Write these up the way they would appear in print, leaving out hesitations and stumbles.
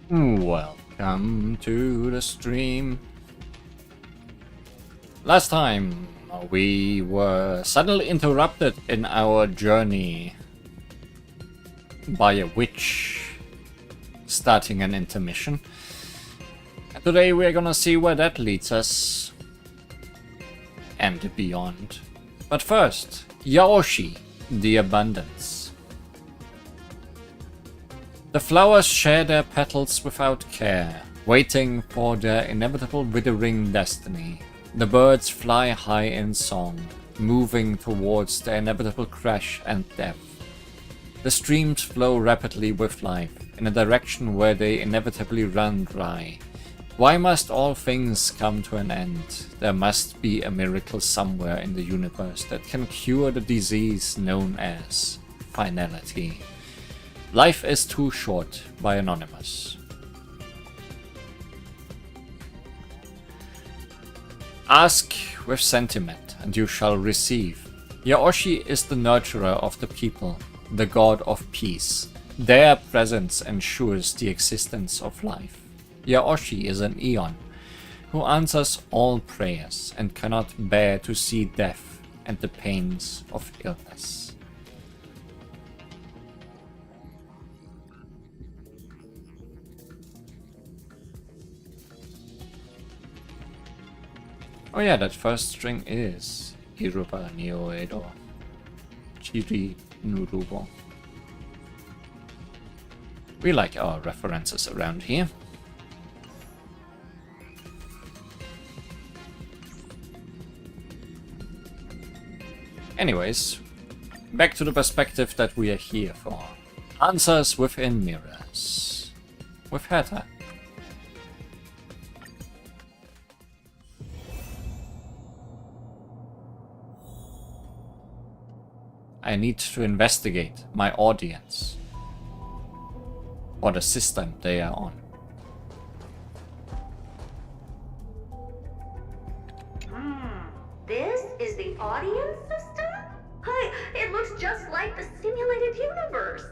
Welcome to the stream. Last time we were suddenly interrupted in our journey by a witch starting an intermission. And today we're gonna see where that leads us and beyond. But first, Yaoshi, the Abundance. The flowers share their petals without care, waiting for their inevitable withering destiny. The birds fly high in song, moving towards their inevitable crash and death. The streams flow rapidly with life, in a direction where they inevitably run dry. Why must all things come to an end? There must be a miracle somewhere in the universe that can cure the disease known as finality. Life is too short, by Anonymous. Ask with sentiment, and you shall receive. Yaoshi is the nurturer of the people, the god of peace. Their presence ensures the existence of life. Yaoshi is an Aeon, who answers all prayers and cannot bear to see death and the pains of illness. Oh yeah, that first string is Iruba Nio Edo Chiri Nurubo. We like our references around here. Anyways, back to the perspective that we are here for. Answers within mirrors. With Herta. I need to investigate my audience or the system they are on. This is the audience system? Hi, it looks just like the simulated universe.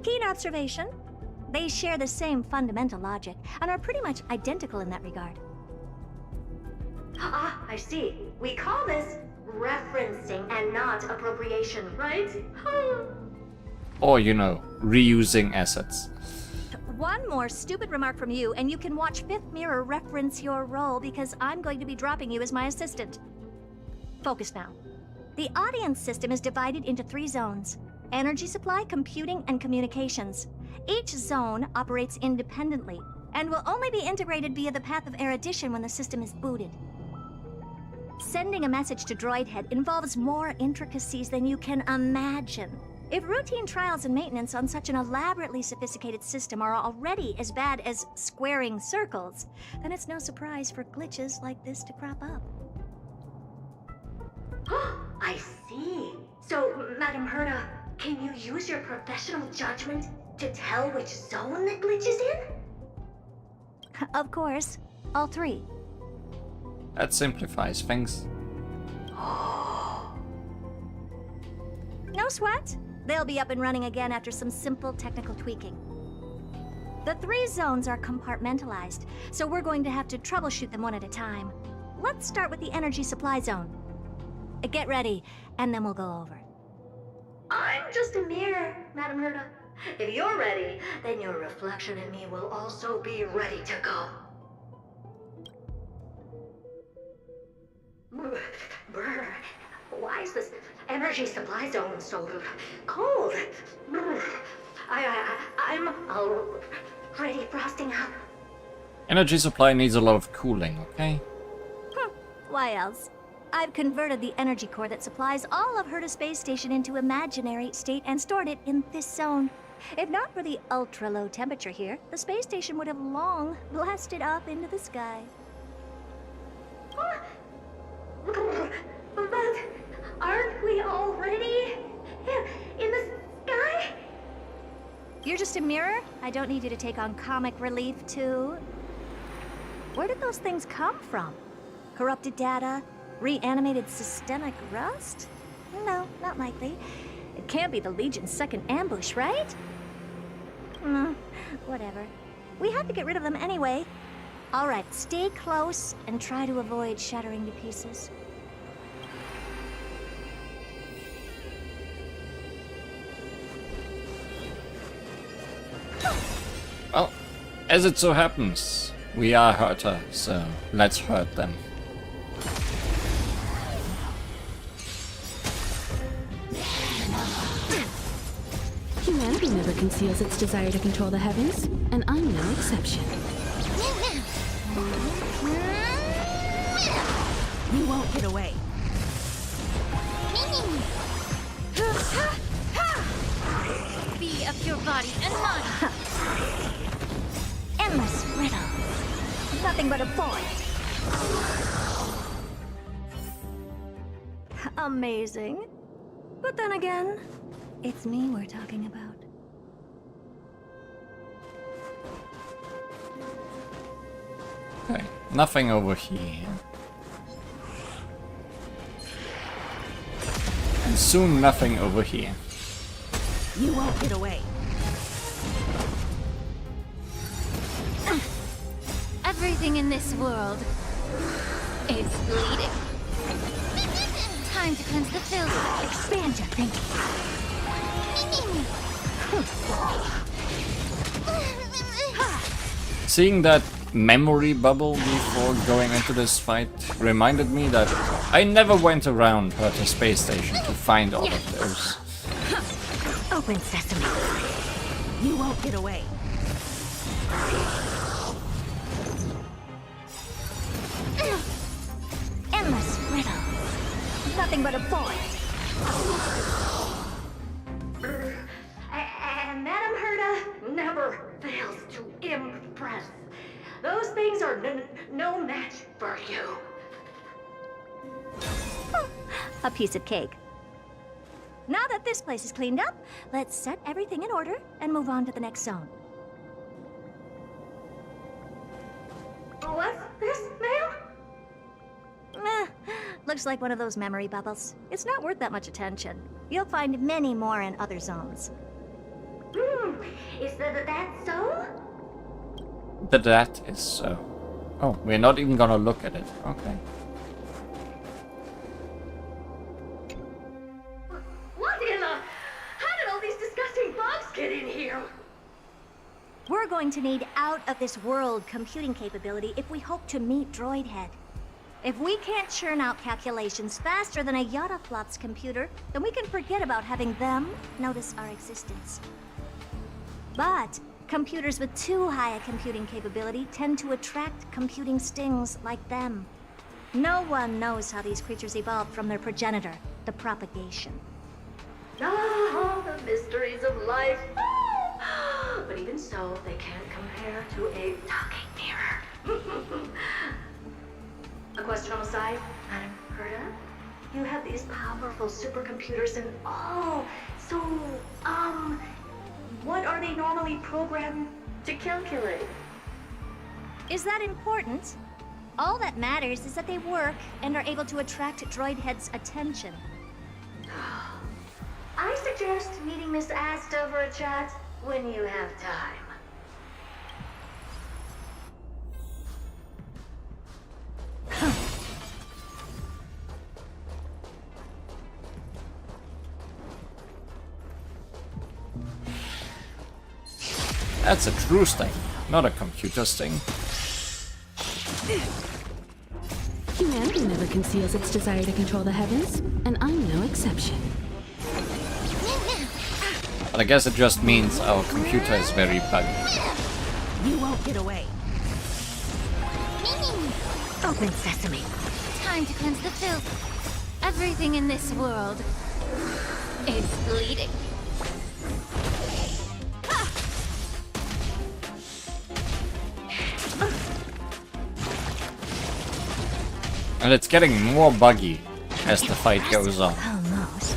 Keen observation. They share the same fundamental logic and are pretty much identical in that regard. Ah, I see. We call this referencing and not appropriation, right? Or, you know, reusing assets. One more stupid remark from you, and you can watch Fifth Mirror reference your role because I'm going to be dropping you as my assistant. Focus now. The audience system is divided into 3 zones: energy supply, computing, and communications. Each zone operates independently and will only be integrated via the path of erudition when the system is booted. Sending a message to Droidhead involves more intricacies than you can imagine. If routine trials and maintenance on such an elaborately sophisticated system are already as bad as squaring circles, then it's no surprise for glitches like this to crop up. I see. So, Madam Herta, can you use your professional judgment to tell which zone the glitch is in? Of course, all 3. That simplifies things. No sweat. They'll be up and running again after some simple technical tweaking. The 3 zones are compartmentalized, so we're going to have to troubleshoot them one at a time. Let's start with the energy supply zone. Get ready, and then we'll go over it. I'm just a mirror, Madam Herta. If you're ready, then your reflection in me will also be ready to go. Brr, why is this energy supply zone so cold? I'm already frosting up. Energy supply needs a lot of cooling, okay? Why else? I've converted the energy core that supplies all of Herta Space Station into imaginary state and stored it in this zone. If not for the ultra-low temperature here, the space station would have long blasted up into the sky. But aren't we already in the sky? You're just a mirror? I don't need you to take on comic relief, too. Where did those things come from? Corrupted data? Reanimated systemic rust? No, not likely. It can't be the Legion's second ambush, right? Whatever. We had to get rid of them anyway. Alright, stay close and try to avoid shattering to pieces. Well, as it so happens, we are Herta, so let's hurt them. Humanity never conceals its desire to control the heavens, and I'm no exception. You won't get away. Be of your body and mine. Endless riddle. Nothing but a point. Amazing. But then again, it's me we're talking about. Okay, nothing over here. And soon nothing over here. You won't get away. Everything in this world is bleeding. Time to cleanse the filth. Expand your thinking. Seeing that memory bubble before going into this fight reminded me that I never went around Herta Space Station to find all of those. Open sesame. You won't get away. Endless riddle. Nothing but a point. And Madame Herta never fails to impress. Those things are no match for you. A piece of cake. Now that this place is cleaned up, let's set everything in order and move on to the next zone. What's this, ma'am? Looks like one of those memory bubbles. It's not worth that much attention. You'll find many more in other zones. Is that so? That is so. Oh, we're not even gonna look at it. Okay. What in the... How did all these disgusting bugs get in here? We're going to need out-of-this-world computing capability if we hope to meet Droidhead. If we can't churn out calculations faster than a Yottaflop's computer, then we can forget about having them notice our existence. But computers with too high a computing capability tend to attract computing stings like them. No one knows how these creatures evolved from their progenitor, the propagation. Ah, the mysteries of life. But even so, they can't compare to a talking mirror. A question on the side, Madam Herta? You have these powerful supercomputers and so, what are they normally programmed to calculate? Is that important? All that matters is that they work and are able to attract Droidhead's attention. I suggest meeting Miss Asta for a chat when you have time. That's a true sting, not a computer sting. Humanity never conceals its desire to control the heavens, and I'm no exception. But I guess it just means our computer is very buggy. You won't get away. Open sesame. Time to cleanse the filth. Everything in this world is bleeding. And it's getting more buggy as the fight goes on. Almost.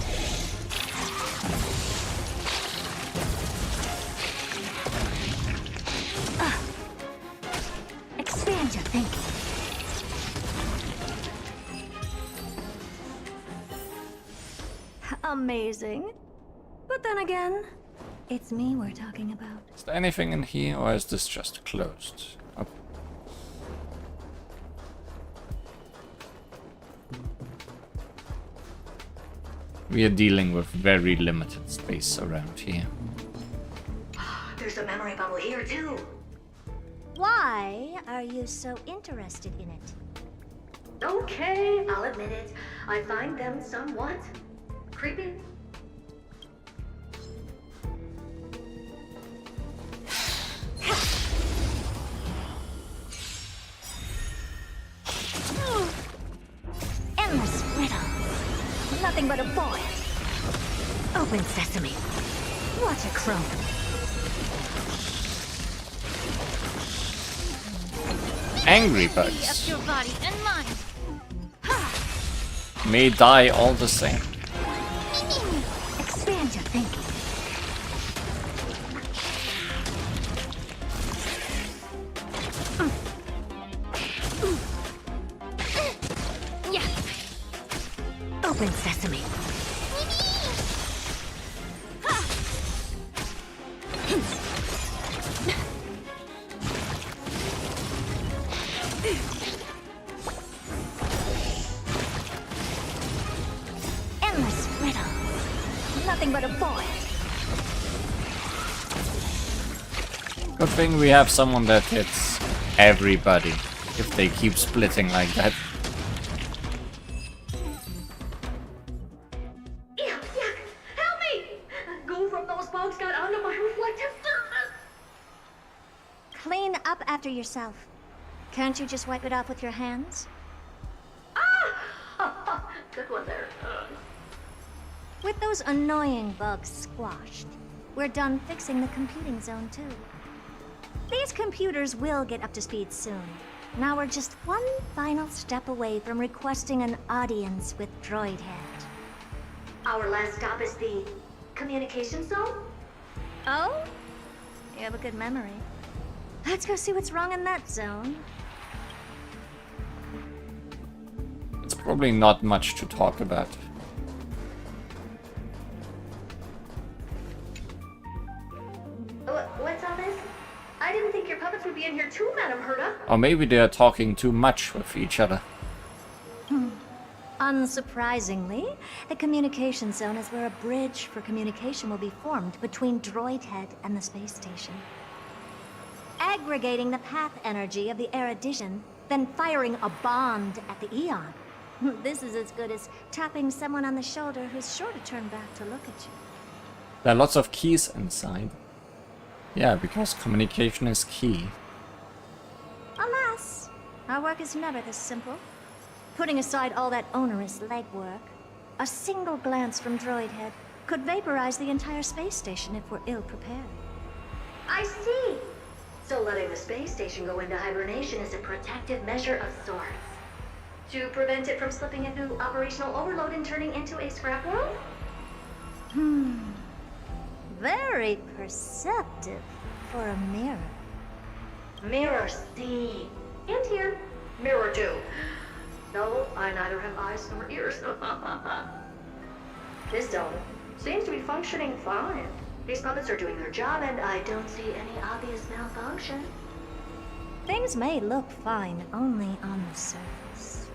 Expand your thinking. Amazing. But then again, It's me we're talking about. Is there anything in here, or is this just closed? Okay. We are dealing with very limited space around here. There's a memory bubble here too. Why are you so interested in it? Okay, I'll admit it. I find them somewhat creepy. Endless riddle. Nothing but a void. Open sesame. What a crone. Angry Up bugs your body and mind. may die all the same. Expand your thinking. Yeah. Open sesame. Endless riddle. Nothing but a void. Good thing we have someone that hits everybody if they keep splitting like that. Yuck, yuck! Help me! Goo from those bugs got onto my reflective surface. Clean up after yourself. Can't you just wipe it off with your hands? Ah! Good one there. With those annoying bugs squashed, we're done fixing the computing zone too. These computers will get up to speed soon. Now we're just one final step away from requesting an audience with Droidhead. Our last stop is the communication zone? Oh? You have a good memory. Let's go see what's wrong in that zone. It's probably not much to talk about. What's all this? I didn't think your puppets would be in here too, Madam Herta. Or maybe they are talking too much with each other. Unsurprisingly, the communication zone is where a bridge for communication will be formed between Droidhead and the space station. Aggregating the path energy of the erudition, then firing a bond at the Eon. This is as good as tapping someone on the shoulder who's sure to turn back to look at you. There are lots of keys inside. Yeah, because communication is key. Alas, our work is never this simple. Putting aside all that onerous legwork, a single glance from Droidhead could vaporize the entire space station if we're ill-prepared. I see. So letting the space station go into hibernation is a protective measure of sorts. To prevent it from slipping into operational overload and turning into a scrap world? Very perceptive for a mirror. Mirror see. And here. Mirror do. No, I neither have eyes nor ears. This zone seems to be functioning fine. These puppets are doing their job and I don't see any obvious malfunction. Things may look fine only on the surface.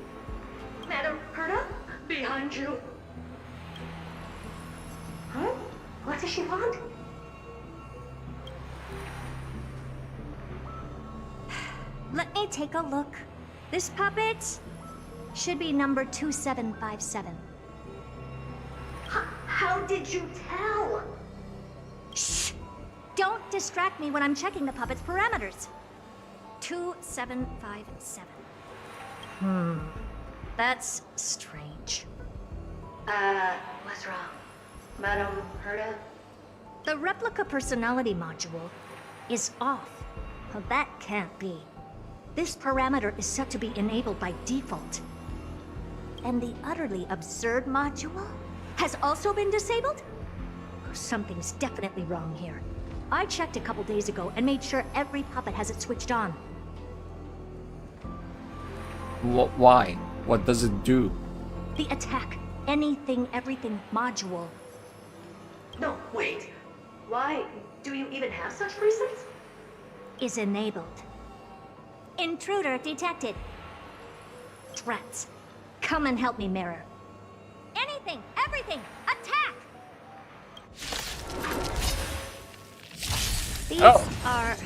Madam Herta, behind you. Huh? What does she want? Let me take a look. This puppet should be number 2757. How did you tell? Shh! Don't distract me when I'm checking the puppet's parameters. 2757. That's strange. What's wrong? Madam Herta? The replica personality module is off. Well, that can't be. This parameter is set to be enabled by default. And the utterly absurd module has also been disabled? Something's definitely wrong here. I checked a couple days ago and made sure every puppet has it switched on. Why? What does it do? The attack, anything, everything module. No, wait. Why? Do you even have such presets? Is enabled. Intruder detected. Threats. Come and help me, Mirror. Anything, everything, attack! These are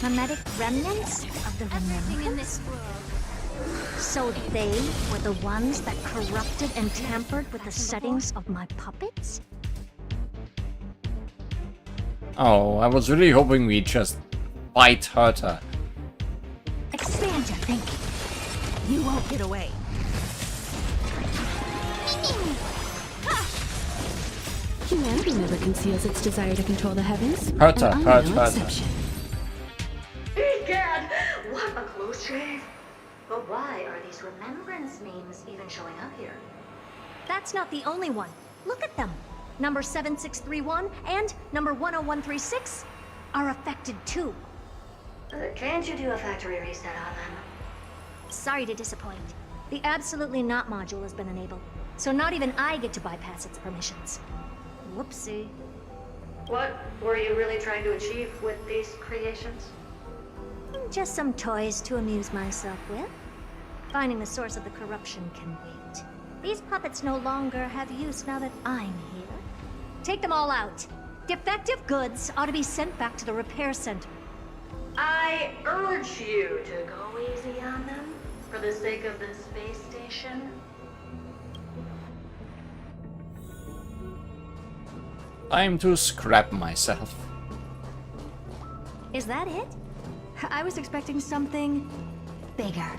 mimetic remnants of the Everything in remembrance. this world So they were the ones that corrupted and tampered with the settings of my puppets? Oh, I was really hoping we just fight Herta. Expand your thinking. You won't get away. Humanity never conceals its desire to control the heavens. Herta, and I'm no Herta. exception. Egad! What a close shave! But why are these remembrance memes even showing up here? That's not the only one. Look at them. Number 7631 and number 10136 are affected too. Can't you do a factory reset on them? Sorry to disappoint. The Absolutely Not module has been enabled, so not even I get to bypass its permissions. Whoopsie. What were you really trying to achieve with these creations? Just some toys to amuse myself with. Finding the source of the corruption can wait. These puppets no longer have use now that I'm here. Take them all out. Defective goods ought to be sent back to the repair center. I urge you to go easy on them for the sake of the space station. Time to scrap myself. Is that it? I was expecting something bigger.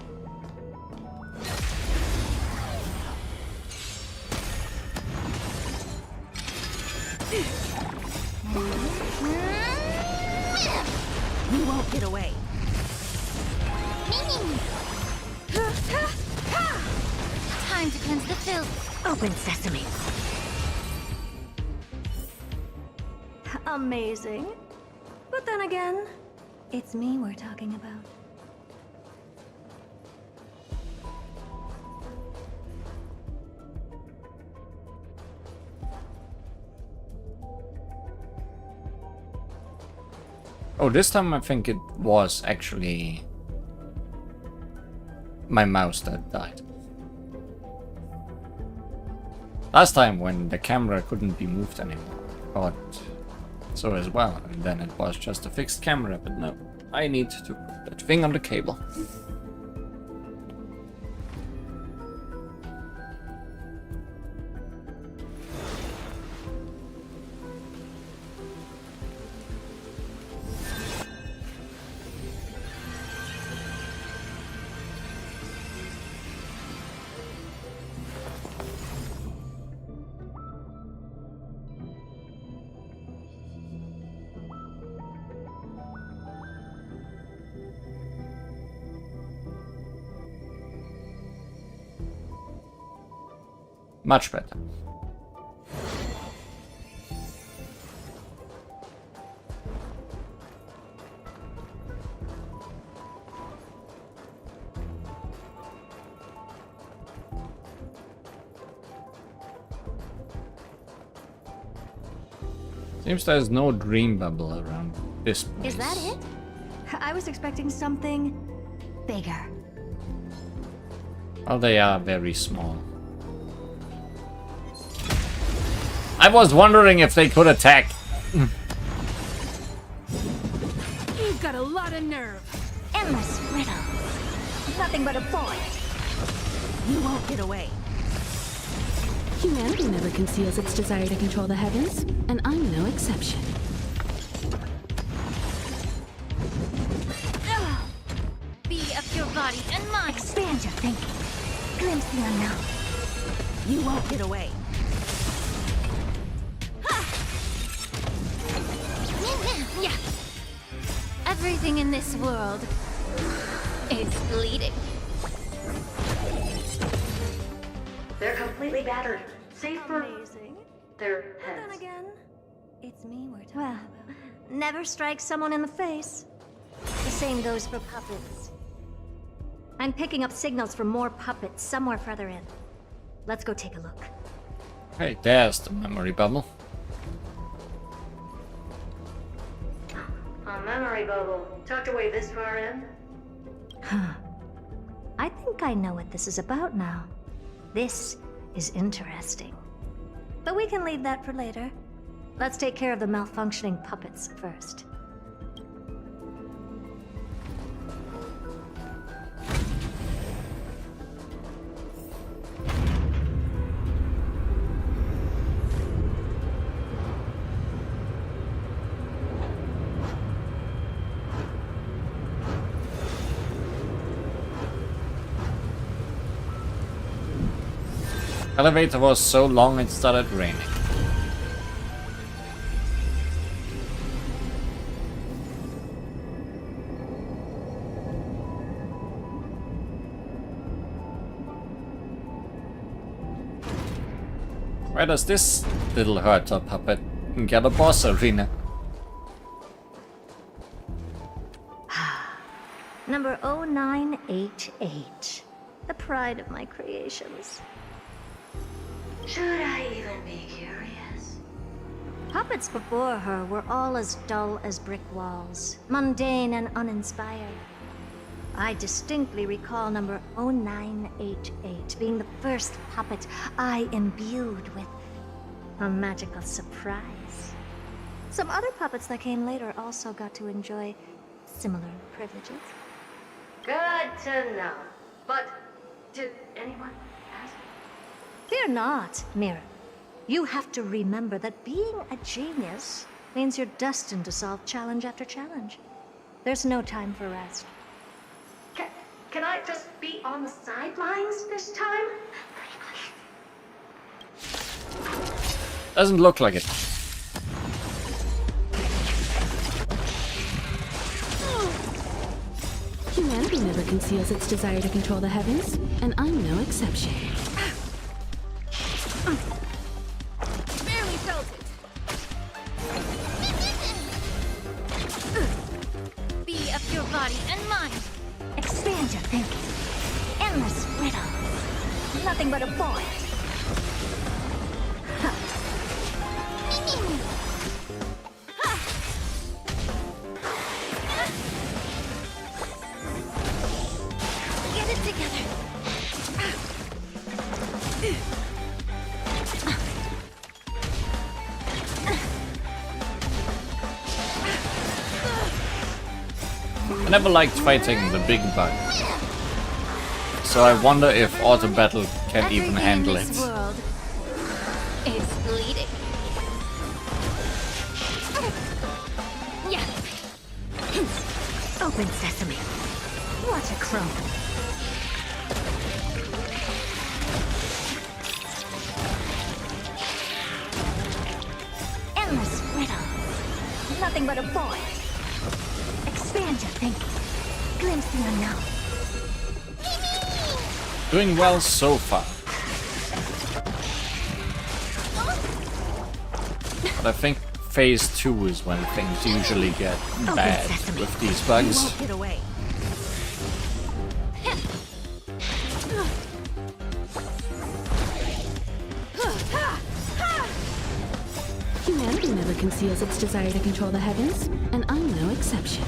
You won't get away. time to cleanse the filth. Open sesame. Amazing. But then again, it's me we're talking about. Oh, this time I think it was actually my mouse that died. Last time when the camera couldn't be moved anymore, I thought so as well, and then it was just a fixed camera, but no, I need to put that thing on the cable. Much better. Seems there's no dream bubble around this place. Is that it? I was expecting something bigger. Well, they are very small. I was wondering if they could attack. You've got a lot of nerve. Endless riddles. Nothing but a void. You won't get away. Humanity never conceals its desire to control the heavens, and I'm no exception. Be of your body and mind. Expand your thinking. Glimpse the unknown. You won't get away. Yeah. Everything in this world is bleeding. They're completely battered. Save for Amazing. their Then heads. again, it's me we're talking about. Never strike someone in the face. The same goes for puppets. I'm picking up signals from more puppets somewhere further in. Let's go take a look. Hey, there's the memory bubble. memory bubble. Tucked away this far in? I think I know what this is about now. This is interesting. But we can leave that for later. Let's take care of the malfunctioning puppets first. Elevator was so long it started raining. Where does this little Herta puppet get a boss arena? Number 0988. The pride of my creations. Should I even be curious? Puppets before her were all as dull as brick walls, mundane and uninspired. I distinctly recall number 0988 being the first puppet I imbued with a magical surprise. Some other puppets that came later also got to enjoy similar privileges. Good to know. But did anyone ask? Fear not, Mira. You have to remember that being a genius means you're destined to solve challenge after challenge. There's no time for rest. Can I just be on the sidelines this time? Doesn't look like it. Humanity never conceals its desire to control the heavens, and I'm no exception. Barely felt it. Be of your body and mind. Expand your thinking. Endless riddles. Nothing but a void. Get it together. I never liked fighting the big bug. So I wonder if Auto Battle can even Everything handle in this it. world is bleeding. Yeah. Open sesame. What a crumb. Endless riddles. Nothing but a void. Expand your thinking. Glimpse the unknown. Doing well so far. But I think phase 2 is when things usually get bad with these You bugs. won't get away. Humanity never conceals its desire to control the heavens, and I'm no exception.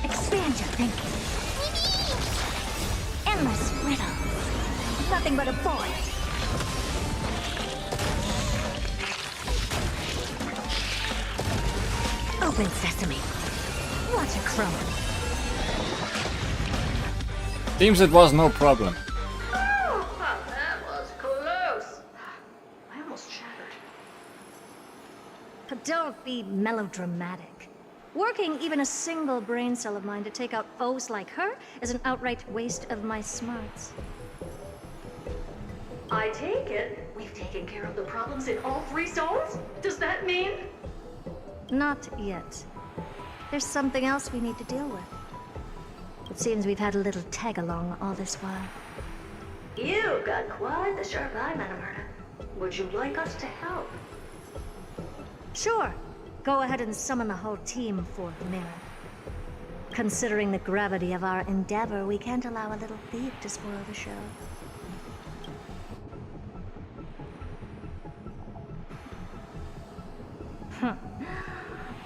Expand your thinking. Endless riddles. Nothing but a void. Open sesame. What a crumb. Seems it was no problem. Oh, that was close. I almost shattered. But don't be melodramatic. Working even a single brain cell of mine to take out foes like her is an outright waste of my smarts. I take it we've taken care of the problems in all 3 zones? Does that mean? Not yet. There's something else we need to deal with. It seems we've had a little tag-along all this while. You've got quite the sharp eye, Madam Herta. Would you like us to help? Sure. Go ahead and summon the whole team, Fourth Mirror. Considering the gravity of our endeavor, we can't allow a little thief to spoil the show.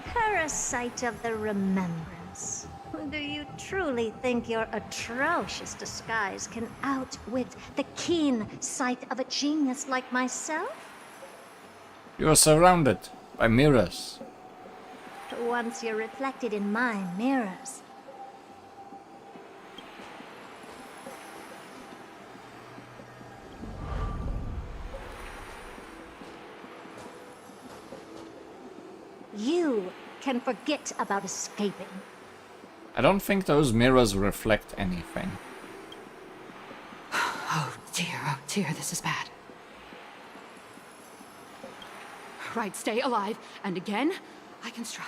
Parasite of the Remembrance. Do you truly think your atrocious disguise can outwit the keen sight of a genius like myself? You are surrounded by mirrors. Once you're reflected in my mirrors. You can forget about escaping. I don't think those mirrors reflect anything. Oh dear, this is bad. Right, stay alive, and again, I can strive.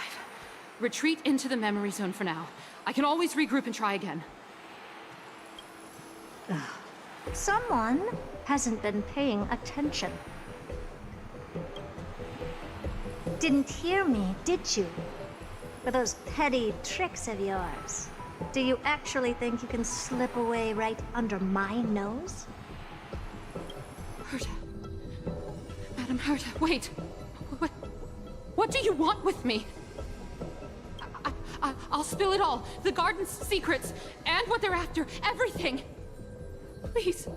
Retreat into the memory zone for now. I can always regroup and try again. Someone hasn't been paying attention. Didn't hear me, did you? For those petty tricks of yours. Do you actually think you can slip away right under my nose? Herta. Madam Herta, wait. What do you want with me? I'll spill it all. The garden's secrets, and what they're after, everything. Please,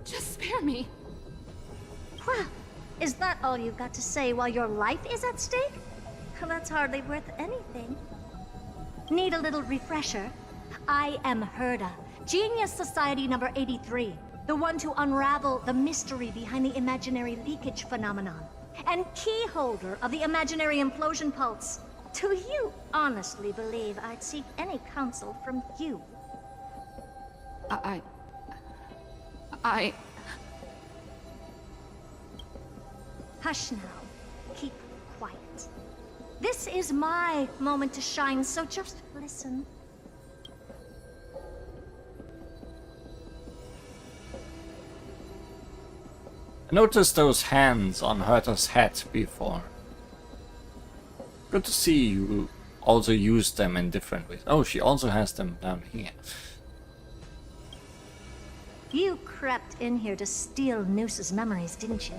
just spare me. Well, is that all you've got to say while your life is at stake? Well, that's hardly worth anything. Need a little refresher? I am Herta, Genius Society number 83, the one to unravel the mystery behind the imaginary leakage phenomenon, and key holder of the imaginary implosion pulse. Do you honestly believe I'd seek any counsel from you? Hush now. Keep quiet. This is my moment to shine, so just listen. I noticed those hands on Herta's head before. Good to see you also use them in different ways. Oh, she also has them down here. You crept in here to steal Noose's memories, didn't you?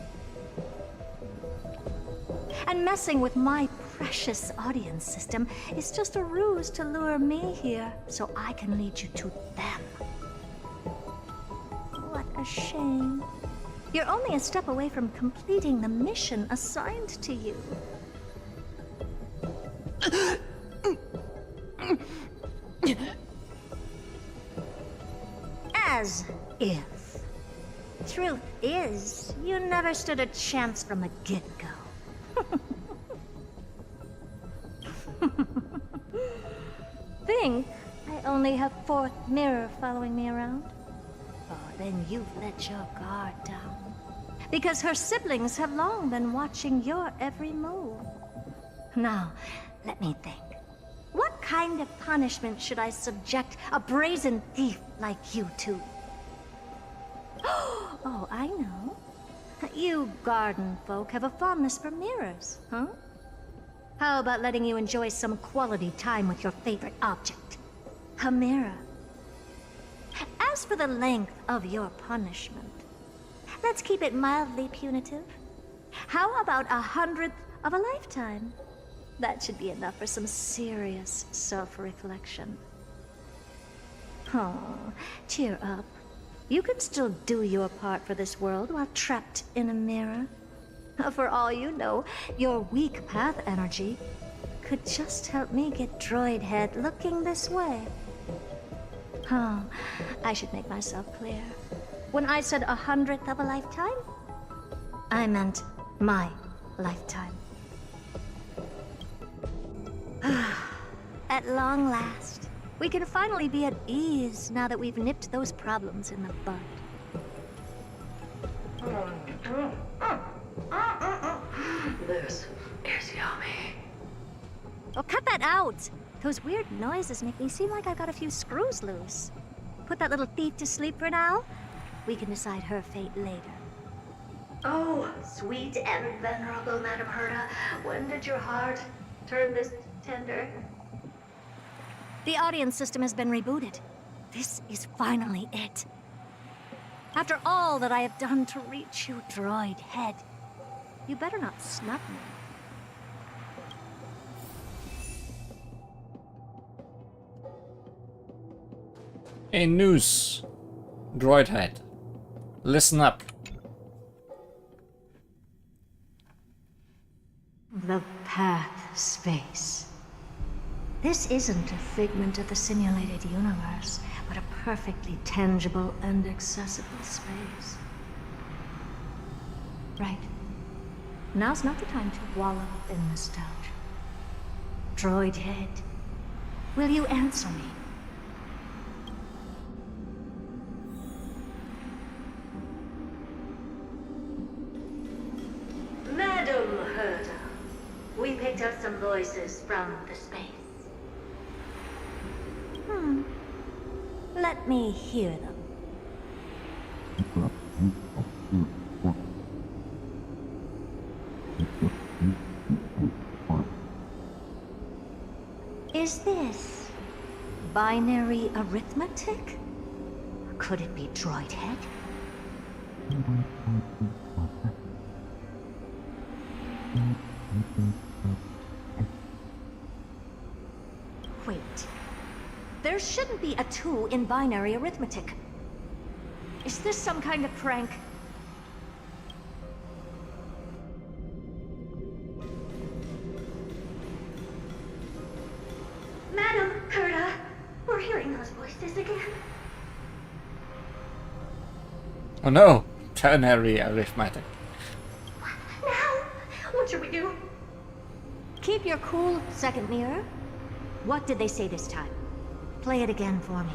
And messing with my precious audience system is just a ruse to lure me here so I can lead you to them. What a shame. You're only a step away from completing the mission assigned to you. As if. Truth is, you never stood a chance from the get-go. Think I only have Fourth Mirror following me around? Oh, then you've let your guard down. Because her siblings have long been watching your every move. Now, let me think. What kind of punishment should I subject a brazen thief like you to? Oh, I know. You garden folk have a fondness for mirrors, huh? How about letting you enjoy some quality time with your favorite object? A mirror. As for the length of your punishment, let's keep it mildly punitive. How about 100th of a lifetime? That should be enough for some serious self-reflection. Oh, cheer up. You can still do your part for this world while trapped in a mirror. For all you know, your weak path energy could just help me get droid head looking this way. Oh, I should make myself clear. When I said 100th of a lifetime, I meant my lifetime. At long last, we can finally be at ease now that we've nipped those problems in the bud. This is yummy. Oh, cut that out! Those weird noises make me seem like I've got a few screws loose. Put that little thief to sleep for now. We can decide her fate later. Oh, sweet and venerable Madam Herta, when did your heart turn this tender? The audience system has been rebooted. This is finally it. After all that I have done to reach you, droid head, you better not snub me. Hey, news. Droid head. Listen up. The path space. This isn't a figment of the simulated universe, but a perfectly tangible and accessible space. Right. Now's not the time to wallow in nostalgia. Droid head, will you answer me? Madam Herda, we picked up some voices from the space. Let me hear them. Is this binary arithmetic? Could it be droid head? Wait. There shouldn't be a 2 in binary arithmetic. Is this some kind of prank? Madam Herda, we're hearing those voices again. Oh no! Ternary arithmetic. Now, what should we do? Keep your cool, second mirror. What did they say this time? Play it again for me.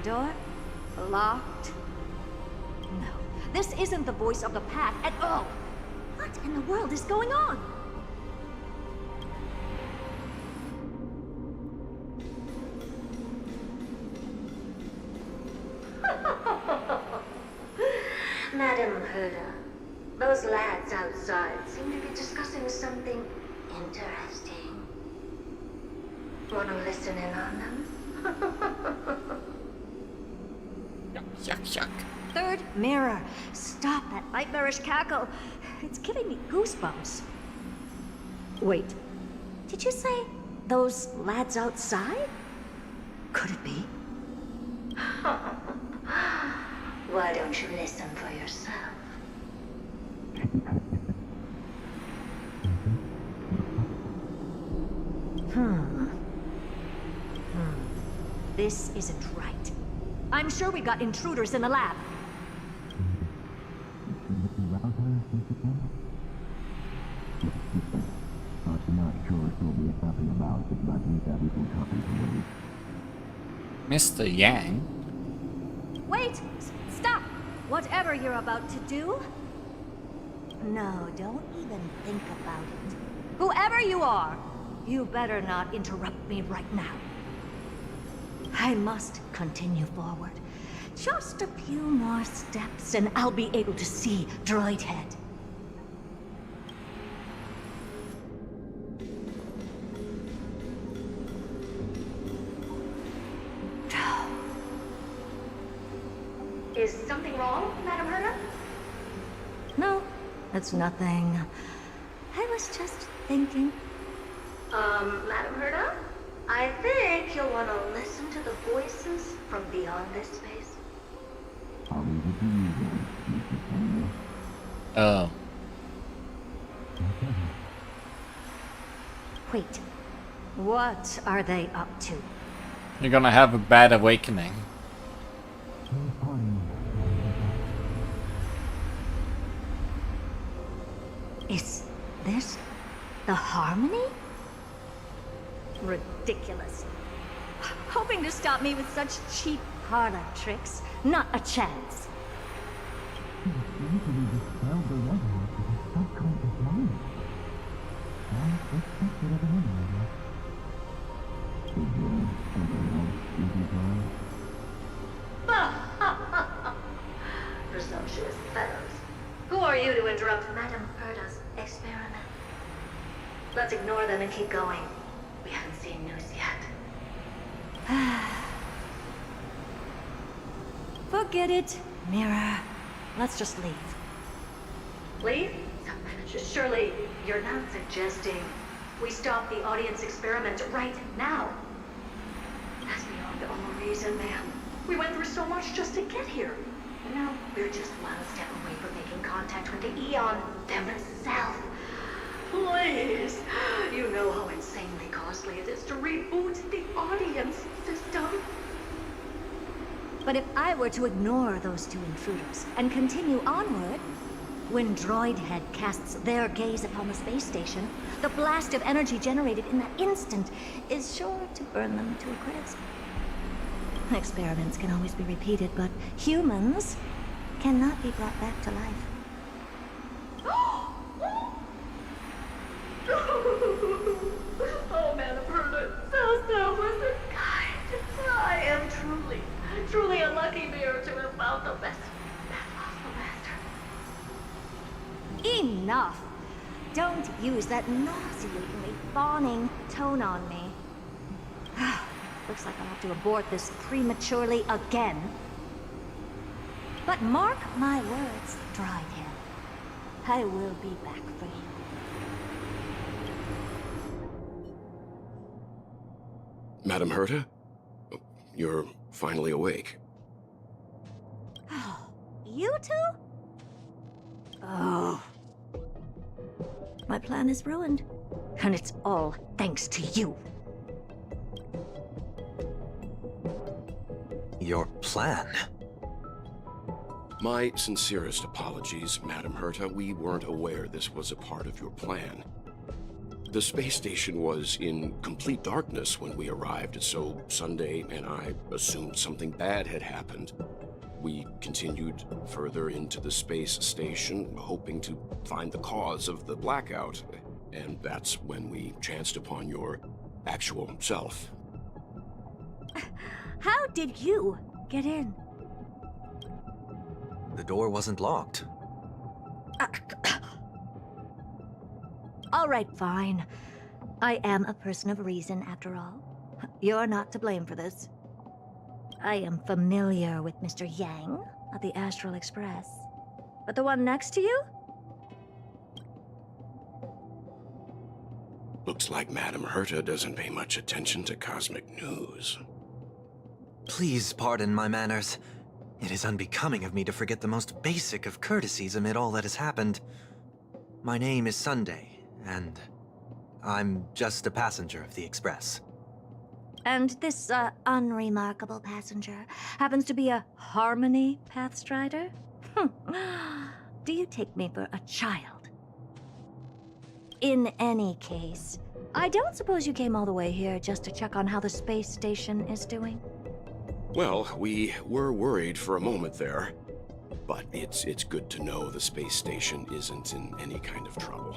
Door locked? No, this isn't the voice of the path at all. What in the world is going on? Madam Herda, those lads outside seem to be discussing something interesting. Want to listen in on them? Yuck, yuck. Third mirror, stop that nightmarish cackle. It's giving me goosebumps. Wait, did you say those lads outside? Could it be? Why don't you listen for yourself? This isn't right. I'm sure we've got intruders in the lab. Mr. Yang? Wait! Stop! Whatever you're about to do. No, don't even think about it. Whoever you are, you better not interrupt me right now. I must continue forward. Just a few more steps and I'll be able to see Droid Head. Is something wrong, Madam Herda? No, it's nothing. I was just thinking. Madam Herda? I think you'll want to listen to the voices from beyond this space. Oh. Wait, what are they up to? You're gonna have a bad awakening. Is this the harmony? Ridiculous. Hoping to stop me with such cheap parlor tricks. Not a chance. presumptuous fellows. Who are you to interrupt Madame Herta's experiment? Let's ignore them and keep going. We haven't seen news yet. Forget it, Mirror. Let's just leave. Leave? Surely you're not suggesting we stop the audience experiment right now? That's beyond all reason, ma'am. We went through so much just to get here. And now we're just one step away from making contact with the Eon themselves. Please! You know how insanely costly it is to reboot the audience system. But if I were to ignore those two intruders and continue onward, when Droidhead casts their gaze upon the space station, the blast of energy generated in that instant is sure to burn them to a crisp. Experiments can always be repeated, but humans cannot be brought back to life. Oh, Madam Herta, so selfless and kind. I am truly a lucky mirror to have found the best possible master. Enough! Don't use that nauseatingly fawning tone on me. Looks like I'll have to abort this prematurely again. But mark my words, Droidhead. I will be back for you. Madam Herta? You're finally awake. You two? Oh. My plan is ruined. And it's all thanks to you. Your plan? My sincerest apologies, Madam Herta. We weren't aware this was a part of your plan. The space station was in complete darkness when we arrived, so Sunday and I assumed something bad had happened. We continued further into the space station, hoping to find the cause of the blackout, and that's when we chanced upon your actual self. How did you get in? The door wasn't locked. All right, fine. I am a person of reason, after all. You're not to blame for this. I am familiar with Mr. Yang of the Astral Express. But the one next to you? Looks like Madam Herta doesn't pay much attention to cosmic news. Please pardon my manners. It is unbecoming of me to forget the most basic of courtesies amid all that has happened. My name is Sunday, and I'm just a passenger of the Express. And this, unremarkable passenger happens to be a Harmony Pathstrider? Do you take me for a child? In any case, I don't suppose you came all the way here just to check on how the space station is doing? Well, we were worried for a moment there, but it's good to know the space station isn't in any kind of trouble.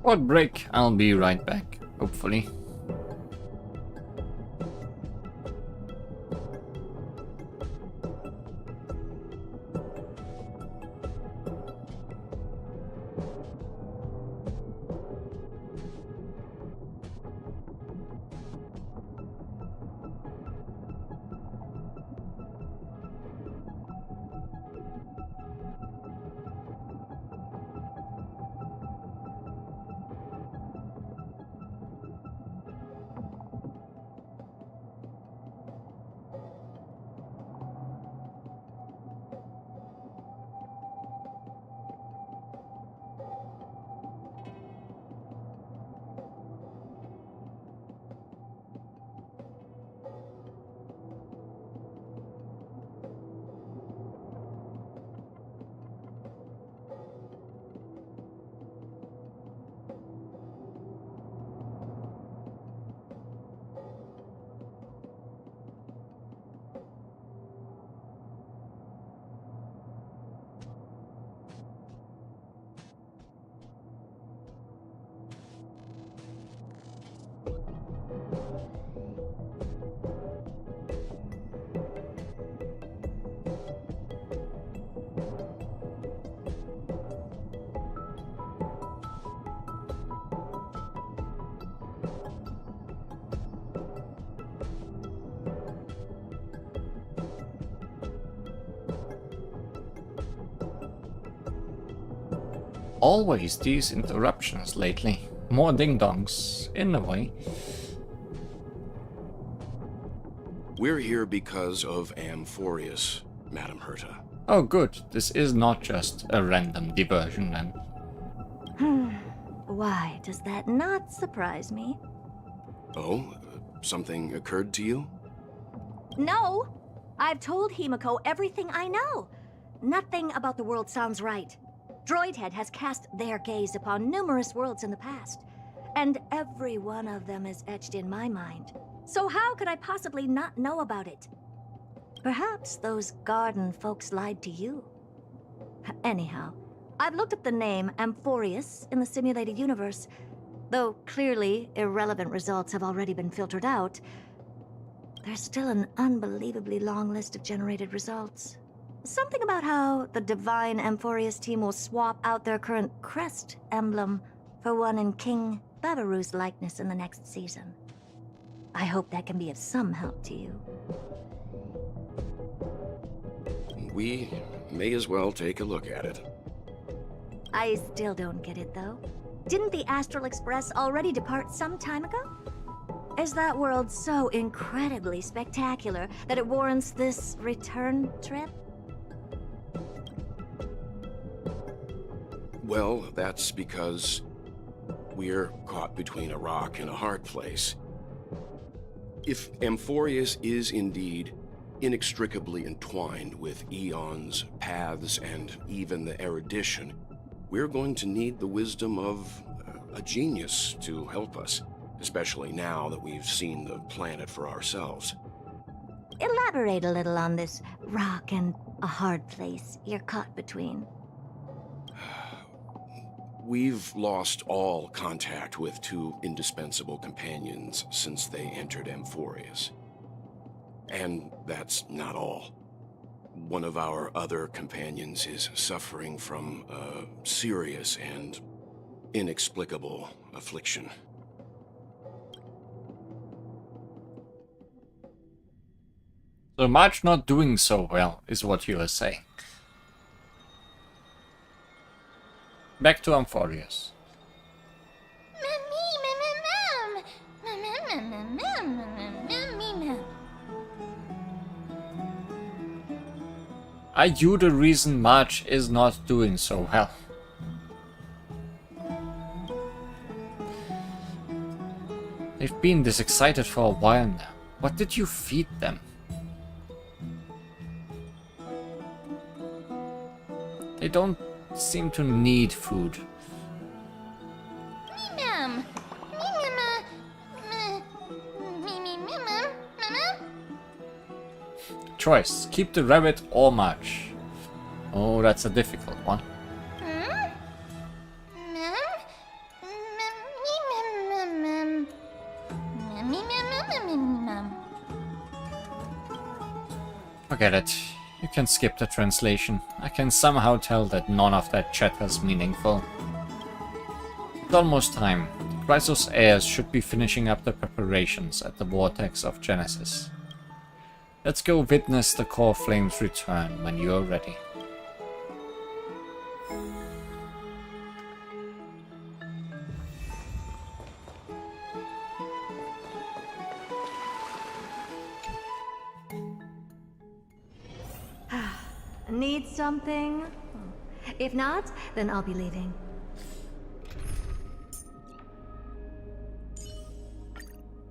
What break? I'll be right back, hopefully. Always these interruptions lately. More ding-dongs, in a way. We're here because of Amphorius, Madam Herta. Oh good, this is not just a random diversion then. Why does that not surprise me? Oh, something occurred to you? No! I've told Himiko everything I know. Nothing about the world sounds right. Droidhead has cast their gaze upon numerous worlds in the past, and every one of them is etched in my mind. So how could I possibly not know about it? Perhaps those garden folks lied to you. Anyhow, I've looked up the name Amphorius in the simulated universe. Though clearly irrelevant results have already been filtered out, there's still an unbelievably long list of generated results. Something about how the Divine Amphorius team will swap out their current crest emblem for one in King Babaru's likeness in the next season. I hope that can be of some help to you. We may as well take a look at it. I still don't get it, though. Didn't the Astral Express already depart some time ago? Is that world so incredibly spectacular that it warrants this return trip? Well, that's because we're caught between a rock and a hard place. If Amphorius is indeed inextricably entwined with eons, paths, and even the erudition, we're going to need the wisdom of a genius to help us, especially now that we've seen the planet for ourselves. Elaborate a little on this rock and a hard place you're caught between. We've lost all contact with two indispensable companions since they entered Amphorius. And that's not all. One of our other companions is suffering from a serious and inexplicable affliction. So March not doing so well is what you are saying. Back to Amphorius. Are you the reason March is not doing so well? They've been this excited for a while now. What did you feed them? They don't seem to need food. Choice, keep the rabbit or March. Oh, that's a difficult one. Forget it. You can skip the translation. I can somehow tell that none of that chatter is meaningful. It's almost time. The Chrysos heirs should be finishing up the preparations at the Vortex of Genesis. Let's go witness the core flames return when you're ready. Need something? If not, then I'll be leaving.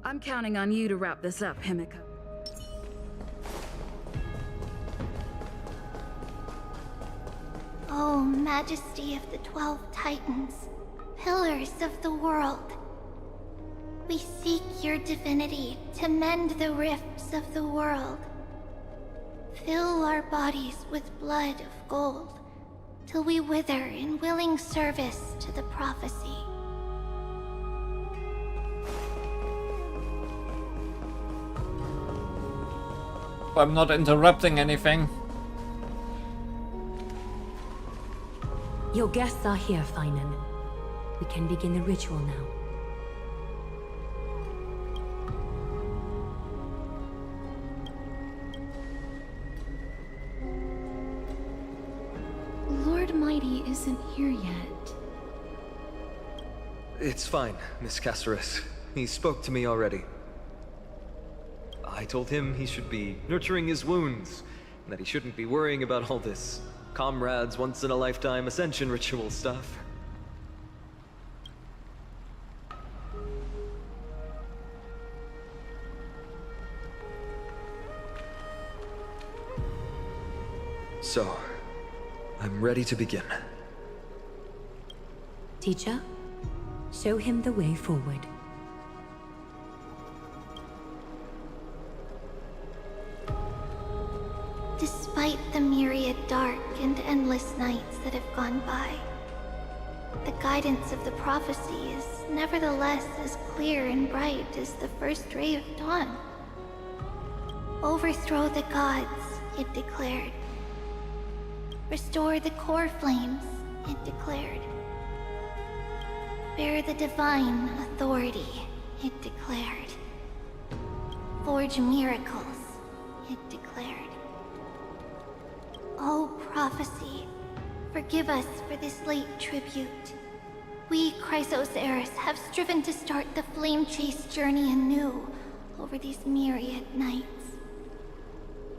I'm counting on you to wrap this up, Himiko. O Majesty of the 12 Titans, pillars of the world, we seek your divinity to mend the rifts of the world. Fill our bodies with blood of gold, till we wither in willing service to the prophecy. I'm not interrupting anything. Your guests are here, Finan. We can begin the ritual now. Lord Mighty is isn't here yet. It's fine, Miss Caceres. He spoke to me already. I told him he should be nurturing his wounds, and that he shouldn't be worrying about all this comrades once-in-a-lifetime ascension ritual stuff. So, I'm ready to begin. Teacher, show him the way forward. Despite the myriad dark and endless nights that have gone by, the guidance of the prophecy is nevertheless as clear and bright as the first ray of dawn. Overthrow the gods, it declared. Restore the core flames, it declared. Bear the divine authority, it declared. Forge miracles, it declared. O prophecy, forgive us for this late tribute. We, Chrysos heirs, have striven to start the flame chase journey anew over these myriad nights.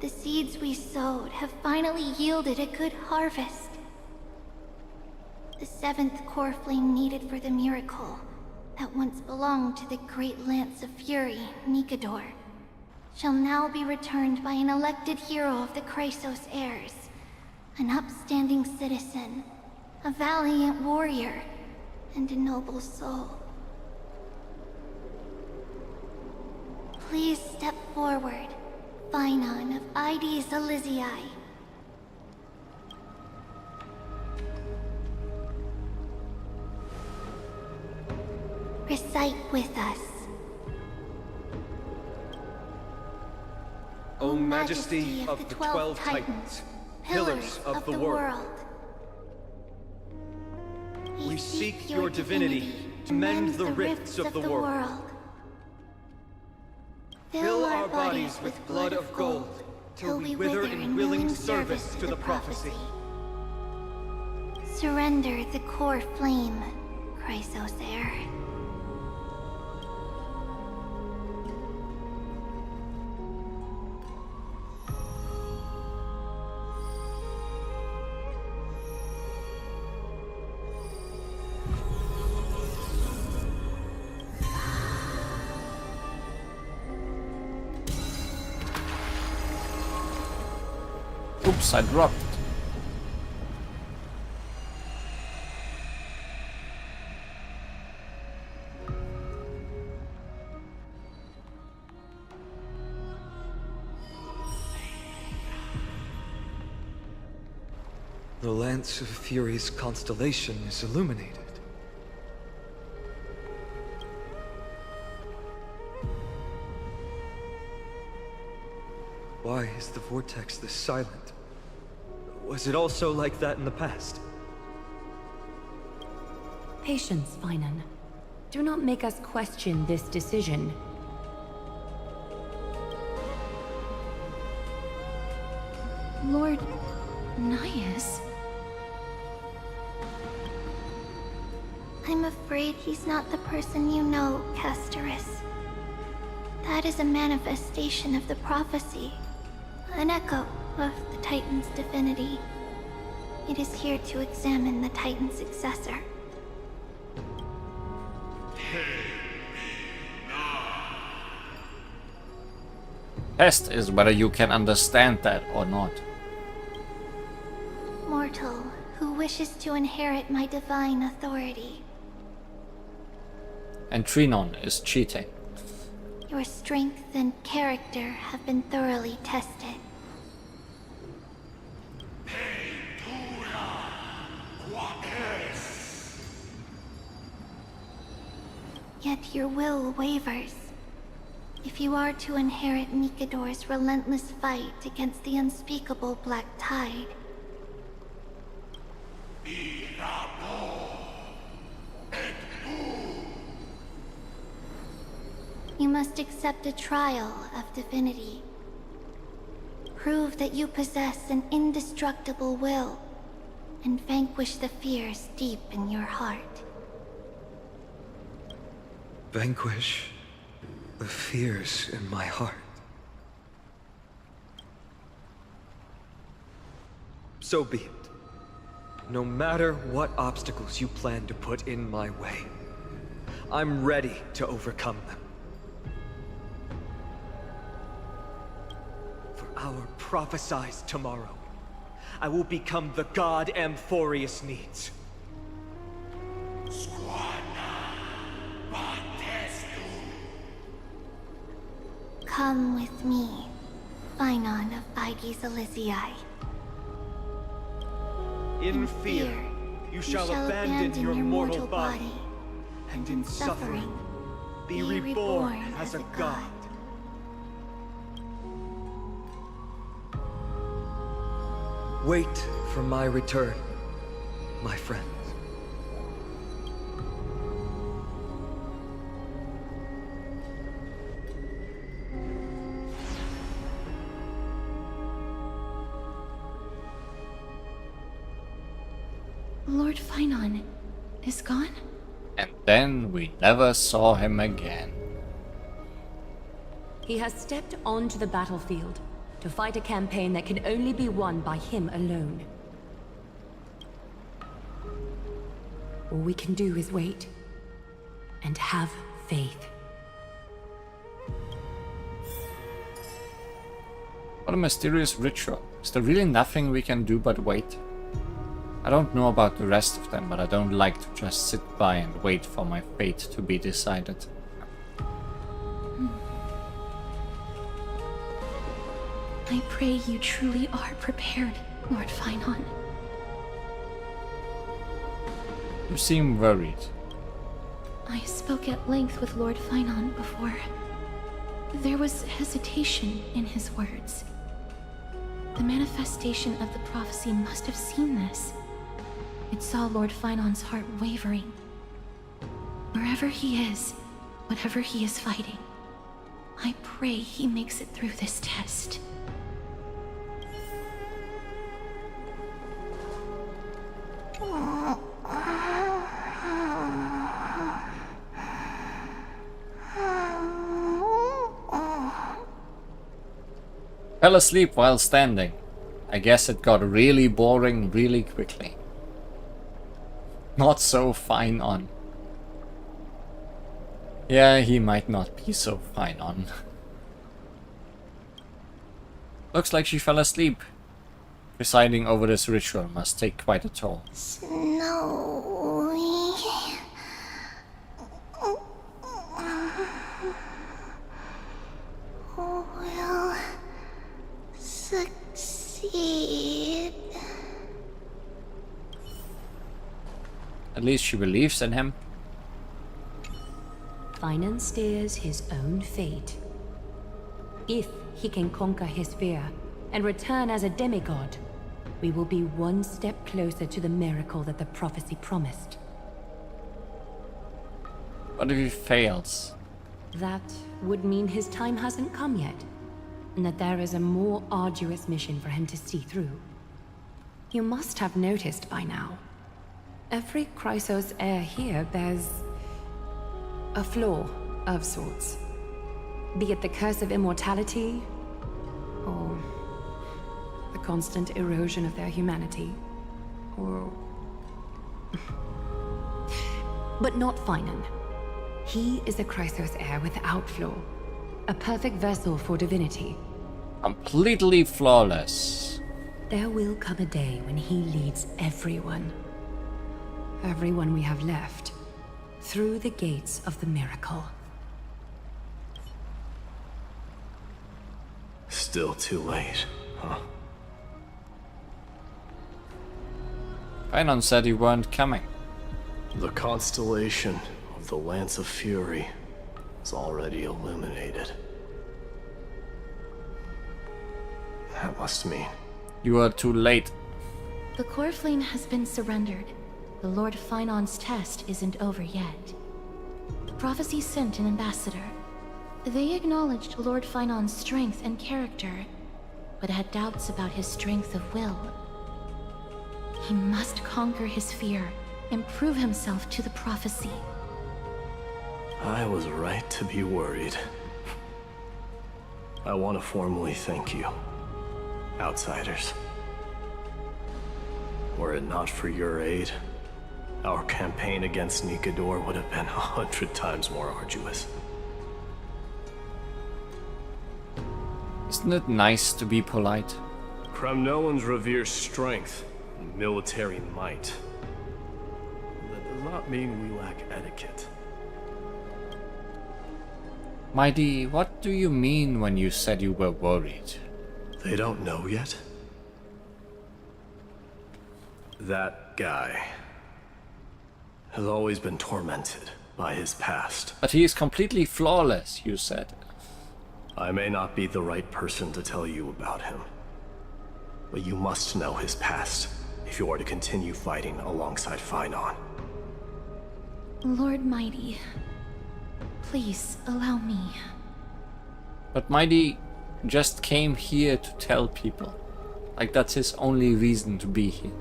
The seeds we sowed have finally yielded a good harvest. The seventh core flame needed for the miracle that once belonged to the great Lance of Fury, Nikador, shall now be returned by an elected hero of the Chrysos heirs, an upstanding citizen, a valiant warrior, and a noble soul. Please step forward, Phainon of Ides Elysiae. Recite with us. O Majesty of the 12 Titans, pillars of the world, we seek your divinity to mend the rifts of the world. Fill our bodies with blood of gold, till we wither in willing service to the prophecy. Surrender the core flame, Chrysos heir. Oops, I dropped it. The Lance of Fury's constellation is illuminated. Why is the vortex this silent? Was it also like that in the past? Patience, Phainon. Do not make us question this decision. Lord Naius? I'm afraid he's not the person you know, Castoris. That is a manifestation of the prophecy. An echo of the Titan's divinity. It is here to examine the Titan's successor. Test is whether you can understand that or not. Mortal who wishes to inherit my divine authority. And Trinon is cheating. Your strength and character have been thoroughly tested. Yet your will wavers. If you are to inherit Nikador's relentless fight against the unspeakable Black Tide, you must accept a trial of divinity. Prove that you possess an indestructible will, and vanquish the fears deep in your heart. Vanquish the fears in my heart. So be it. No matter what obstacles you plan to put in my way, I'm ready to overcome them. For our prophesied tomorrow, I will become the god Amphorius needs. Come with me, Phainon of Aegis Elysiae. In fear, you shall abandon your mortal body, and in suffering, be reborn as a god. Wait for my return, my friends. Lord Phainon is gone? And then we never saw him again. He has stepped onto the battlefield to fight a campaign that can only be won by him alone. All we can do is wait and have faith. What a mysterious ritual. Is there really nothing we can do but wait? I don't know about the rest of them, but I don't like to just sit by and wait for my fate to be decided. I pray you truly are prepared, Lord Phainon. You seem worried. I spoke at length with Lord Phainon before. There was hesitation in his words. The manifestation of the prophecy must have seen this. It saw Lord Phainon's heart wavering. Wherever he is, whatever he is fighting, I pray he makes it through this test. Fell asleep while standing. I guess it got really boring really quickly. Not so Phainon. Yeah, he might not be so Phainon. Looks like she fell asleep. Presiding over this ritual must take quite a toll. Snowy will succeed. At least she believes in him. Phainon steers his own fate. If he can conquer his fear and return as a demigod, we will be one step closer to the miracle that the prophecy promised. What if he fails? That would mean his time hasn't come yet, and that there is a more arduous mission for him to see through. You must have noticed by now. Every Chrysos heir here bears a flaw of sorts. Be it the curse of immortality, or the constant erosion of their humanity, or... But not Phainon. He is a Chrysos heir without flaw. A perfect vessel for divinity. Completely flawless. There will come a day when he leads everyone we have left, through the gates of the miracle. Still too late, huh? Phainon said you weren't coming. The constellation of the Lance of Fury is already illuminated. That must mean... You are too late. The core flame has been surrendered. The Lord Phainon's test isn't over yet. The prophecy sent an ambassador. They acknowledged Lord Phainon's strength and character, but had doubts about his strength of will. He must conquer his fear and prove himself to the prophecy. I was right to be worried. I want to formally thank you, outsiders. Were it not for your aid, our campaign against Nikador would have been 100 times more arduous. Isn't it nice to be polite? Kremnoans revere strength and military might. That does not mean we lack etiquette. Mighty, what do you mean when you said you were worried? They don't know yet? That guy has always been tormented by his past. But he is completely flawless, you said. I may not be the right person to tell you about him, but you must know his past if you are to continue fighting alongside Finon. Lord Mighty, please allow me. But Mighty just came here to tell people. Like, that's his only reason to be here.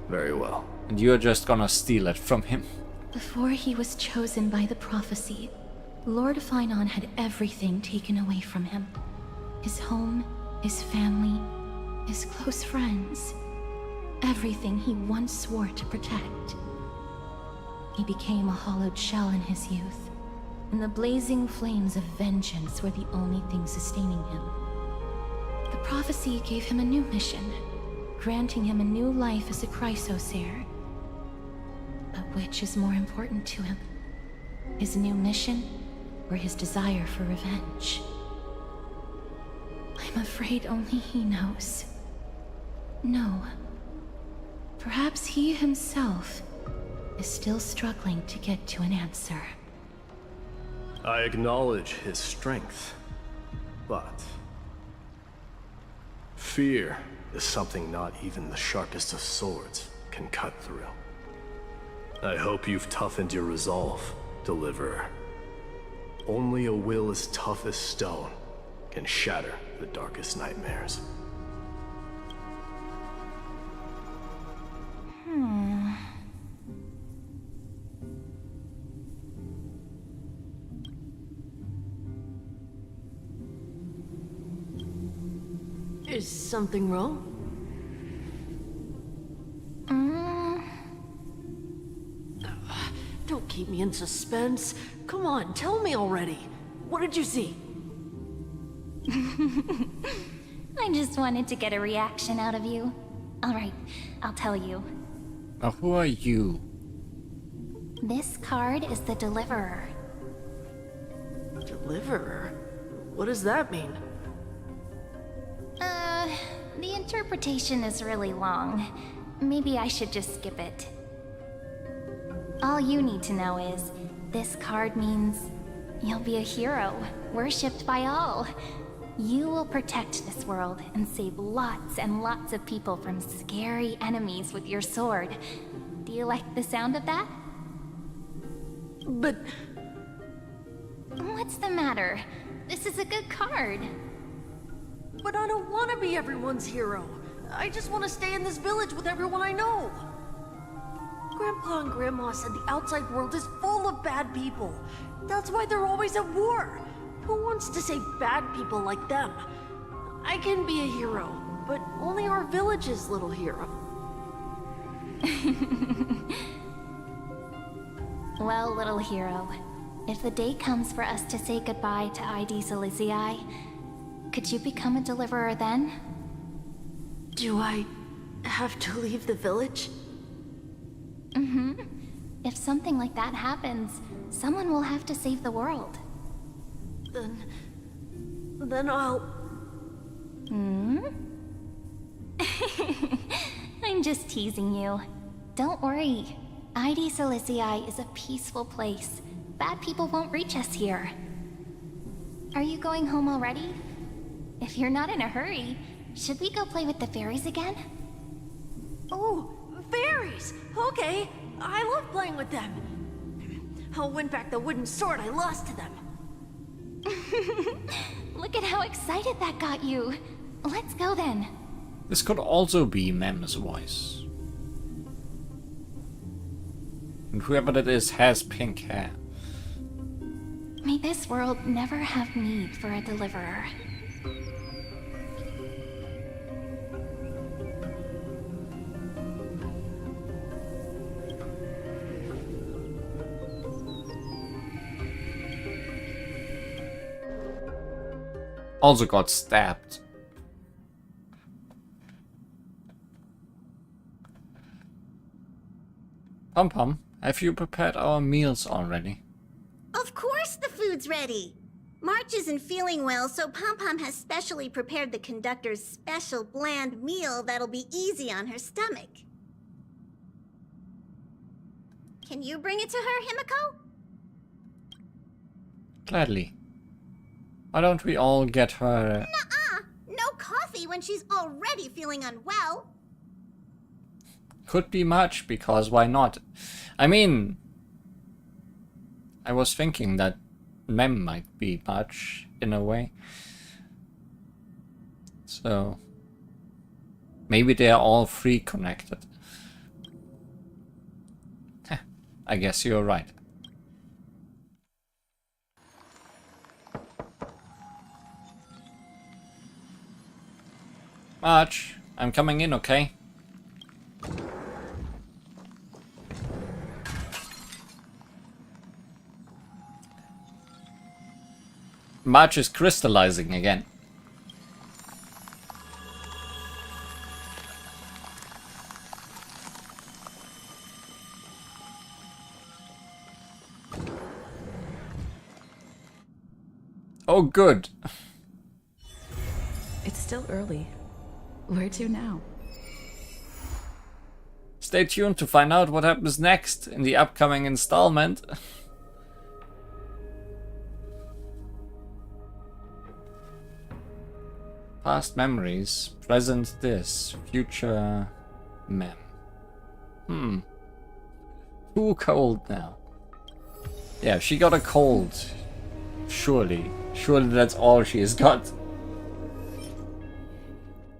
Very well. And you're just gonna steal it from him. Before he was chosen by the prophecy, Lord Finon had everything taken away from him. His home, his family, his close friends. Everything he once swore to protect. He became a hollowed shell in his youth, and the blazing flames of vengeance were the only thing sustaining him. The prophecy gave him a new mission, granting him a new life as a Chrysosaur. But which is more important to him? His new mission, or his desire for revenge? I'm afraid only he knows. No. Perhaps he himself is still struggling to get to an answer. I acknowledge his strength, but fear is something not even the sharpest of swords can cut through. I hope you've toughened your resolve, Deliverer. Only a will as tough as stone can shatter the darkest nightmares. Is something wrong? Don't keep me in suspense. Come on, tell me already. What did you see? I just wanted to get a reaction out of you. Alright, I'll tell you. Now, who are you? This card is the Deliverer. Deliverer? What does that mean? The interpretation is really long. Maybe I should just skip it. All you need to know is, this card means you'll be a hero, worshipped by all. You will protect this world and save lots and lots of people from scary enemies with your sword. Do you like the sound of that? But... What's the matter? This is a good card. But I don't want to be everyone's hero. I just want to stay in this village with everyone I know. Grandpa and Grandma said the outside world is full of bad people. That's why they're always at war. Who wants to save bad people like them? I can be a hero, but only our village's little hero. Well, little hero, if the day comes for us to say goodbye to ID Silicii, could you become a deliverer then? Do I have to leave the village? Mm-hmm. If something like that happens, someone will have to save the world. Then I'll... I'm just teasing you. Don't worry. ID Silicii is a peaceful place. Bad people won't reach us here. Are you going home already? If you're not in a hurry, should we go play with the fairies again? Oh, fairies! Okay, I love playing with them. I'll win back the wooden sword I lost to them. Look at how excited that got you. Let's go then. This could also be Mem's voice. And whoever that is has pink hair. May this world never have need for a deliverer. Also got stabbed. Pom-Pom, have you prepared our meals already? Of course the food's ready! March isn't feeling well, so Pom-Pom has specially prepared the conductor's special bland meal that'll be easy on her stomach. Can you bring it to her, Himiko? Gladly. Why don't we all get her... Nuh-uh! No coffee when she's already feeling unwell! Could be much, because why not? I mean... I was thinking that Mem might be much, in a way. So... maybe they are all three connected. Heh, I guess you're right. March, I'm coming in, okay? March is crystallizing again. Oh, good. It's still early. Where to now? Stay tuned to find out what happens next in the upcoming installment. Past memories, present this, future Mem. Too cold now. Yeah, she got a cold. Surely. Surely that's all she has got.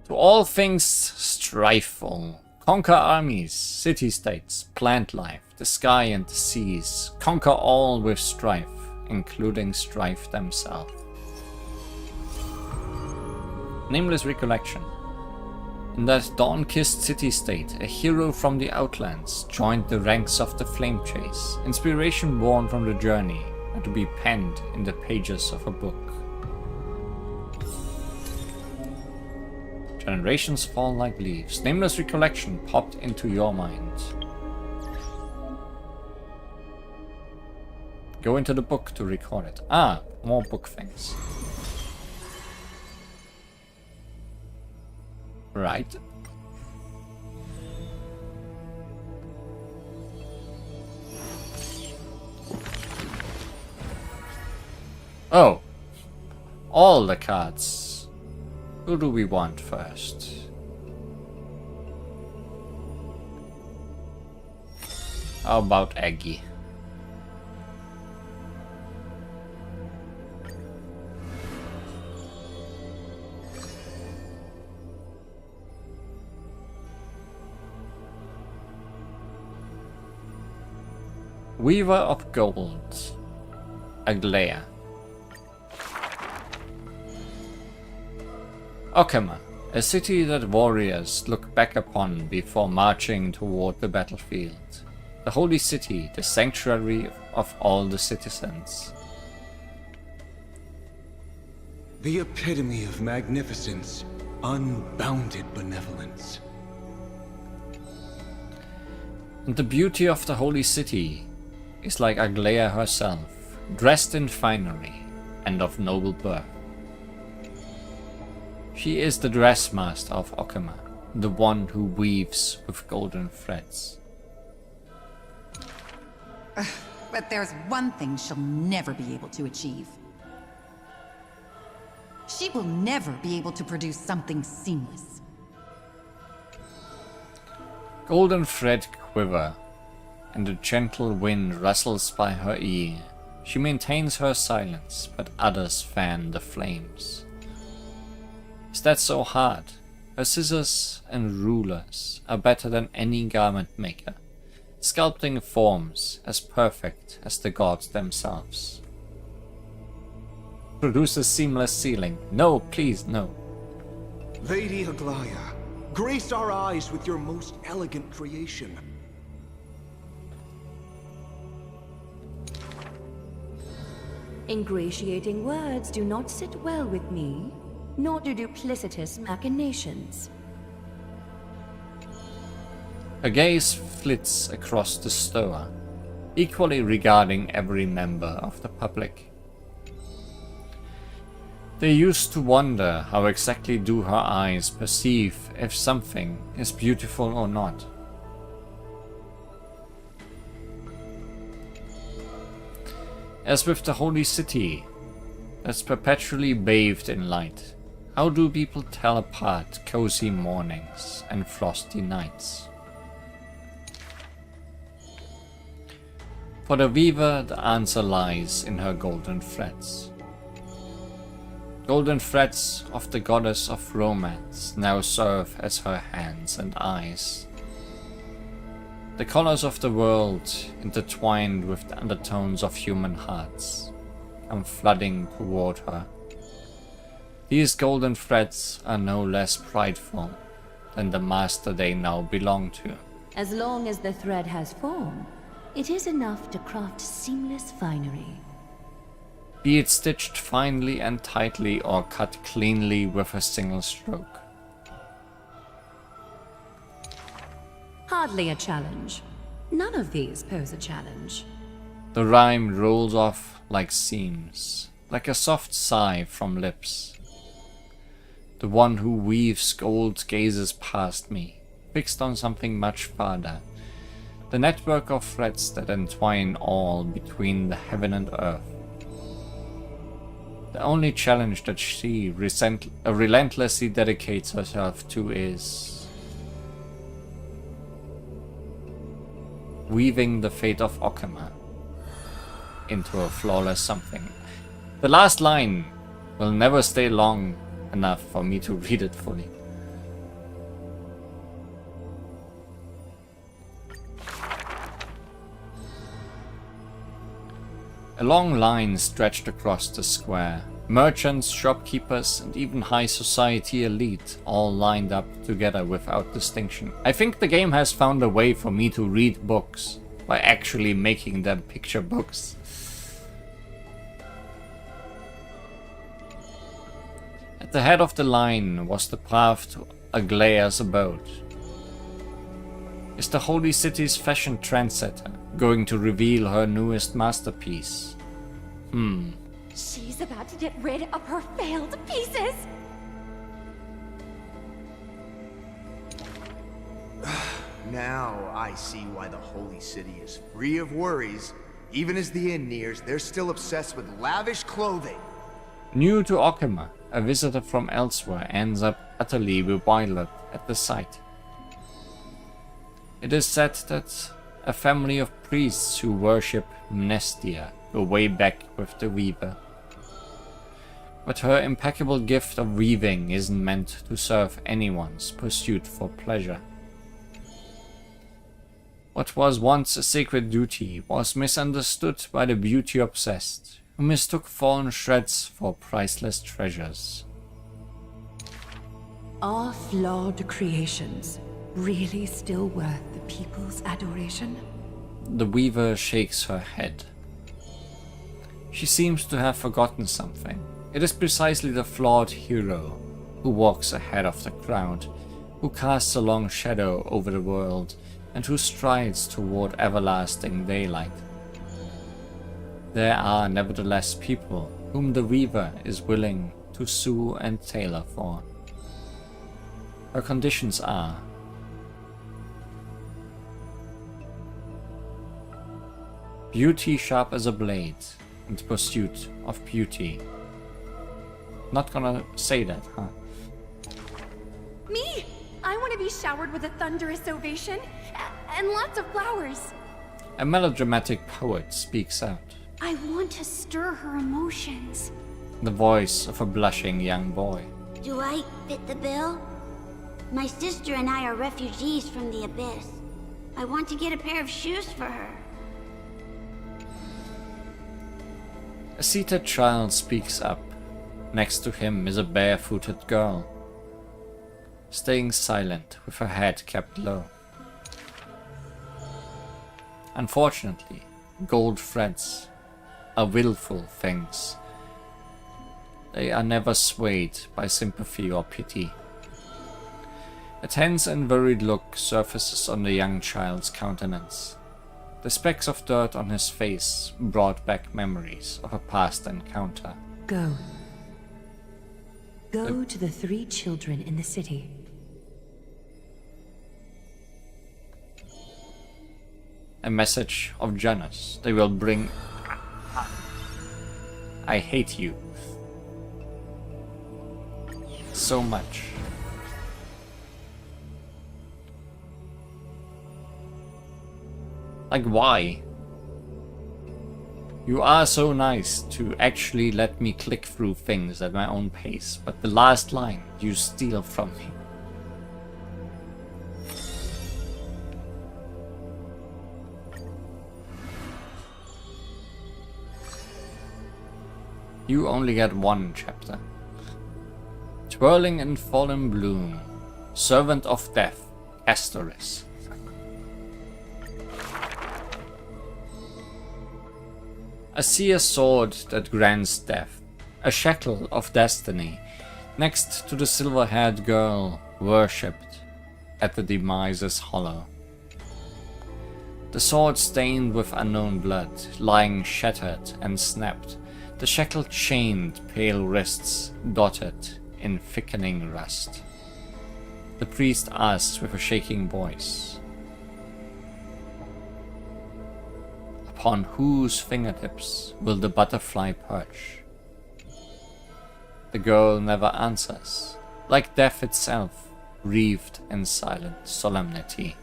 To all things strifeful. Conquer armies, city-states, plant life, the sky and the seas. Conquer all with strife, including strife themselves. Nameless recollection. In that dawn-kissed city-state, a hero from the Outlands joined the ranks of the Flame Chase, inspiration born from the journey, and to be penned in the pages of a book. Generations fall like leaves. Nameless recollection popped into your mind. Go into the book to record it. Ah, more book things. Right. Oh. All the cards. Who do we want first? How about Aggie? Weaver of Gold. Aglaya. Okama, a city that warriors look back upon before marching toward the battlefield. The holy city, the sanctuary of all the citizens. The epitome of magnificence, unbounded benevolence. And the beauty of the holy city is like Aglaya herself, dressed in finery and of noble birth. She is the dressmaster of Okama, the one who weaves with golden threads. But there's one thing she'll never be able to achieve. She will never be able to produce something seamless. Golden thread quiver, and a gentle wind rustles by her ear. She maintains her silence, but others fan the flames. Is that so hard? Her scissors and rulers are better than any garment maker, sculpting forms as perfect as the gods themselves. Produces seamless ceiling. No, please, no. Lady Aglaya, grace our eyes with your most elegant creation. Ingratiating words do not sit well with me, nor do duplicitous machinations. Her gaze flits across the stoa, equally regarding every member of the public. They used to wonder how exactly do her eyes perceive if something is beautiful or not. As with the holy city that's perpetually bathed in light, how do people tell apart cozy mornings and frosty nights? For the weaver, the answer lies in her golden threads. Golden threads of the goddess of romance now serve as her hands and eyes. The colors of the world, intertwined with the undertones of human hearts, come flooding toward her. These golden threads are no less prideful than the master they now belong to. As long as the thread has form, it is enough to craft seamless finery. Be it stitched finely and tightly or cut cleanly with a single stroke. Hardly a challenge. None of these pose a challenge. The rhyme rolls off like seams, like a soft sigh from lips. The one who weaves gold gazes past me, fixed on something much farther. The network of threads that entwine all between the heaven and earth. The only challenge that she relentlessly dedicates herself to is weaving the fate of Okama into a flawless something. The last line will never stay long enough for me to read it fully. A long line stretched across the square. Merchants, shopkeepers, and even high society elite all lined up together without distinction. I think the game has found a way for me to read books by actually making them picture books. At the head of the line was the path to Aglaya's abode. Is the holy city's fashion trendsetter going to reveal her newest masterpiece? She's about to get rid of her failed pieces! Now I see why the holy city is free of worries. Even as the inn nears, they're still obsessed with lavish clothing. New to Okama, a visitor from elsewhere ends up utterly bewildered at the sight. It is said that a family of priests who worship Mnestia go way back with the weaver. But her impeccable gift of weaving isn't meant to serve anyone's pursuit for pleasure. What was once a sacred duty was misunderstood by the beauty-obsessed, who mistook fallen shreds for priceless treasures. Are flawed creations really still worth the people's adoration? The weaver shakes her head. She seems to have forgotten something. It is precisely the flawed hero who walks ahead of the crowd, who casts a long shadow over the world, and who strides toward everlasting daylight. There are nevertheless people whom the weaver is willing to sue and tailor for. Her conditions are beauty sharp as a blade and pursuit of beauty. Not gonna say that, huh? Me! I want to be showered with a thunderous ovation and lots of flowers. A melodramatic poet speaks out. I want to stir her emotions. The voice of a blushing young boy. Do I fit the bill? My sister and I are refugees from the Abyss. I want to get a pair of shoes for her. A seated child speaks up. Next to him is a barefooted girl, staying silent with her head kept low. Unfortunately, gold threads are willful things. They are never swayed by sympathy or pity. A tense and worried look surfaces on the young child's countenance. The specks of dirt on his face brought back memories of a past encounter. Go. Go to the 3 children in the city. A message of Janus. They will bring... I hate you. So much. Like, why? You are so nice to actually let me click through things at my own pace, but the last line you steal from me. You only get 1 chapter. Twirling in fallen bloom, servant of death, Asteris. I see a sword that grants death, a shackle of destiny, next to the silver-haired girl worshipped at the demise's hollow. The sword stained with unknown blood, lying shattered and snapped, the shackle chained pale wrists dotted in thickening rust. The priest asks with a shaking voice, upon whose fingertips will the butterfly perch? The girl never answers, like death itself, wreathed in silent solemnity.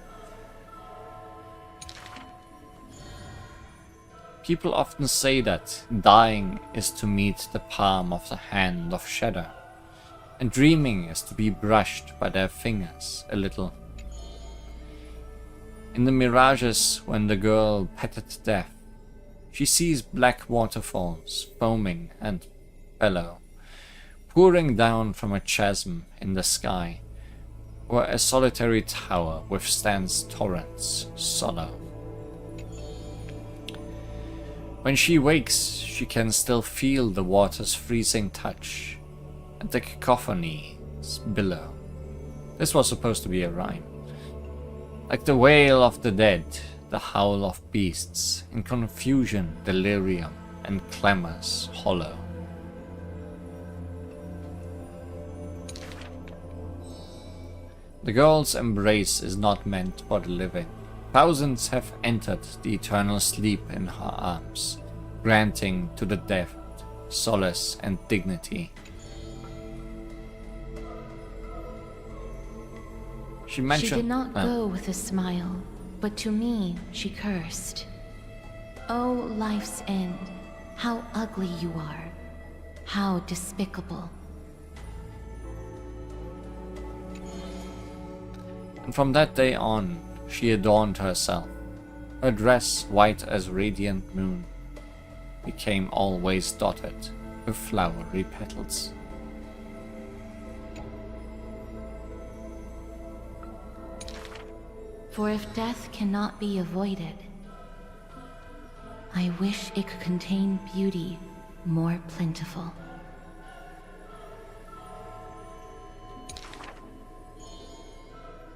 People often say that dying is to meet the palm of the hand of shadow, and dreaming is to be brushed by their fingers a little. In the mirages when the girl petted death, she sees black waterfalls foaming and bellow, pouring down from a chasm in the sky, where a solitary tower withstands torrents sorrow. When she wakes, she can still feel the water's freezing touch and the cacophonies below. This was supposed to be a rhyme. Like the wail of the dead, the howl of beasts, in confusion, delirium, and clamors hollow. The girl's embrace is not meant for the living. Thousands have entered the eternal sleep in her arms, granting to the dead solace and dignity. She did not go with a smile, but to me she cursed. Oh, life's end, how ugly you are, how despicable. And from that day on, she adorned herself. Her dress, white as radiant moon, became always dotted with flowery petals. For if death cannot be avoided, I wish it could contain beauty more plentiful.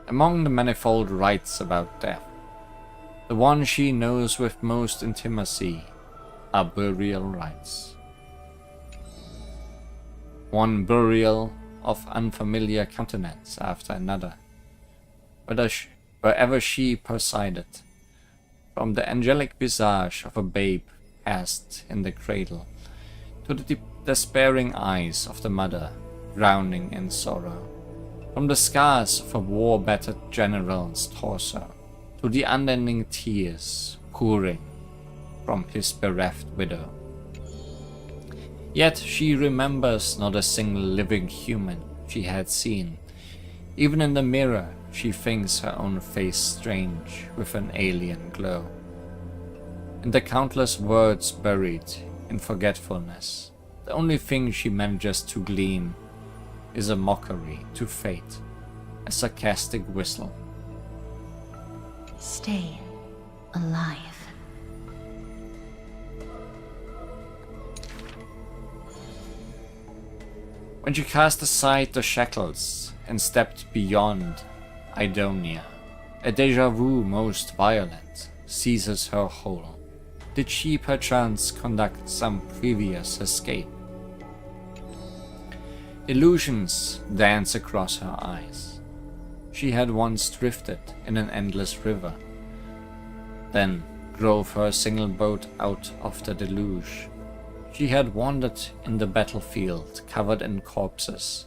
Among the manifold rites about death, the one she knows with most intimacy are burial rites. One burial of unfamiliar countenance after another, wherever she presided, from the angelic visage of a babe cast in the cradle, to the despairing eyes of the mother drowning in sorrow. From the scars of a war-battered general's torso, to the unending tears pouring from his bereft widow. Yet she remembers not a single living human she had seen, Even in the mirror, she thinks her own face strange with an alien glow. In the countless words buried in forgetfulness, the only thing she manages to glean is a mockery to fate, a sarcastic whistle. Stay alive. When she cast aside the shackles and stepped beyond Idonia, a deja vu most violent seizes her whole. Did she perchance conduct some previous escape? Illusions dance across her eyes. She had once drifted in an endless river, then drove her single boat out of the deluge. She had wandered in the battlefield covered in corpses,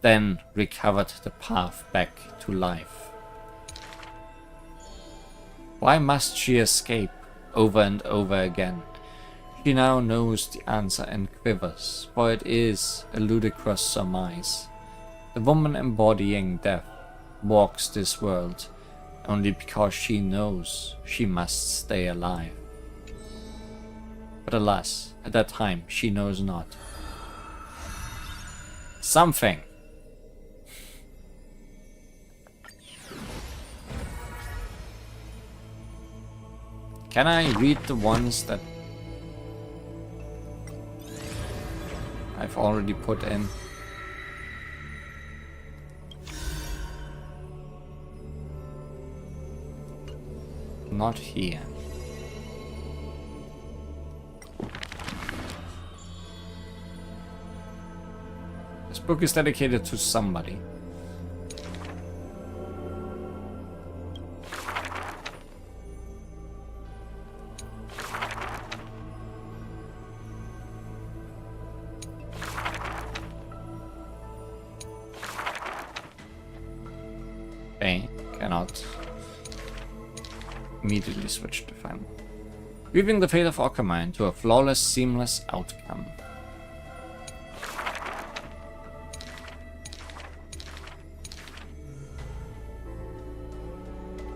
then recovered the path back to life. Why must she escape over and over again? She now knows the answer and quivers, for it is a ludicrous surmise. The woman embodying death walks this world only because she knows she must stay alive. But alas, at that time she knows not. Something. Can I read the ones that I've already put in? Not here. This book is dedicated to somebody. Okay, cannot immediately switch to final. Weaving the fate of Okama into a flawless, seamless outcome.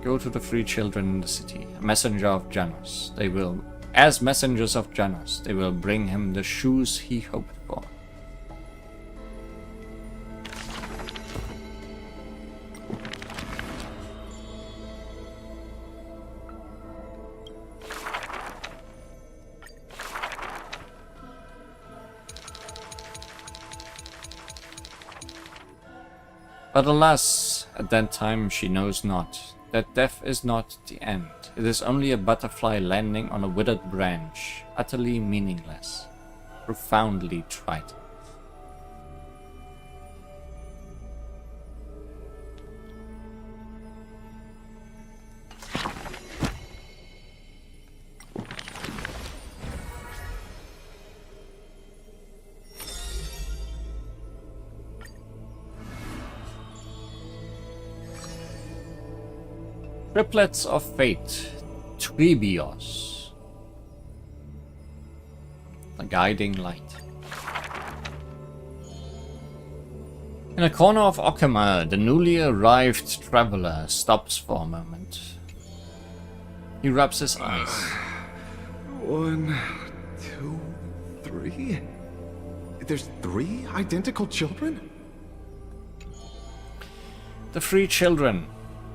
Go to the three children in the city, a messenger of Janus. As messengers of Janus, they will bring him the shoes he hoped for. But alas, at that time she knows not that death is not the end. It is only a butterfly landing on a withered branch, utterly meaningless, profoundly trite. Triplets of Fate, Tribios, the guiding light. In a corner of Okama, the newly arrived traveler stops for a moment. He rubs his eyes. 1, 2, 3? There's 3 identical children? The 3 children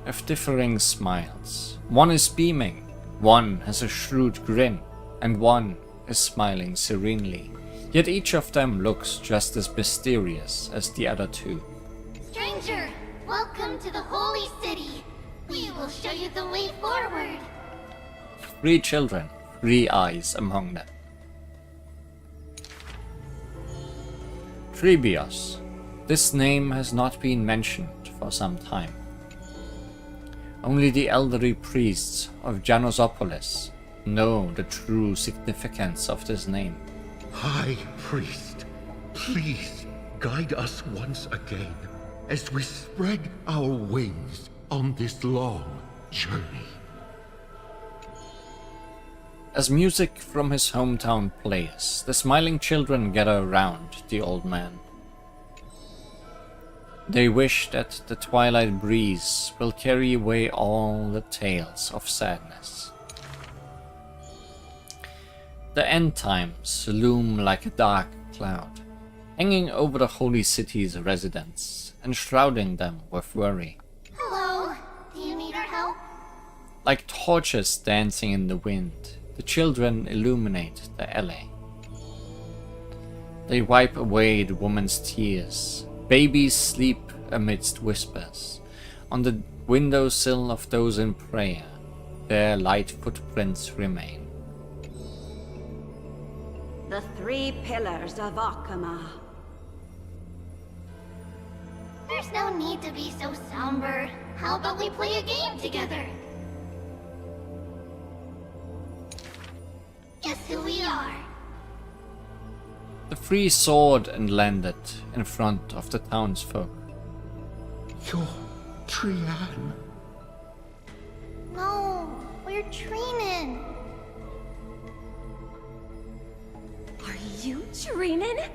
have differing smiles. One is beaming, one has a shrewd grin, and one is smiling serenely. Yet each of them looks just as mysterious as the other 2. Stranger, welcome to the Holy City. We will show you the way forward. 3 children, 3 eyes among them. Tribios. This name has not been mentioned for some time. Only the elderly priests of Janosopolis know the true significance of this name. High Priest, please guide us once again as we spread our wings on this long journey. As music from his hometown plays, the smiling children gather around the old man. They wish that the twilight breeze will carry away all the tales of sadness. The end times loom like a dark cloud, hanging over the holy city's residents and shrouding them with worry. Hello, do you need our help? Like torches dancing in the wind, the children illuminate the alley. They wipe away the woman's tears. Babies sleep amidst whispers. On the windowsill of those in prayer, their light footprints remain. The 3 pillars of Akama. There's no need to be so somber. How about we play a game together? Guess who we are? The free sword and landed in front of the townsfolk. You're Trian. No, we're Treenin. Are you Treenin?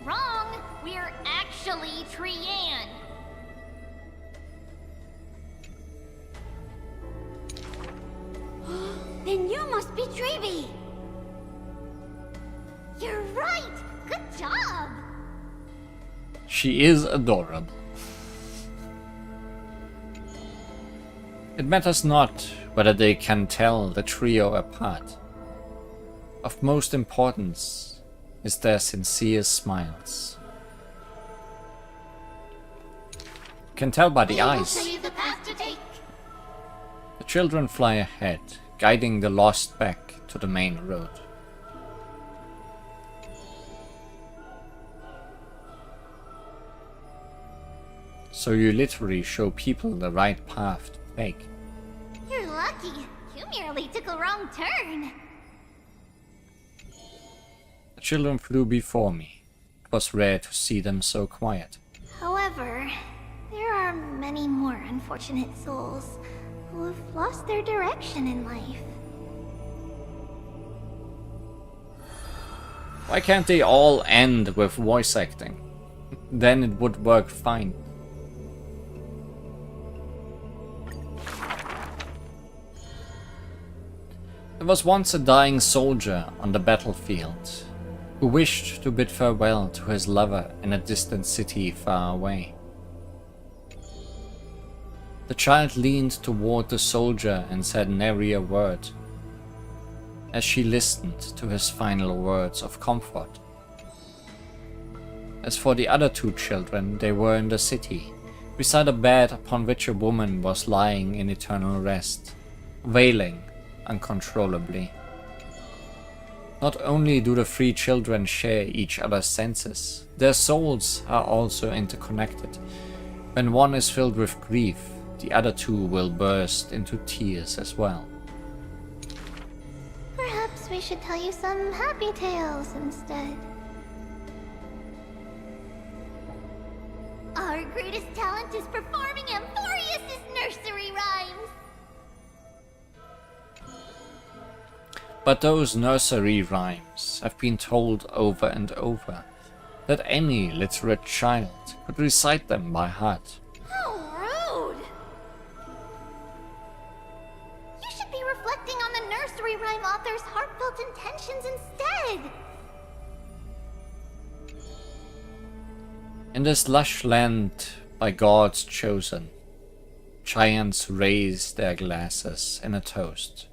Wrong! We're actually Trian. Then you must be Treevy. You're right! Good job! She is adorable. It matters not whether they can tell the trio apart. Of most importance is their sincere smiles. You can tell by the eyes. Show you the path to take. The children fly ahead, guiding the lost back to the main road. So you literally show people the right path to take. You're lucky. You merely took a wrong turn. The children flew before me. It was rare to see them so quiet. However, there are many more unfortunate souls who have lost their direction in life. Why can't they all end with voice acting? Then it would work fine. There was once a dying soldier on the battlefield who wished to bid farewell to his lover in a distant city far away. The child leaned toward the soldier and said nary a word, as she listened to his final words of comfort. As for the other 2 children, they were in the city, beside a bed upon which a woman was lying in eternal rest, wailing uncontrollably. Not only do the 3 children share each other's senses, their souls are also interconnected. When one is filled with grief, the other 2 will burst into tears as well. Perhaps we should tell you some happy tales instead. Our greatest talent is performing Amphorius' nursery rhymes. But those nursery rhymes have been told over and over, that any literate child could recite them by heart. How rude! You should be reflecting on the nursery rhyme author's heartfelt intentions instead. In this lush land by gods chosen, giants raise their glasses in a toast.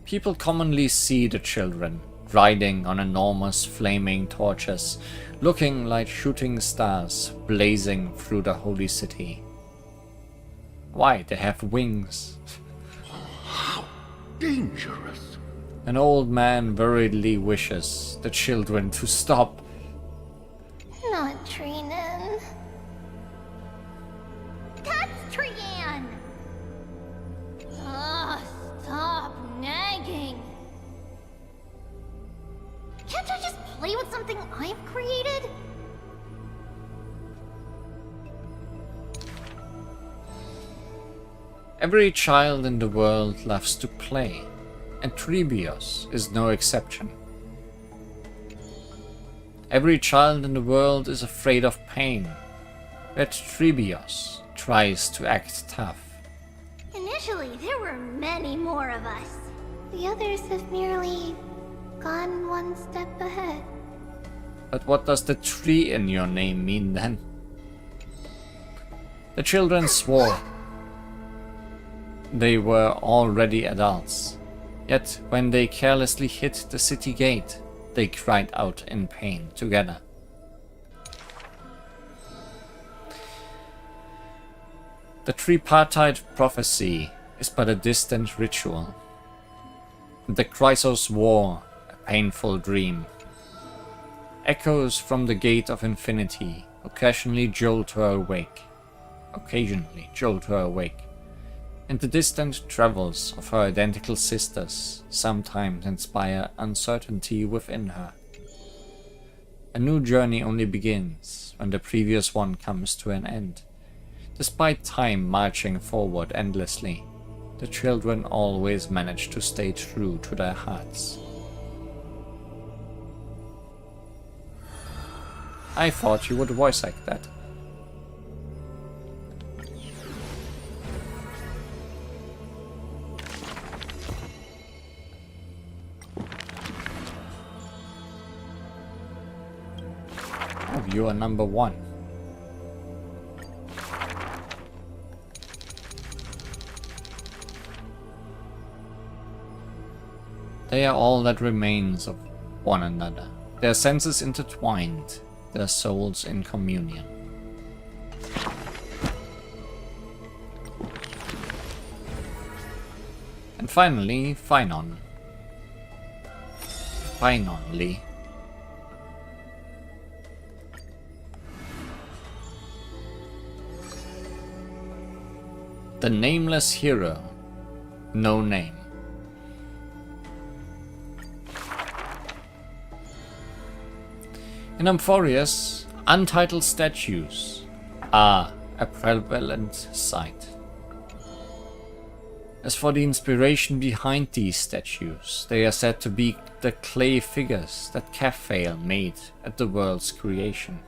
People commonly see the children riding on enormous flaming torches, looking like shooting stars blazing through the holy city. Why, they have wings. How dangerous! An old man worriedly wishes the children to stop. Not Treenin. That's Trian! Ugh, stop nagging. Can't I just play with something I've created? Every child in the world loves to play, and Trebios is no exception. Every child in the world is afraid of pain, yet Trebios tries to act tough. Initially, there were many more of us. The others have merely gone one step ahead. But what does the tree in your name mean then? The children swore. They were already adults, yet when they carelessly hit the city gate, they cried out in pain together. The tripartite prophecy is but a distant ritual. The Chrysos War, a painful dream. Echoes from the Gate of Infinity occasionally jolt her awake. And the distant travels of her identical sisters sometimes inspire uncertainty within her. A new journey only begins when the previous one comes to an end. Despite time marching forward endlessly, the children always manage to stay true to their hearts. I thought you would voice act that. Oh, you are number 1. They are all that remains of one another, their senses intertwined, their souls in communion. And finally, Finally. The nameless hero, no name. In Amphorius, untitled statues are a prevalent sight. As for the inspiration behind these statues, they are said to be the clay figures that Caphael made at the world's creation.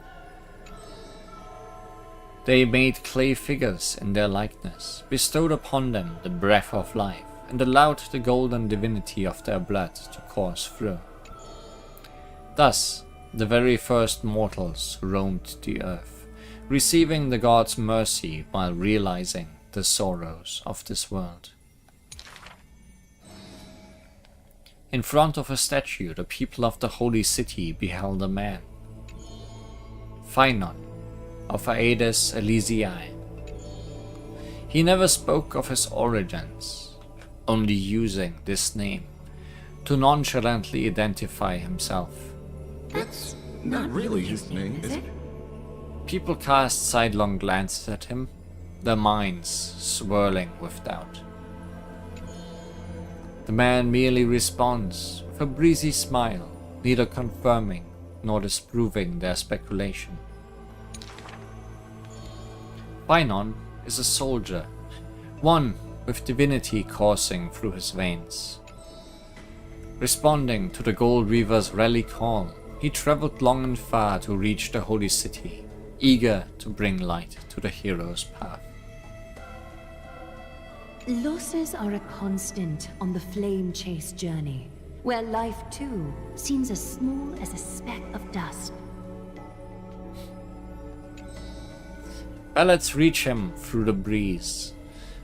They made clay figures in their likeness, bestowed upon them the breath of life, and allowed the golden divinity of their blood to course through. Thus, the very first mortals roamed the earth, receiving the god's mercy while realizing the sorrows of this world. In front of a statue, the people of the holy city beheld a man, Phynon of Aedes Elysiae. He never spoke of his origins, only using this name to nonchalantly identify himself. That's not really his name, is it? People cast sidelong glances at him, their minds swirling with doubt. The man merely responds with a breezy smile, neither confirming nor disproving their speculation. Phynon is a soldier, one with divinity coursing through his veins. Responding to the Gold Reaver's rally call, he traveled long and far to reach the holy city, eager to bring light to the hero's path. Losses are a constant on the flame chase journey, where life too seems as small as a speck of dust. Ballads reach him through the breeze,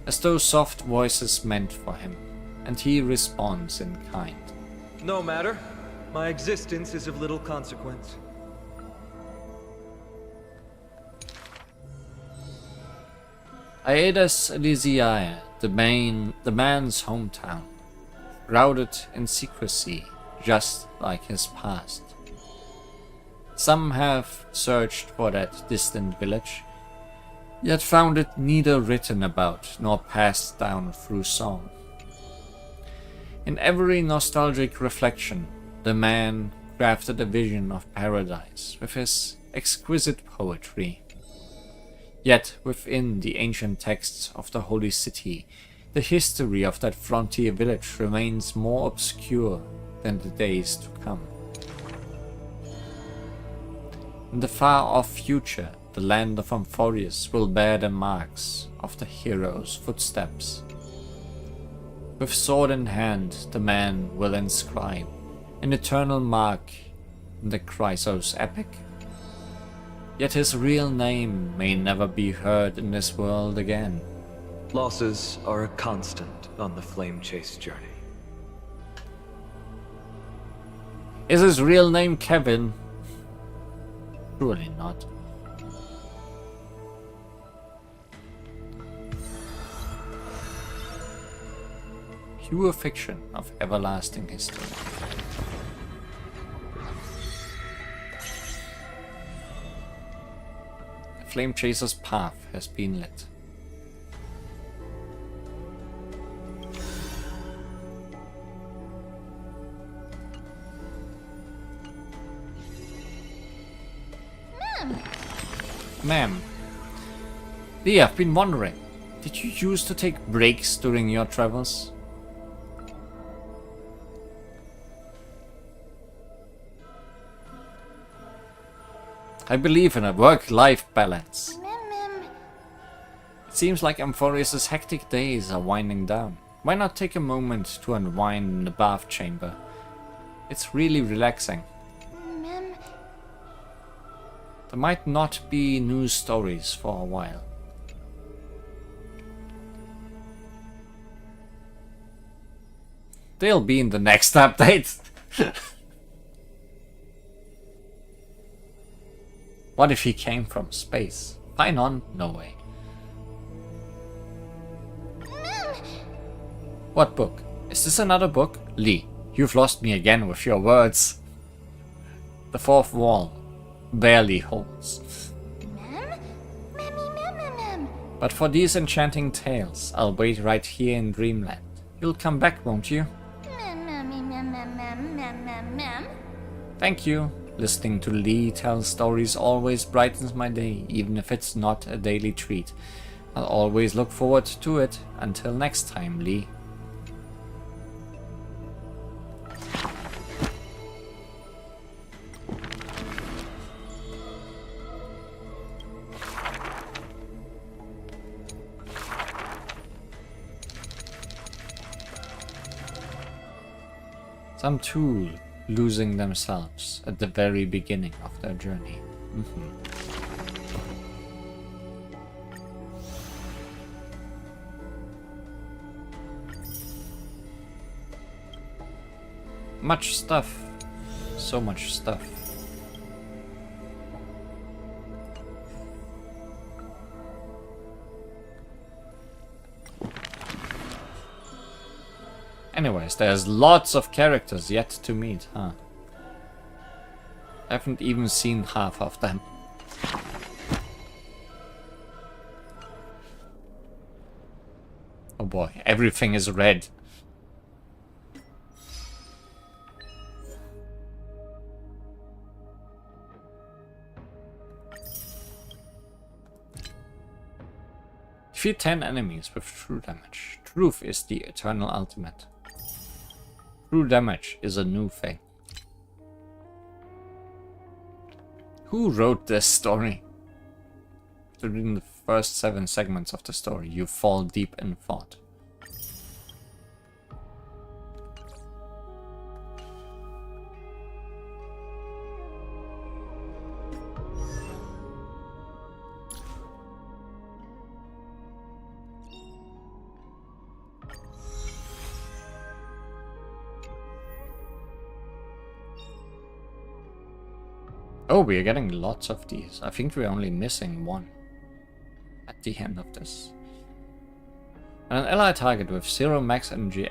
as though soft voices meant for him, and he responds in kind. No matter. My existence is of little consequence. Aedes Elysiae, the man's hometown, shrouded in secrecy, just like his past. Some have searched for that distant village, yet found it neither written about nor passed down through song. In every nostalgic reflection, the man crafted a vision of paradise with his exquisite poetry. Yet within the ancient texts of the holy city, the history of that frontier village remains more obscure than the days to come. In the far-off future, the land of Amphorius will bear the marks of the hero's footsteps. With sword in hand, the man will inscribe an eternal mark in the Chrysos epic. Yet his real name may never be heard in this world again. Losses are a constant on the Flame Chase journey. Is his real name Kevin? Surely not. Pure fiction of everlasting history. The Flame Chaser's path has been lit. Ma'am. Lee, I've been wondering, did you used to take breaks during your travels? I believe in a work-life balance. It seems like Amphorius' hectic days are winding down. Why not take a moment to unwind in the bath chamber? It's really relaxing. There might not be news stories for a while. They'll be in the next update. What if he came from space? Phainon? No way. What book? Is this another book? Lee, you've lost me again with your words. The fourth wall barely holds. But for these enchanting tales, I'll wait right here in Dreamland. You'll come back, won't you? Thank you. Listening to Lee tell stories always brightens my day, even if it's not a daily treat. I'll always look forward to it. Until next time, Lee. Some tool losing themselves at the very beginning of their journey. Much stuff. So much stuff. Anyways, there's lots of characters yet to meet, huh? I haven't even seen half of them. Oh boy, everything is red. Defeat 10 enemies with true damage. Truth is the eternal ultimate. True damage is a new thing. Who wrote this story? During the first 7 segments of the story, you fall deep in thought. Oh, we are getting lots of these. I think we're only missing one at the end of this. An ally target with 0 max energy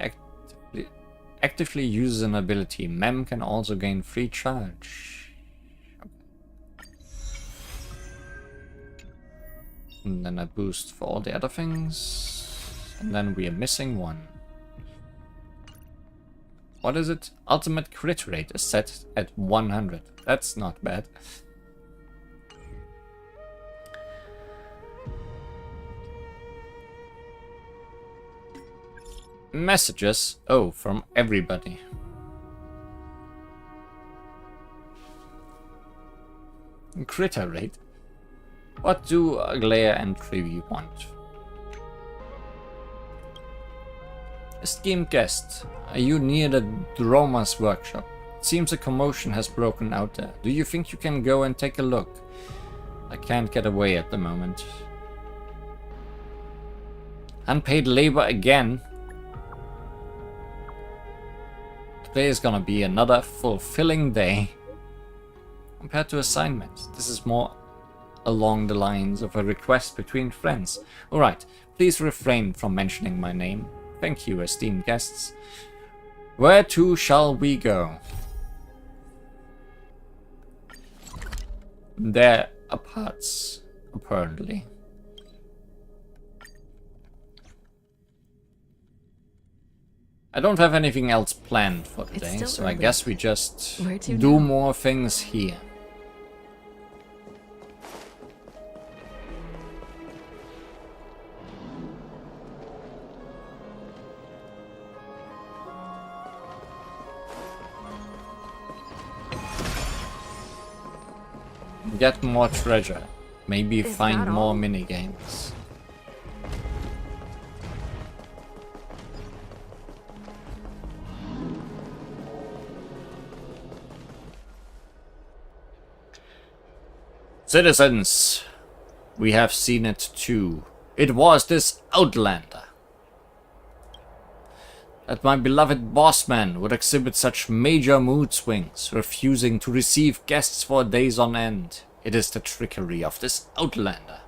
actively uses an ability. Mem can also gain free charge. Okay. And then a boost for all the other things. And then we are missing one. What is it? Ultimate crit rate is set at 100. That's not bad. Messages. Oh, from everybody. Critter rate? What do Glare and Trevi want? Esteemed guest, are you near the Droma's workshop? It seems a commotion has broken out there. Do you think you can go and take a look? I can't get away at the moment. Unpaid labor again. Today is gonna be another fulfilling day. Compared to assignments, this is more along the lines of a request between friends. Alright, please refrain from mentioning my name. Thank you, esteemed guests. Where to shall we go? There are parts, apparently. I don't have anything else planned for today, so I guess we just do more things here. Get more treasure. Maybe find more minigames. Citizens, we have seen it too. It was this Outlander that my beloved bossman would exhibit such major mood swings, refusing to receive guests for days on end. It is the trickery of this Outlander.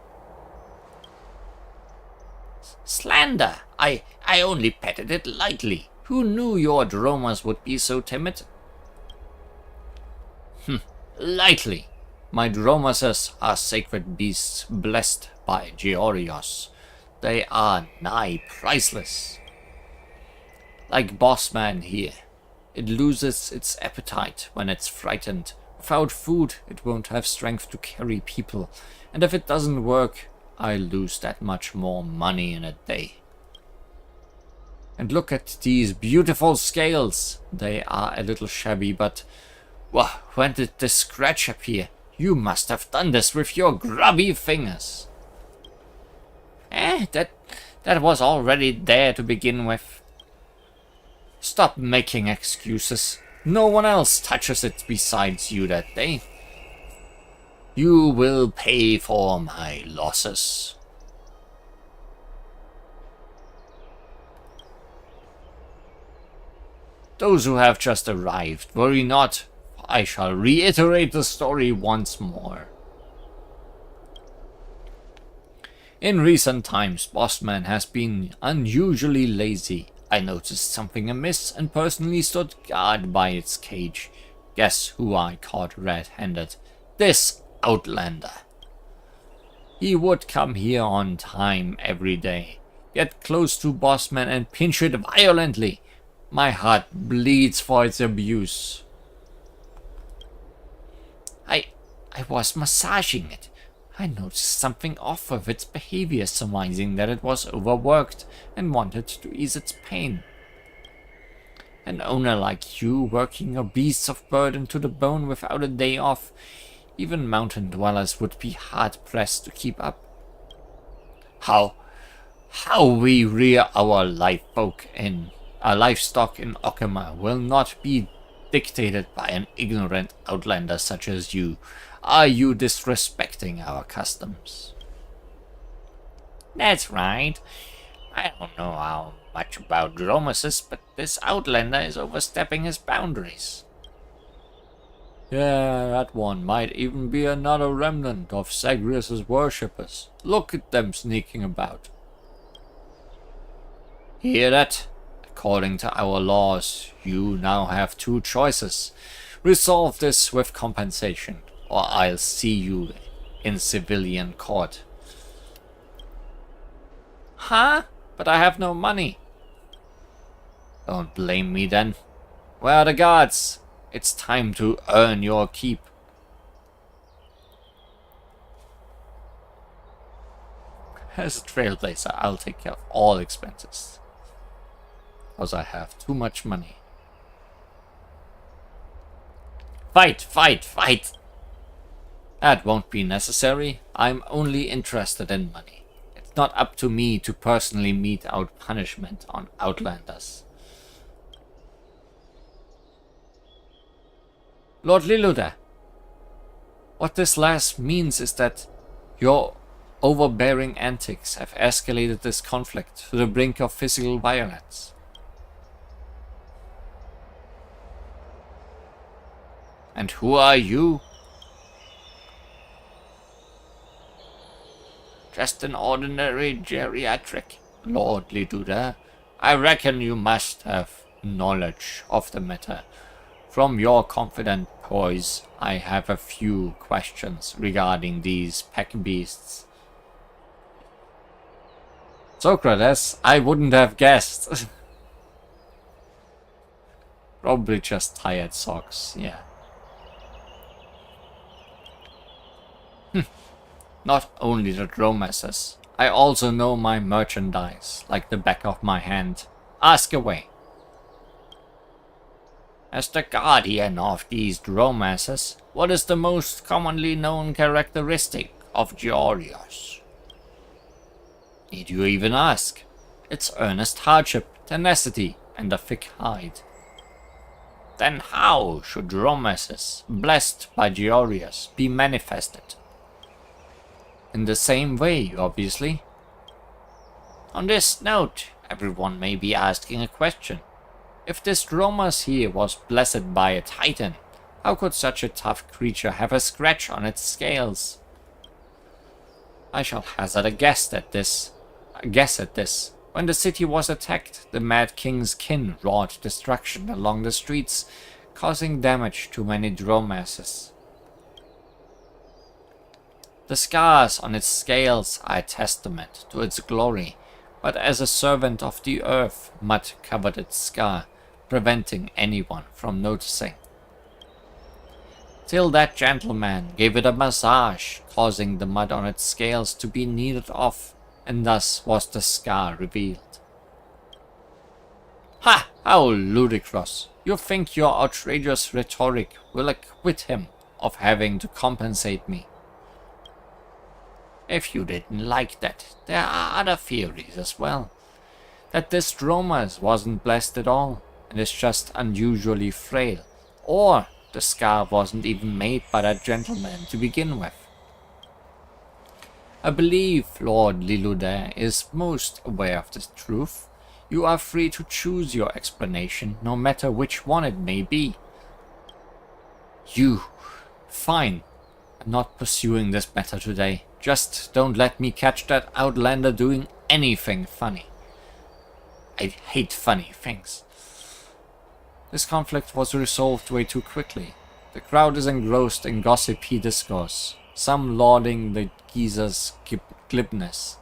Slander! I only petted it lightly. Who knew your Dromas would be so timid? Lightly. My Dromases are sacred beasts blessed by Georios. They are nigh priceless. Like Bossman here, it loses its appetite when it's frightened. Without food, it won't have strength to carry people, and if it doesn't work, I lose that much more money in a day. And look at these beautiful scales. They are a little shabby, but when did this scratch appear? You must have done this with your grubby fingers. That was already there to begin with. Stop making excuses. No one else touches it besides you that day. You will pay for my losses. Those who have just arrived, worry not. I shall reiterate the story once more. In recent times, Bossman has been unusually lazy. I noticed something amiss and personally stood guard by its cage. Guess who I caught red-handed? This Outlander. He would come here on time every day, get close to Bossman and pinch it violently. My heart bleeds for its abuse. I was massaging it. I noticed something off of its behavior, surmising that it was overworked and wanted to ease its pain. An owner like you, working your beasts of burden to the bone without a day off, even mountain dwellers would be hard-pressed to keep up. How we rear our livestock in Okama will not be dictated by an ignorant outlander such as you. Are you disrespecting our customs? That's right. I don't know how much about Dromases, but this Outlander is overstepping his boundaries. Yeah, that one might even be another remnant of Zagreus' worshippers. Look at them sneaking about. Hear that? According to our laws, you now have two choices. Resolve this with compensation, or I'll see you in civilian court. Huh? But I have no money. Don't blame me then. Where are the guards? It's time to earn your keep. As a trailblazer, I'll take care of all expenses. Because I have too much money. Fight, fight, fight! That won't be necessary. I'm only interested in money. It's not up to me to personally mete out punishment on Outlanders. Lord Liluda, what this last means is that your overbearing antics have escalated this conflict to the brink of physical violence. And who are you? Just an ordinary geriatric, Lord Liluda. I reckon you must have knowledge of the matter. From your confident poise, I have a few questions regarding these pack beasts. Socrates, I wouldn't have guessed. Probably just tired socks, yeah. Not only the Dromasses, I also know my merchandise like the back of my hand. Ask away. As the guardian of these Dromasses, what is the most commonly known characteristic of Georios? Need you even ask? It's earnest hardship, tenacity, and a thick hide. Then how should Dromasses, blessed by Georios, be manifested? In the same way, obviously. On this note, everyone may be asking a question. If this Dromas here was blessed by a titan, how could such a tough creature have a scratch on its scales? I shall hazard a guess at this. When the city was attacked, the Mad King's kin wrought destruction along the streets, causing damage to many Dromasses. The scars on its scales are a testament to its glory, but as a servant of the earth, mud covered its scar, preventing anyone from noticing. Till that gentleman gave it a massage, causing the mud on its scales to be kneaded off, and thus was the scar revealed. Ha! How ludicrous! You think your outrageous rhetoric will acquit him of having to compensate me. If you didn't like that, there are other theories as well. That this Dromas wasn't blessed at all, and is just unusually frail, or the scar wasn't even made by that gentleman to begin with. I believe Lord Liluda is most aware of this truth. You are free to choose your explanation, no matter which one it may be. Fine. I'm not pursuing this matter today. Just don't let me catch that Outlander doing anything funny. I hate funny things. This conflict was resolved way too quickly. The crowd is engrossed in gossipy discourse, some lauding the geezer's glibness,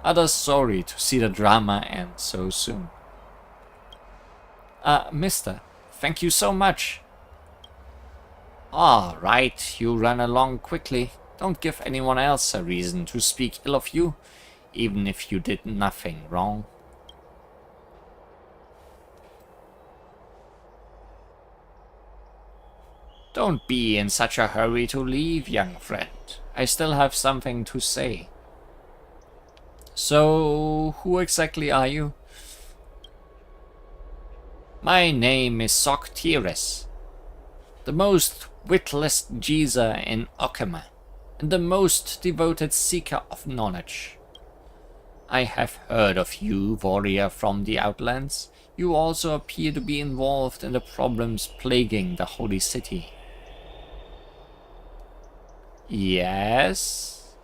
others sorry to see the drama end so soon. Mister, thank you so much. All right, you run along quickly. Don't give anyone else a reason to speak ill of you, even if you did nothing wrong. Don't be in such a hurry to leave, young friend. I still have something to say. So, who exactly are you? My name is Soctiris, the most witless geezer in Okama, and the most devoted seeker of knowledge. I have heard of you, warrior from the Outlands. You also appear to be involved in the problems plaguing the Holy City. Yes?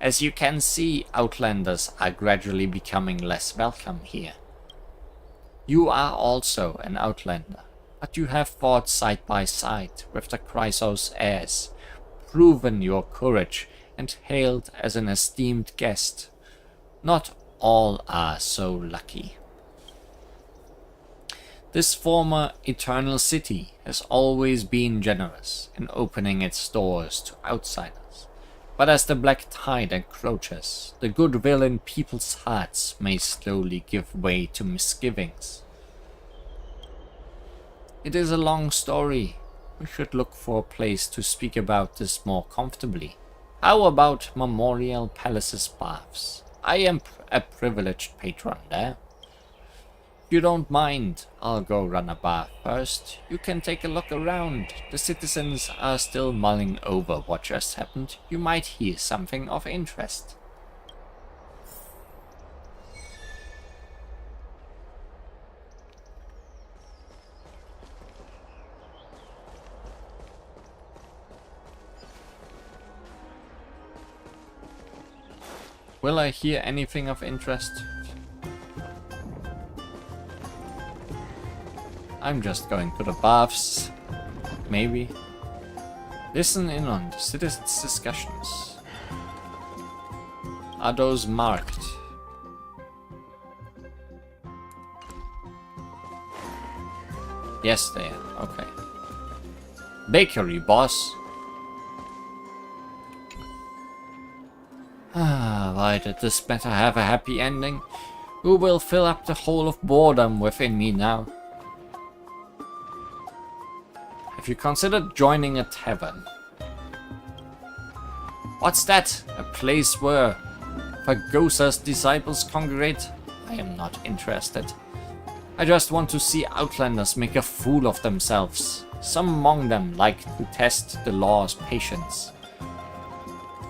As you can see, Outlanders are gradually becoming less welcome here. You are also an Outlander, but you have fought side by side with the Chrysos heirs, proven your courage, and hailed as an esteemed guest. Not all are so lucky. This former Eternal City has always been generous in opening its doors to outsiders, but as the black tide encroaches, the goodwill in people's hearts may slowly give way to misgivings. It is a long story. we should look for a place to speak about this more comfortably. How about Memorial Palace's baths? I am a privileged patron there. If you don't mind, I'll go run a bath first. You can take a look around. The citizens are still mulling over what just happened. You might hear something of interest. Will I hear anything of interest? I'm just going to the baths. Maybe. Listen in on the citizens' discussions. Are those marked? Yes, they are. Okay. Bakery, boss. Why did this matter have a happy ending? Who will fill up the hole of boredom within me now? Have you considered joining a tavern? What's that? A place where Fagosa's disciples congregate? I am not interested. I just want to see outlanders make a fool of themselves. Some among them like to test the law's patience.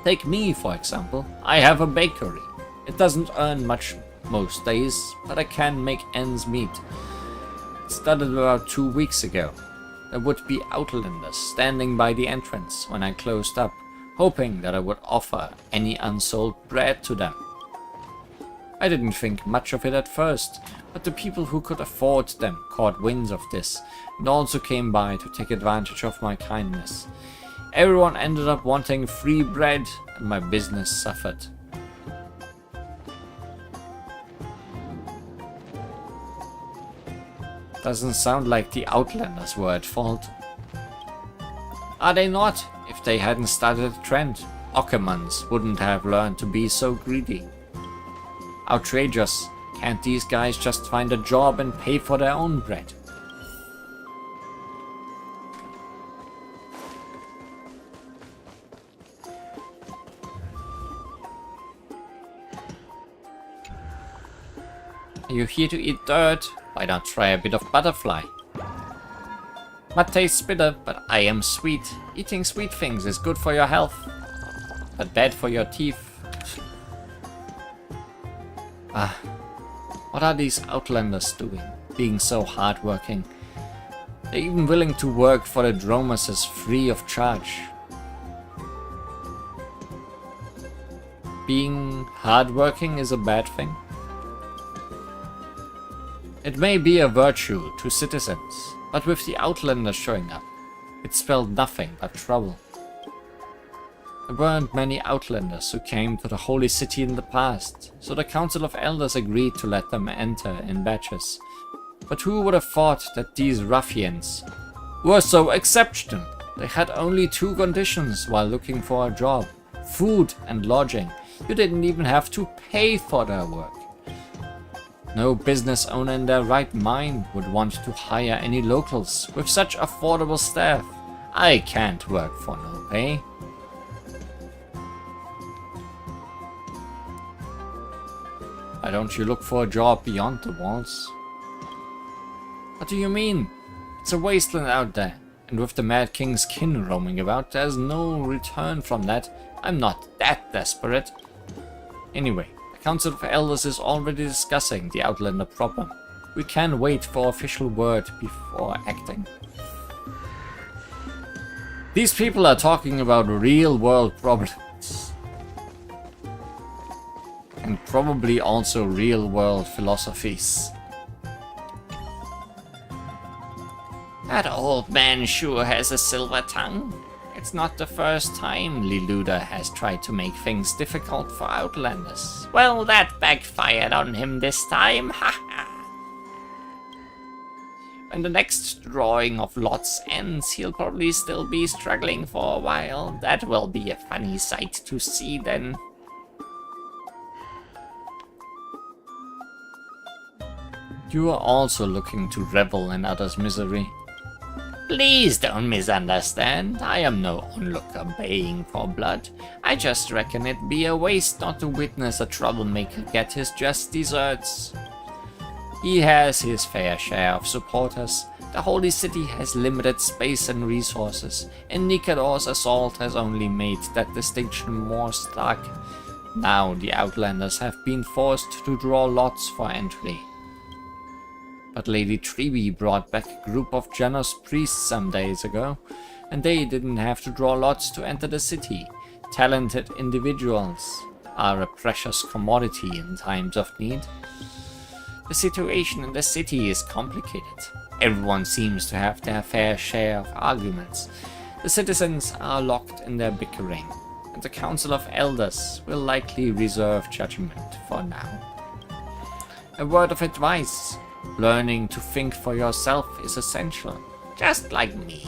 Take me, for example. I have a bakery. It doesn't earn much most days, but I can make ends meet. It started about 2 weeks ago. There would be outlanders standing by the entrance when I closed up, hoping that I would offer any unsold bread to them. I didn't think much of it at first, but the people who could afford them caught wind of this, and also came by to take advantage of my kindness. Everyone ended up wanting free bread, and my business suffered. Doesn't sound like the Outlanders were at fault. Are they not? If they hadn't started a trend, Occamans wouldn't have learned to be so greedy. Outrageous. Can't these guys just find a job and pay for their own bread? Are you here to eat dirt? Why not try a bit of butterfly? Mud tastes bitter, but I am sweet. Eating sweet things is good for your health, but bad for your teeth. What are these outlanders doing, being so hardworking? They're even willing to work for the Dromases free of charge. Being hardworking is a bad thing? It may be a virtue to citizens, but with the Outlanders showing up, it spelled nothing but trouble. There weren't many Outlanders who came to the Holy City in the past, so the Council of Elders agreed to let them enter in batches. But who would have thought that these ruffians were so exceptional? They had only 2 conditions while looking for a job: food and lodging. You didn't even have to pay for their work. No business owner in their right mind would want to hire any locals with such affordable staff. I can't work for no pay. Why don't you look for a job beyond the walls? What do you mean? It's a wasteland out there, and with the Mad King's kin roaming about, there's no return from that. I'm not that desperate. Anyway, the Council of Elders is already discussing the Outlander problem. We can wait for official word before acting. These people are talking about real-world problems. And probably also real-world philosophies. That old man sure has a silver tongue. It's not the first time Liluda has tried to make things difficult for Outlanders. Well, that backfired on him this time, haha. When the next drawing of lots ends, he'll probably still be struggling for a while. That will be a funny sight to see then. You are also looking to revel in others' misery. Please don't misunderstand. I am no onlooker baying for blood. I just reckon it'd be a waste not to witness a troublemaker get his just desserts. He has his fair share of supporters. The Holy City has limited space and resources, and Nikador's assault has only made that distinction more stark. Now the Outlanders have been forced to draw lots for entry. But Lady Treeby brought back a group of generous priests some days ago, and they didn't have to draw lots to enter the city. Talented individuals are a precious commodity in times of need. The situation in the city is complicated. Everyone seems to have their fair share of arguments. The citizens are locked in their bickering, and the Council of Elders will likely reserve judgment for now. A word of advice: learning to think for yourself is essential, just like me.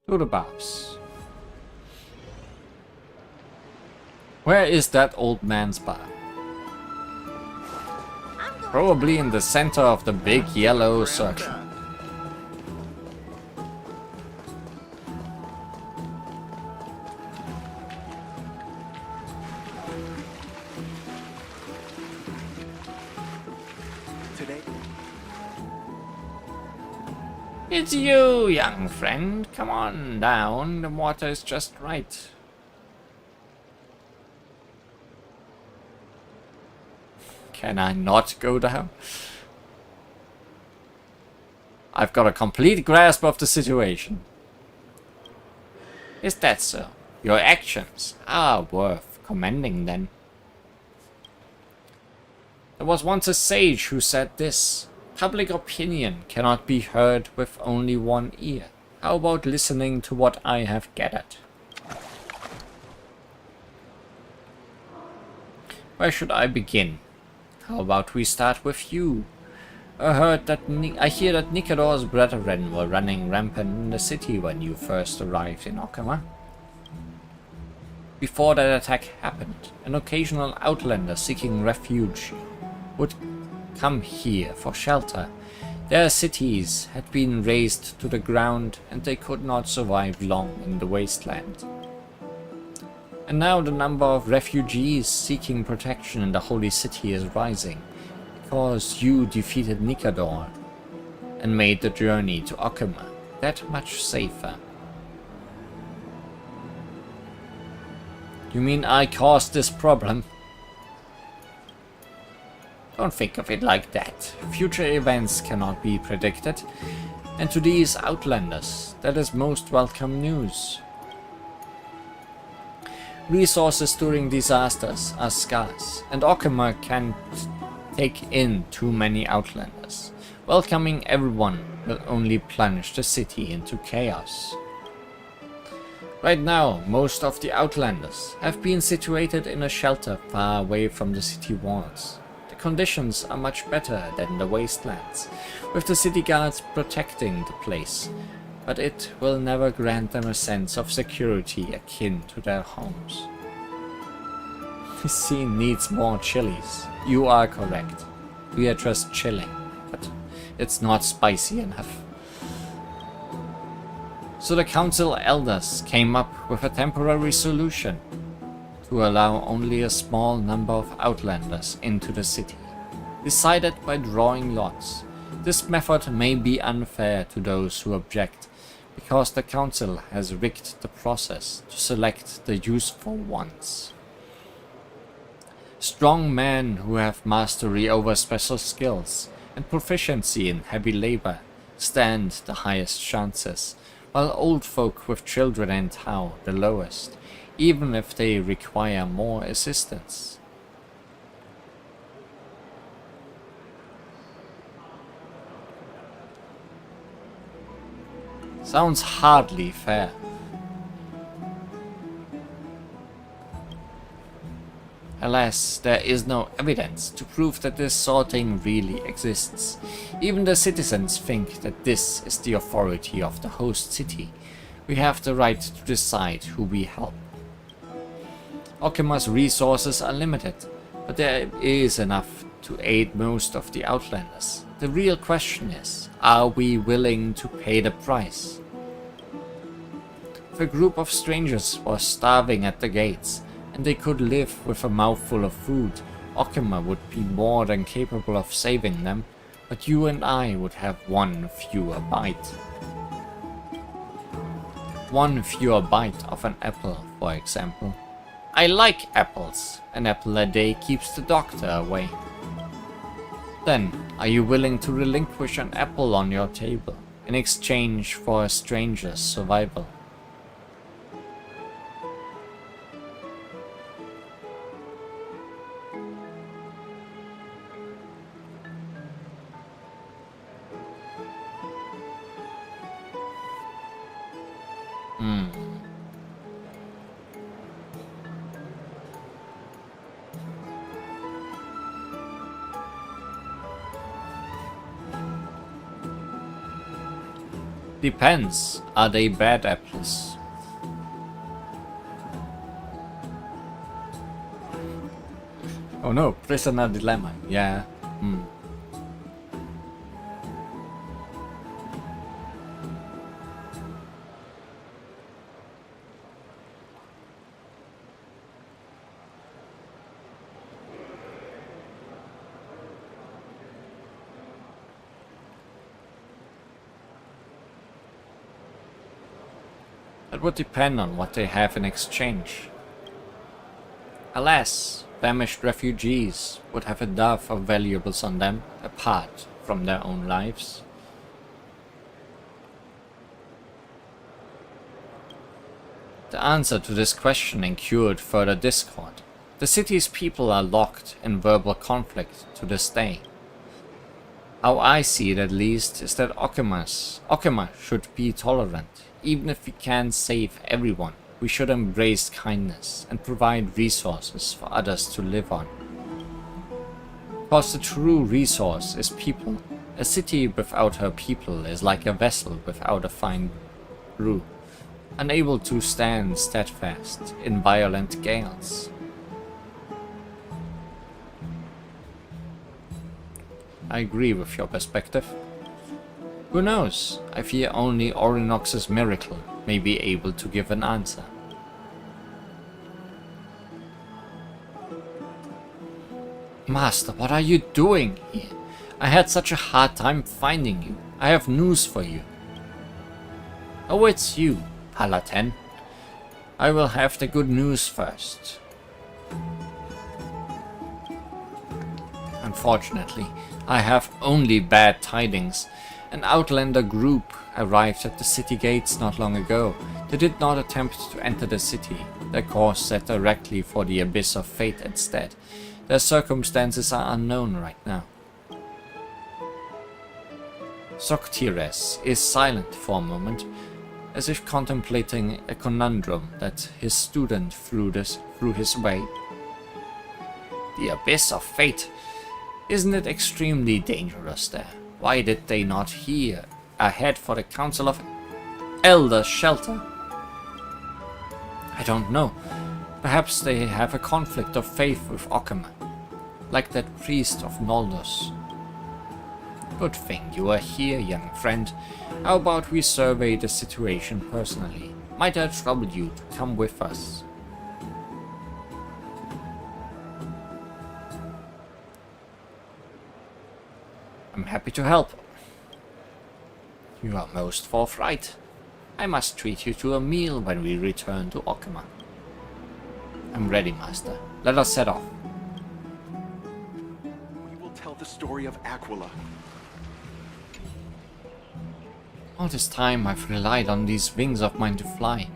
To the baths. Where is that old man's bar? Probably in the center of the big yellow circle. It's you, young friend. Come on down. The water is just right. Can I not go down? I've got a complete grasp of the situation. Is that so? Your actions are worth commending then. There was once a sage who said this: public opinion cannot be heard with only one ear. How about listening to what I have gathered? Where should I begin? How about we start with you? I hear that Nikador's brethren were running rampant in the city when you first arrived in Okama. Before that attack happened, an occasional outlander seeking refuge would come here for shelter. Their cities had been razed to the ground and they could not survive long in the wasteland. And now the number of refugees seeking protection in the Holy City is rising, because you defeated Nikador and made the journey to Okama that much safer. You mean I caused this problem? Don't think of it like that. Future events cannot be predicted, and to these outlanders, that is most welcome news. Resources during disasters are scarce, and Okama can't take in too many outlanders. Welcoming everyone will only plunge the city into chaos. Right now, most of the outlanders have been situated in a shelter far away from the city walls. Conditions are much better than the wastelands, with the city guards protecting the place, but it will never grant them a sense of security akin to their homes. This scene needs more chilies. You are correct. We are just chilling, but it's not spicy enough. So the council elders came up with a temporary solution to allow only a small number of outlanders into the city, decided by drawing lots. This method may be unfair to those who object, because the council has rigged the process to select the useful ones. Strong men who have mastery over special skills and proficiency in heavy labor stand the highest chances, while old folk with children in tow the lowest, even if they require more assistance. Sounds hardly fair. Alas, there is no evidence to prove that this sorting really exists. Even the citizens think that this is the authority of the host city, We have the right to decide who we help. Okima's resources are limited, but there is enough to aid most of the Outlanders. The real question is, are we willing to pay the price? If a group of strangers was starving at the gates, and they could live with a mouthful of food, Okima would be more than capable of saving them, but you and I would have one fewer bite. One fewer bite of an apple, for example. I like apples. An apple a day keeps the doctor away. Then, are you willing to relinquish an apple on your table in exchange for a stranger's survival? Depends. Are they bad apples? Oh no, prisoner dilemma. Yeah. It would depend on what they have in exchange. Alas, famished refugees would have a dearth of valuables on them, apart from their own lives. The answer to this question incurred further discord. The city's people are locked in verbal conflict to this day. How I see it at least is that Okima should be tolerant. Even if we can't save everyone, we should embrace kindness and provide resources for others to live on. Because the true resource is people. A city without her people is like a vessel without a fine crew, unable to stand steadfast in violent gales. I agree with your perspective. Who knows? I fear only Orinox's miracle may be able to give an answer. Master, what are you doing here? I had such a hard time finding you. I have news for you. Oh, it's you, Paladin. I will have the good news first. Unfortunately, I have only bad tidings. An Outlander group arrived at the city gates not long ago. They did not attempt to enter the city. Their course set directly for the abyss of fate instead. Their circumstances are unknown right now. Soctires is silent for a moment, as if contemplating a conundrum that his student threw his way. The abyss of fate. Isn't it extremely dangerous there? Why did they not hear ahead for the Council of Elders shelter? I don't know. Perhaps they have a conflict of faith with Okima, like that priest of Noldos. Good thing you are here, young friend. How about we survey the situation personally? Might I trouble you to come with us? I'm happy to help. You are most forthright. I must treat you to a meal when we return to Okima. I'm ready, Master. Let us set off. We will tell the story of Aquila. All this time I've relied on these wings of mine to fly.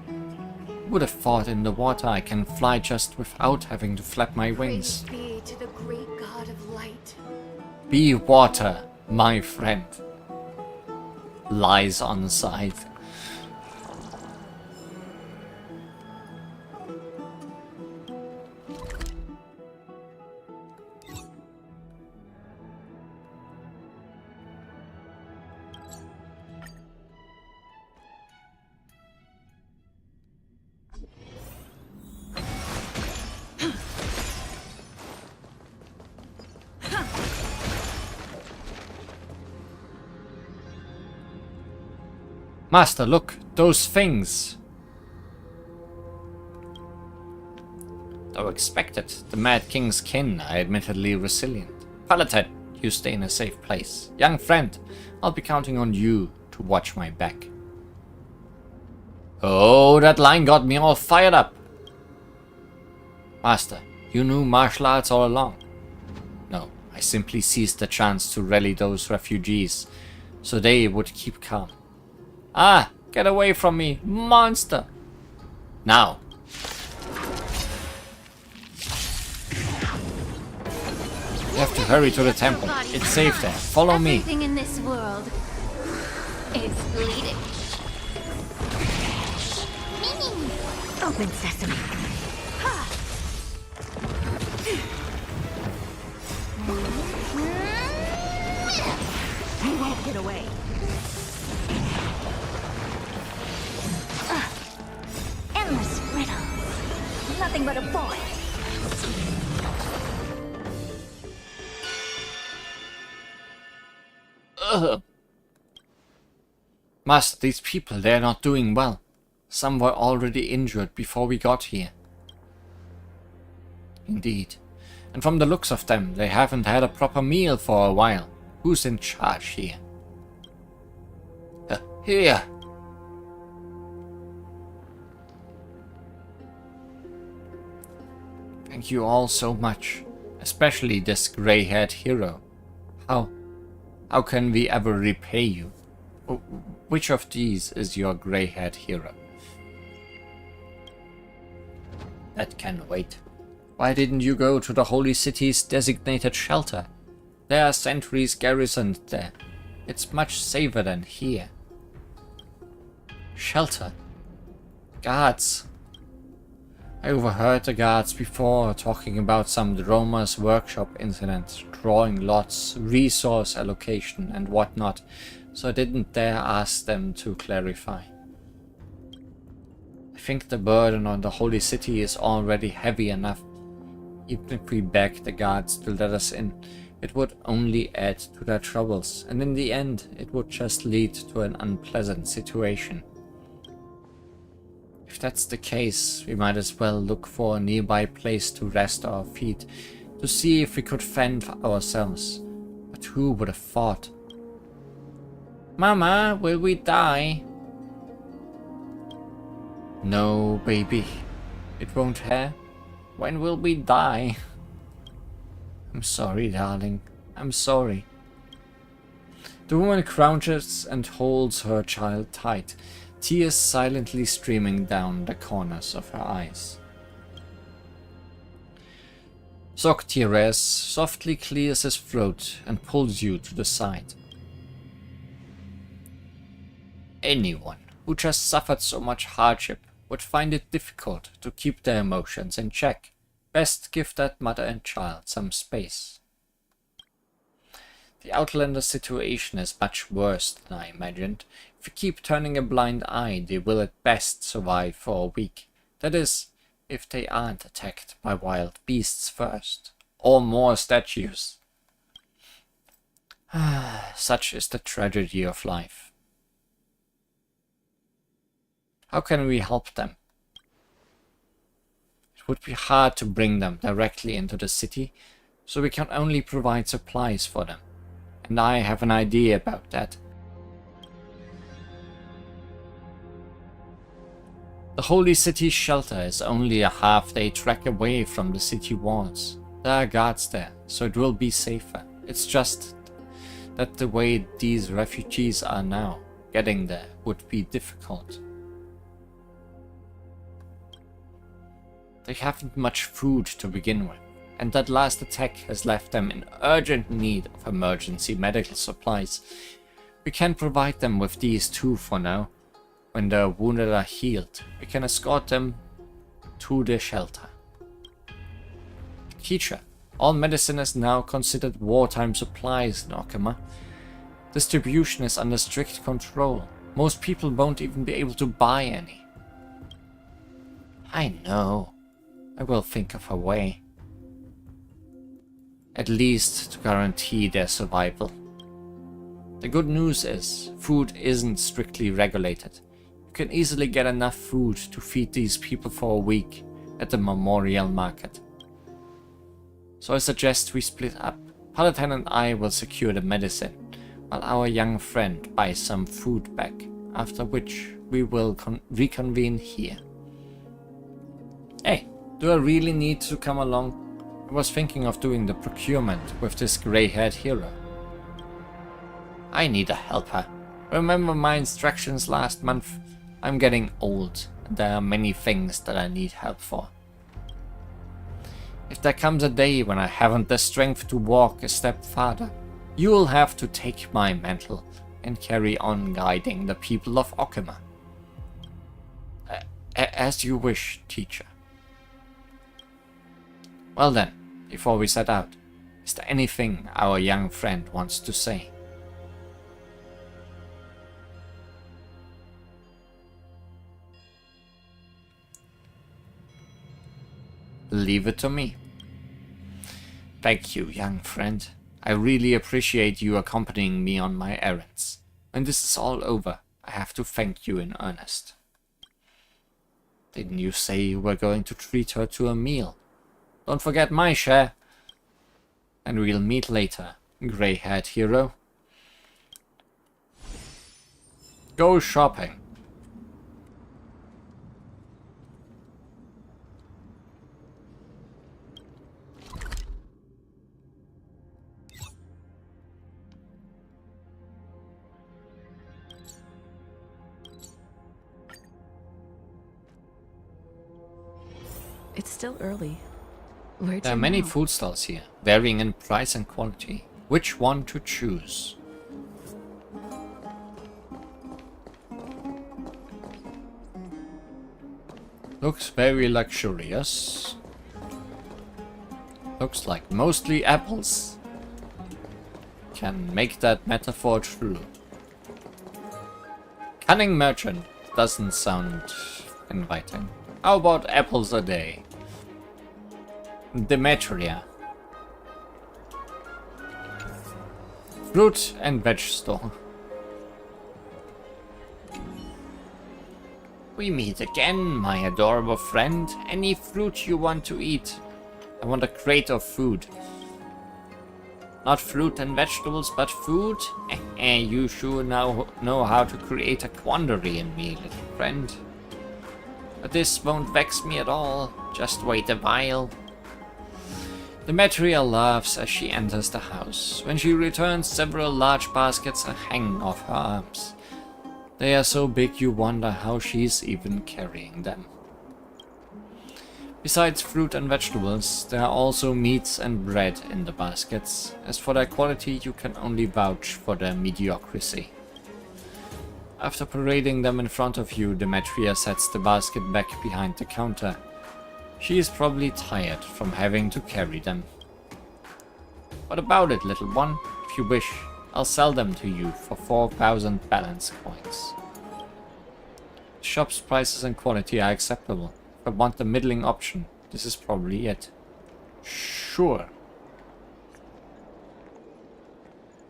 Would have thought in the water I can fly just without having to flap my wings. Praise be to the great god of light. Be water, my friend. Lies on the side. Master, look, those things. Though expected, the Mad King's kin are admittedly resilient. Paladin, you stay in a safe place. Young friend, I'll be counting on you to watch my back. Oh, that line got me all fired up. Master, you knew martial arts all along. No, I simply seized the chance to rally those refugees, so they would keep calm. Ah, get away from me, monster! Now. You have to hurry to the temple. It's safe there. Follow me. Everything in this world is bleeding. Open sesame. You won't get away. Endless riddles. Nothing but a boy. Ugh. Master, these people, they're not doing well. Some were already injured before we got here. Indeed. And from the looks of them, they haven't had a proper meal for a while. Who's in charge here? Here! Thank you all so much. Especially this grey-haired hero. How can we ever repay you? Which of these is your grey-haired hero? That can wait. Why didn't you go to the Holy City's designated shelter? There are sentries garrisoned there. It's much safer than here. Shelter? Guards? I overheard the guards before talking about some Droma's workshop incident, drawing lots, resource allocation and whatnot, so I didn't dare ask them to clarify. I think the burden on the Holy City is already heavy enough. Even if we beg the guards to let us in, it would only add to their troubles, and in the end, it would just lead to an unpleasant situation. If that's the case, we might as well look for a nearby place to rest our feet, to see if we could fend for ourselves. But who would have thought? Mama, will we die? No, baby. It won't hurt. When will we die? I'm sorry, darling. I'm sorry. The woman crouches and holds her child tight, tears silently streaming down the corners of her eyes. Zoctires softly clears his throat and pulls you to the side. Anyone who just suffered so much hardship would find it difficult to keep their emotions in check. Best give that mother and child some space. The Outlander situation is much worse than I imagined. If we keep turning a blind eye, they will at best survive for a week. That is, if they aren't attacked by wild beasts first. Or more statues. Such is the tragedy of life. How can we help them? It would be hard to bring them directly into the city, so we can only provide supplies for them. And I have an idea about that. The Holy City shelter is only a half-day trek away from the city walls. There are guards there, so it will be safer. It's just that the way these refugees are now, getting there would be difficult. They haven't much food to begin with, and that last attack has left them in urgent need of emergency medical supplies. We can provide them with these too for now. When their wounded are healed, we can escort them to the shelter. Teacher, all medicine is now considered wartime supplies in Okama. Distribution is under strict control. Most people won't even be able to buy any. I know. I will think of a way. At least to guarantee their survival. The good news is, food isn't strictly regulated. You can easily get enough food to feed these people for a week at the memorial market. So I suggest we split up. Paladin and I will secure the medicine, while our young friend buys some food back, after which we will reconvene here. Hey, do I really need to come along? I was thinking of doing the procurement with this grey-haired hero. I need a helper. Remember my instructions last month? I'm getting old, and there are many things that I need help for. If there comes a day when I haven't the strength to walk a step farther, you'll have to take my mantle and carry on guiding the people of Okima. As you wish, teacher. Well then, before we set out, is there anything our young friend wants to say? Leave it to me. Thank you, young friend. I really appreciate you accompanying me on my errands. When this is all over, I have to thank you in earnest. Didn't you say you were going to treat her to a meal? Don't forget my share. And we'll meet later, grey-haired hero. Go shopping. It's still early. Where There are many food stalls here, varying in price and quality. Which one to choose? Looks very luxurious. Looks like mostly apples. Can make that metaphor true. Cunning merchant doesn't sound inviting. How about apples a day? Demetria. Fruit and veg store. We meet again, my adorable friend. Any fruit you want to eat? I want a crate of food. Not fruit and vegetables, but food? You sure now know how to create a quandary in me, little friend. But this won't vex me at all. Just wait a while. Demetria laughs as she enters the house. When she returns, several large baskets are hanging off her arms. They are so big you wonder how she's even carrying them. Besides fruit and vegetables, there are also meats and bread in the baskets. As for their quality, you can only vouch for their mediocrity. After parading them in front of you, Demetria sets the basket back behind the counter. She is probably tired from having to carry them. What about it, little one? If you wish, I'll sell them to you for 4,000 balance coins. The shop's prices and quality are acceptable. If I want the middling option, this is probably it. Sure.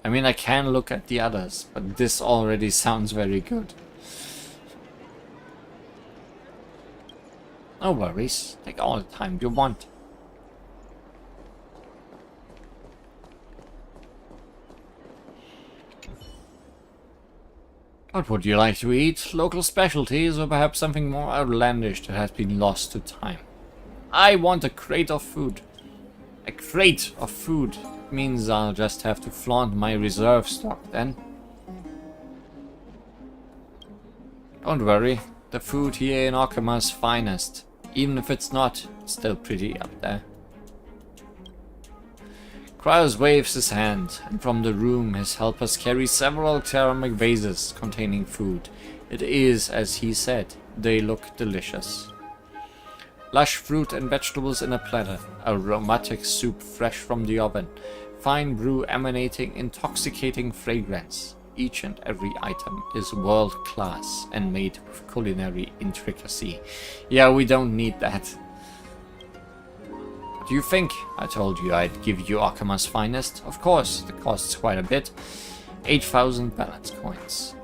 I mean, I can look at the others, but this already sounds very good. No worries, take all the time you want. What would you like to eat? Local specialties, or perhaps something more outlandish that has been lost to time? I want a crate of food. A crate of food means I'll just have to flaunt my reserve stock then. Don't worry, the food here in Okima's finest. Even if it's not, it's still pretty up there. Kraus waves his hand, and from the room his helpers carry several ceramic vases containing food. It is, as he said, they look delicious. Lush fruit and vegetables in a platter, aromatic soup fresh from the oven, fine brew emanating intoxicating fragrance. Each and every item is world class and made with culinary intricacy. Yeah, we don't need that. Do you think I told you I'd give you Okima's finest? Of course, it costs quite a bit. 8,000 balance coins.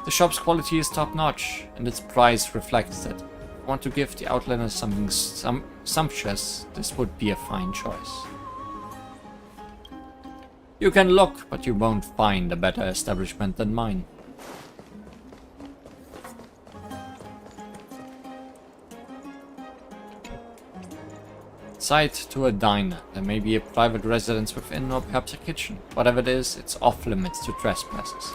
The shop's quality is top-notch, and its price reflects it. If you want to give the Outlanders something sumptuous, this would be a fine choice. You can look, but you won't find a better establishment than mine. Side to a diner. There may be a private residence within, or perhaps a kitchen. Whatever it is, it's off limits to trespassers.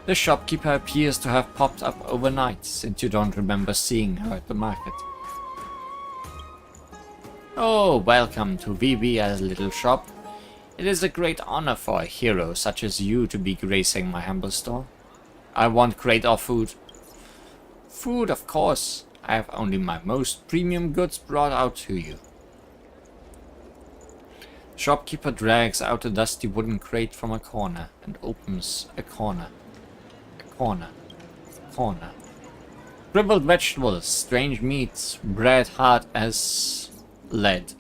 The shopkeeper appears to have popped up overnight, since you don't remember seeing her at the market. Oh, welcome to VB's little shop. It is a great honor for a hero such as you to be gracing my humble store. I want great food. Food, of course. I have only my most premium goods brought out to you. Shopkeeper drags out a dusty wooden crate from a corner and opens a corner. Corner. Scribbled vegetables, strange meats, bread hard as lead.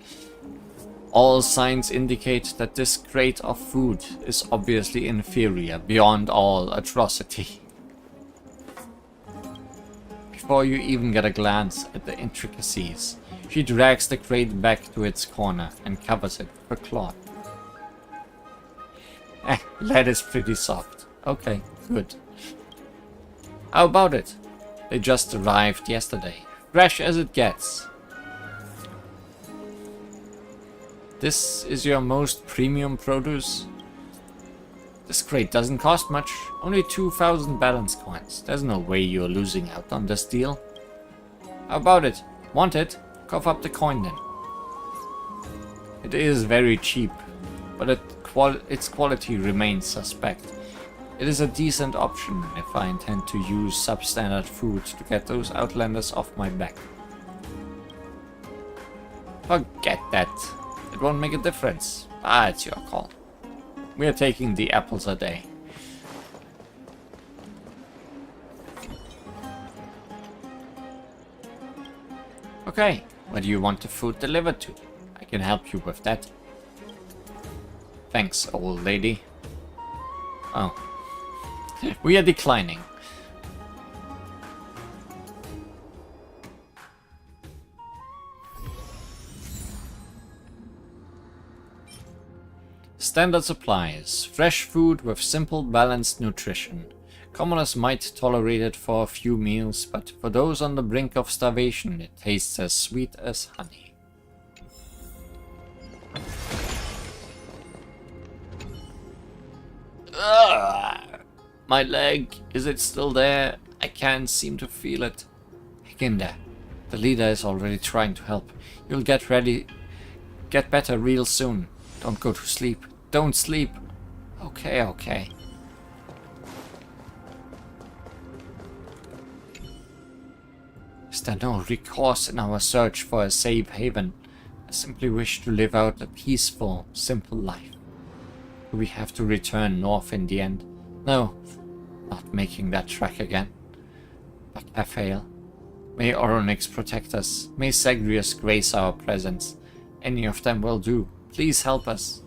All signs indicate that this crate of food is obviously inferior beyond all atrocity. Before you even get a glance at the intricacies, she drags the crate back to its corner and covers it with a cloth. Lead is pretty soft. Okay, good. How about it? They just arrived yesterday. Fresh as it gets. This is your most premium produce? This crate doesn't cost much. Only 2,000 balance coins. There's no way you're losing out on this deal. How about it? Want it? Cough up the coin then. It is very cheap, but its quality remains suspect. It is a decent option if I intend to use substandard food to get those Outlanders off my back. Forget that. It won't make a difference. It's your call. We are taking the apples a day. Okay, where do you want the food delivered to? I can help you with that. Thanks, old lady. Oh. We are declining. Standard supplies. Fresh food with simple, balanced nutrition. Commoners might tolerate it for a few meals, but for those on the brink of starvation, it tastes as sweet as honey. Ugh. My leg, is it still there? I can't seem to feel it. Hang in there. The leader is already trying to help. You'll get better real soon. Don't go to sleep. Don't sleep. Okay. Is there no recourse in our search for a safe haven? I simply wish to live out a peaceful, simple life. Do we have to return north in the end? No, not making that trek again. But I fail. May Oronix protect us. May Sagrius grace our presence. Any of them will do. Please help us.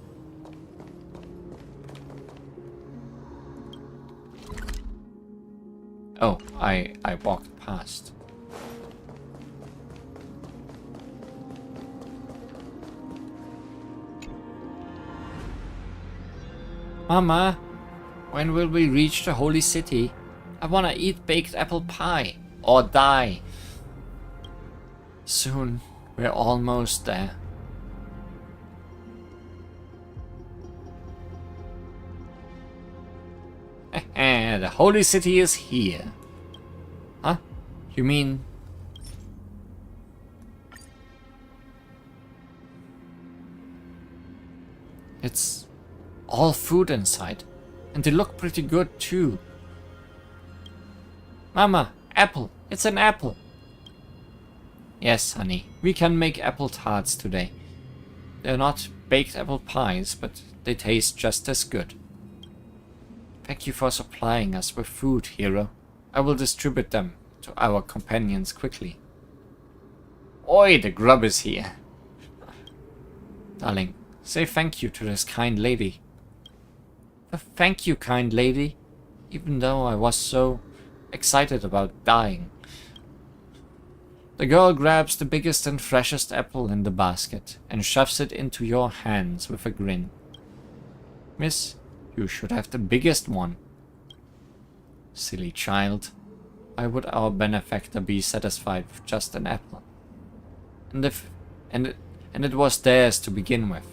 Oh, I walked past. Mama, when will we reach the holy city? I wanna eat baked apple pie or die. Soon, we're almost there. The holy city is here. Huh? You mean... It's all food inside. And they look pretty good too. Mama, apple. It's an apple. Yes, honey. We can make apple tarts today. They're not baked apple pies, but they taste just as good. Thank you for supplying us with food, hero. I will distribute them to our companions quickly. Oi, the grub is here. Darling, Say thank you to this kind lady. Thank you, kind lady. Even though I was so excited about dying. The girl grabs the biggest and freshest apple in the basket and shoves it into your hands with a grin. Miss, you should have the biggest one. Silly child. Why would our benefactor be satisfied with just an apple? And it was theirs to begin with.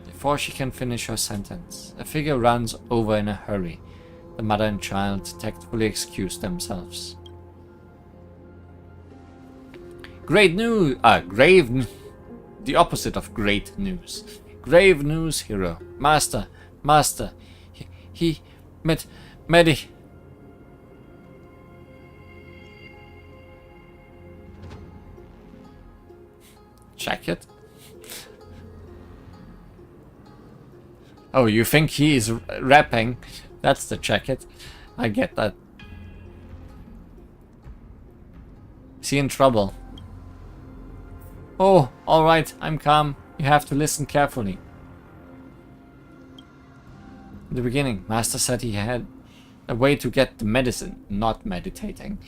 Before she can finish her sentence, a figure runs over in a hurry. The mother and child tactfully excuse themselves. Grave news. The opposite of great news. Grave news, hero. Master. Medi. Check it. Oh, you think he is rapping? That's the jacket. I get that. Is he in trouble? Oh, alright, I'm calm. You have to listen carefully. In the beginning, Master said he had a way to get the medicine, not meditating.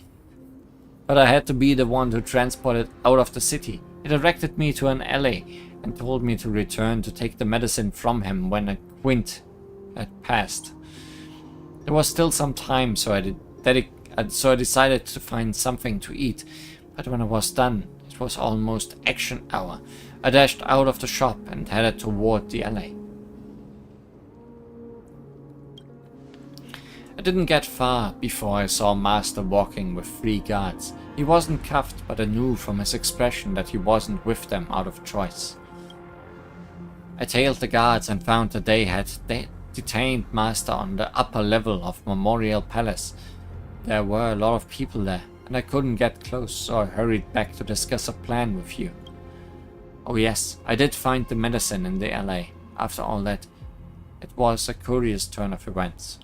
But I had to be the one to transport it out of the city. He directed me to an alley and told me to return to take the medicine from him when a quint had passed. There was still some time, so I decided to find something to eat. But when I was done, it was almost action hour. I dashed out of the shop and headed toward the alley. I didn't get far before I saw Master walking with 3 guards. He wasn't cuffed, but I knew from his expression that he wasn't with them out of choice. I tailed the guards and found that they had detained Master on the upper level of Memorial Palace. There were a lot of people there, and I couldn't get close, so I hurried back to discuss a plan with you. Oh yes, I did find the medicine in the alley. After all that, it was a curious turn of events.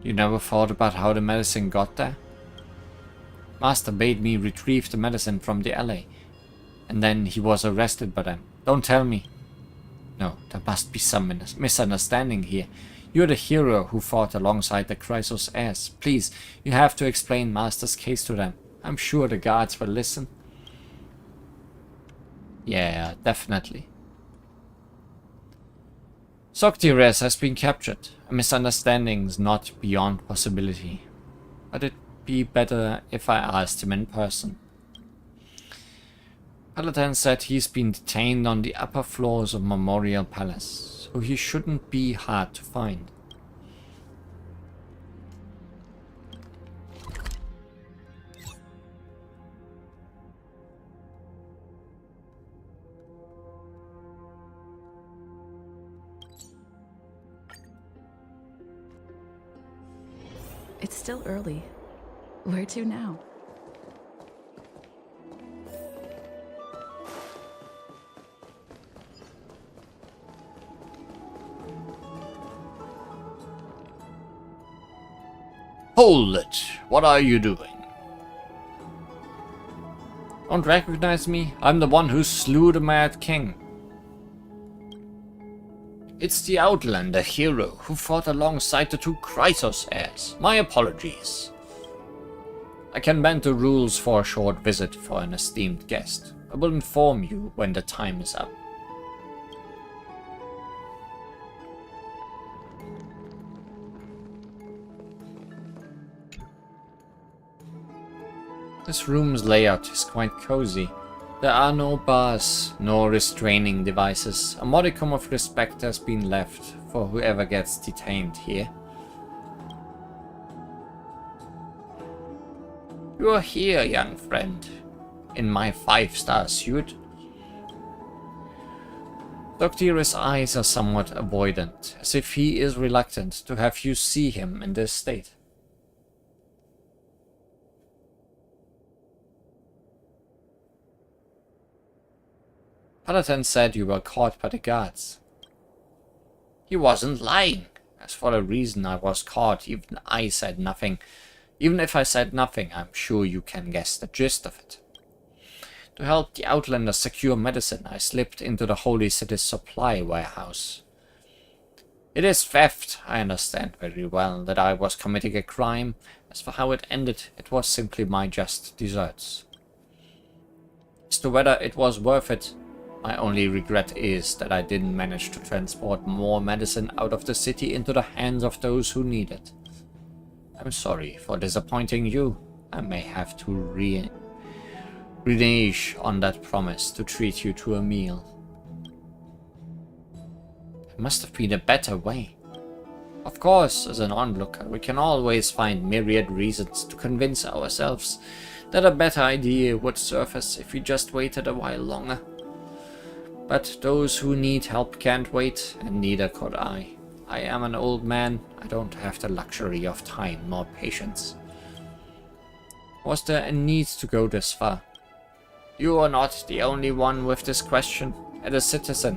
You never thought about how the medicine got there? Master bade me retrieve the medicine from the alley, and then he was arrested by them. Don't tell me. No, there must be some misunderstanding here. You're the hero who fought alongside the Chrysos heirs. Please, you have to explain Master's case to them. I'm sure the guards will listen. Yeah, definitely. Soctires has been captured. A misunderstanding is not beyond possibility. But it'd be better if I asked him in person. Paladin said he's been detained on the upper floors of Memorial Palace, so he shouldn't be hard to find. It's still early. Where to now? Hold it! What are you doing? Don't recognize me? I'm the one who slew the Mad King. It's the Outlander hero who fought alongside the 2 Chrysos heirs. My apologies. I can bend the rules for a short visit for an esteemed guest. I will inform you when the time is up. This room's layout is quite cozy. There are no bars, nor restraining devices. A modicum of respect has been left for whoever gets detained here. You are here, young friend, in my 5-star suit. Doctira's eyes are somewhat avoidant, as if he is reluctant to have you see him in this state. Paladin said you were caught by the guards. He wasn't lying. As for the reason I was caught, even I said nothing. Even if I said nothing, I'm sure you can guess the gist of it. To help the Outlanders secure medicine, I slipped into the Holy City's supply warehouse. It is theft. I understand very well that I was committing a crime. As for how it ended, it was simply my just deserts. As to whether it was worth it, my only regret is that I didn't manage to transport more medicine out of the city into the hands of those who need it. I'm sorry for disappointing you. I may have to renege on that promise to treat you to a meal. There must have been a better way. Of course, as an onlooker, we can always find myriad reasons to convince ourselves that a better idea would surface if we just waited a while longer. But those who need help can't wait, and neither could I. I am an old man. I don't have the luxury of time nor patience. Was there a need to go this far? You are not the only one with this question. As a citizen,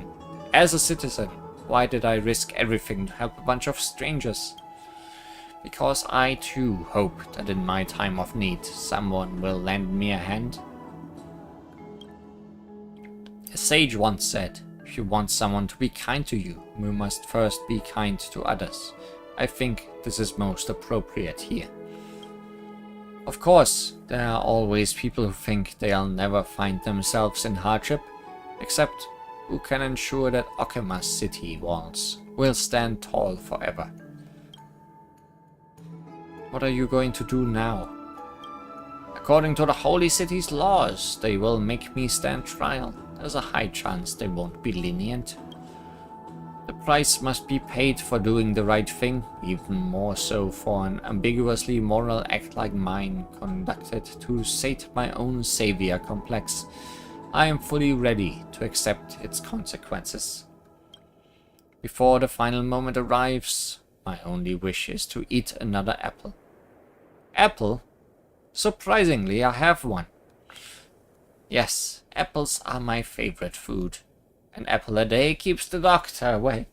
why did I risk everything to help a bunch of strangers? Because I too hope that in my time of need, someone will lend me a hand. A sage once said, if you want someone to be kind to you, you must first be kind to others. I think this is most appropriate here. Of course, there are always people who think they'll never find themselves in hardship, except who can ensure that Okima's city walls will stand tall forever. What are you going to do now? According to the Holy City's laws, they will make me stand trial. There's a high chance they won't be lenient. The price must be paid for doing the right thing, even more so for an ambiguously moral act like mine conducted to sate my own savior complex. I am fully ready to accept its consequences. Before the final moment arrives, my only wish is to eat another apple. Apple? Surprisingly, I have one. Yes, apples are my favorite food. An apple a day keeps the doctor away.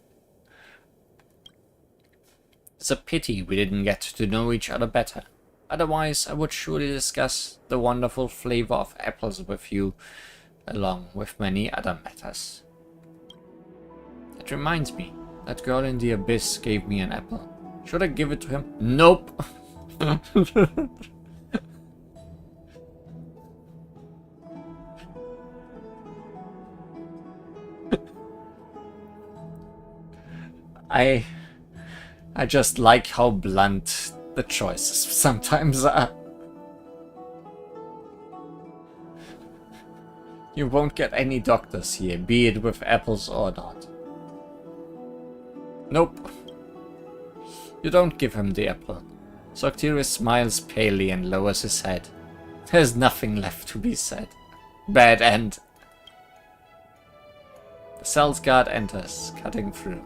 It's a pity we didn't get to know each other better. Otherwise, I would surely discuss the wonderful flavor of apples with you, along with many other matters. It reminds me, that girl in the abyss gave me an apple. Should I give it to him? Nope! I just like how blunt the choices sometimes are. You won't get any doctors here, be it with apples or not. Nope. You don't give him the apple. Soctiris smiles palely and lowers his head. There's nothing left to be said. Bad end. The cell's guard enters, cutting through.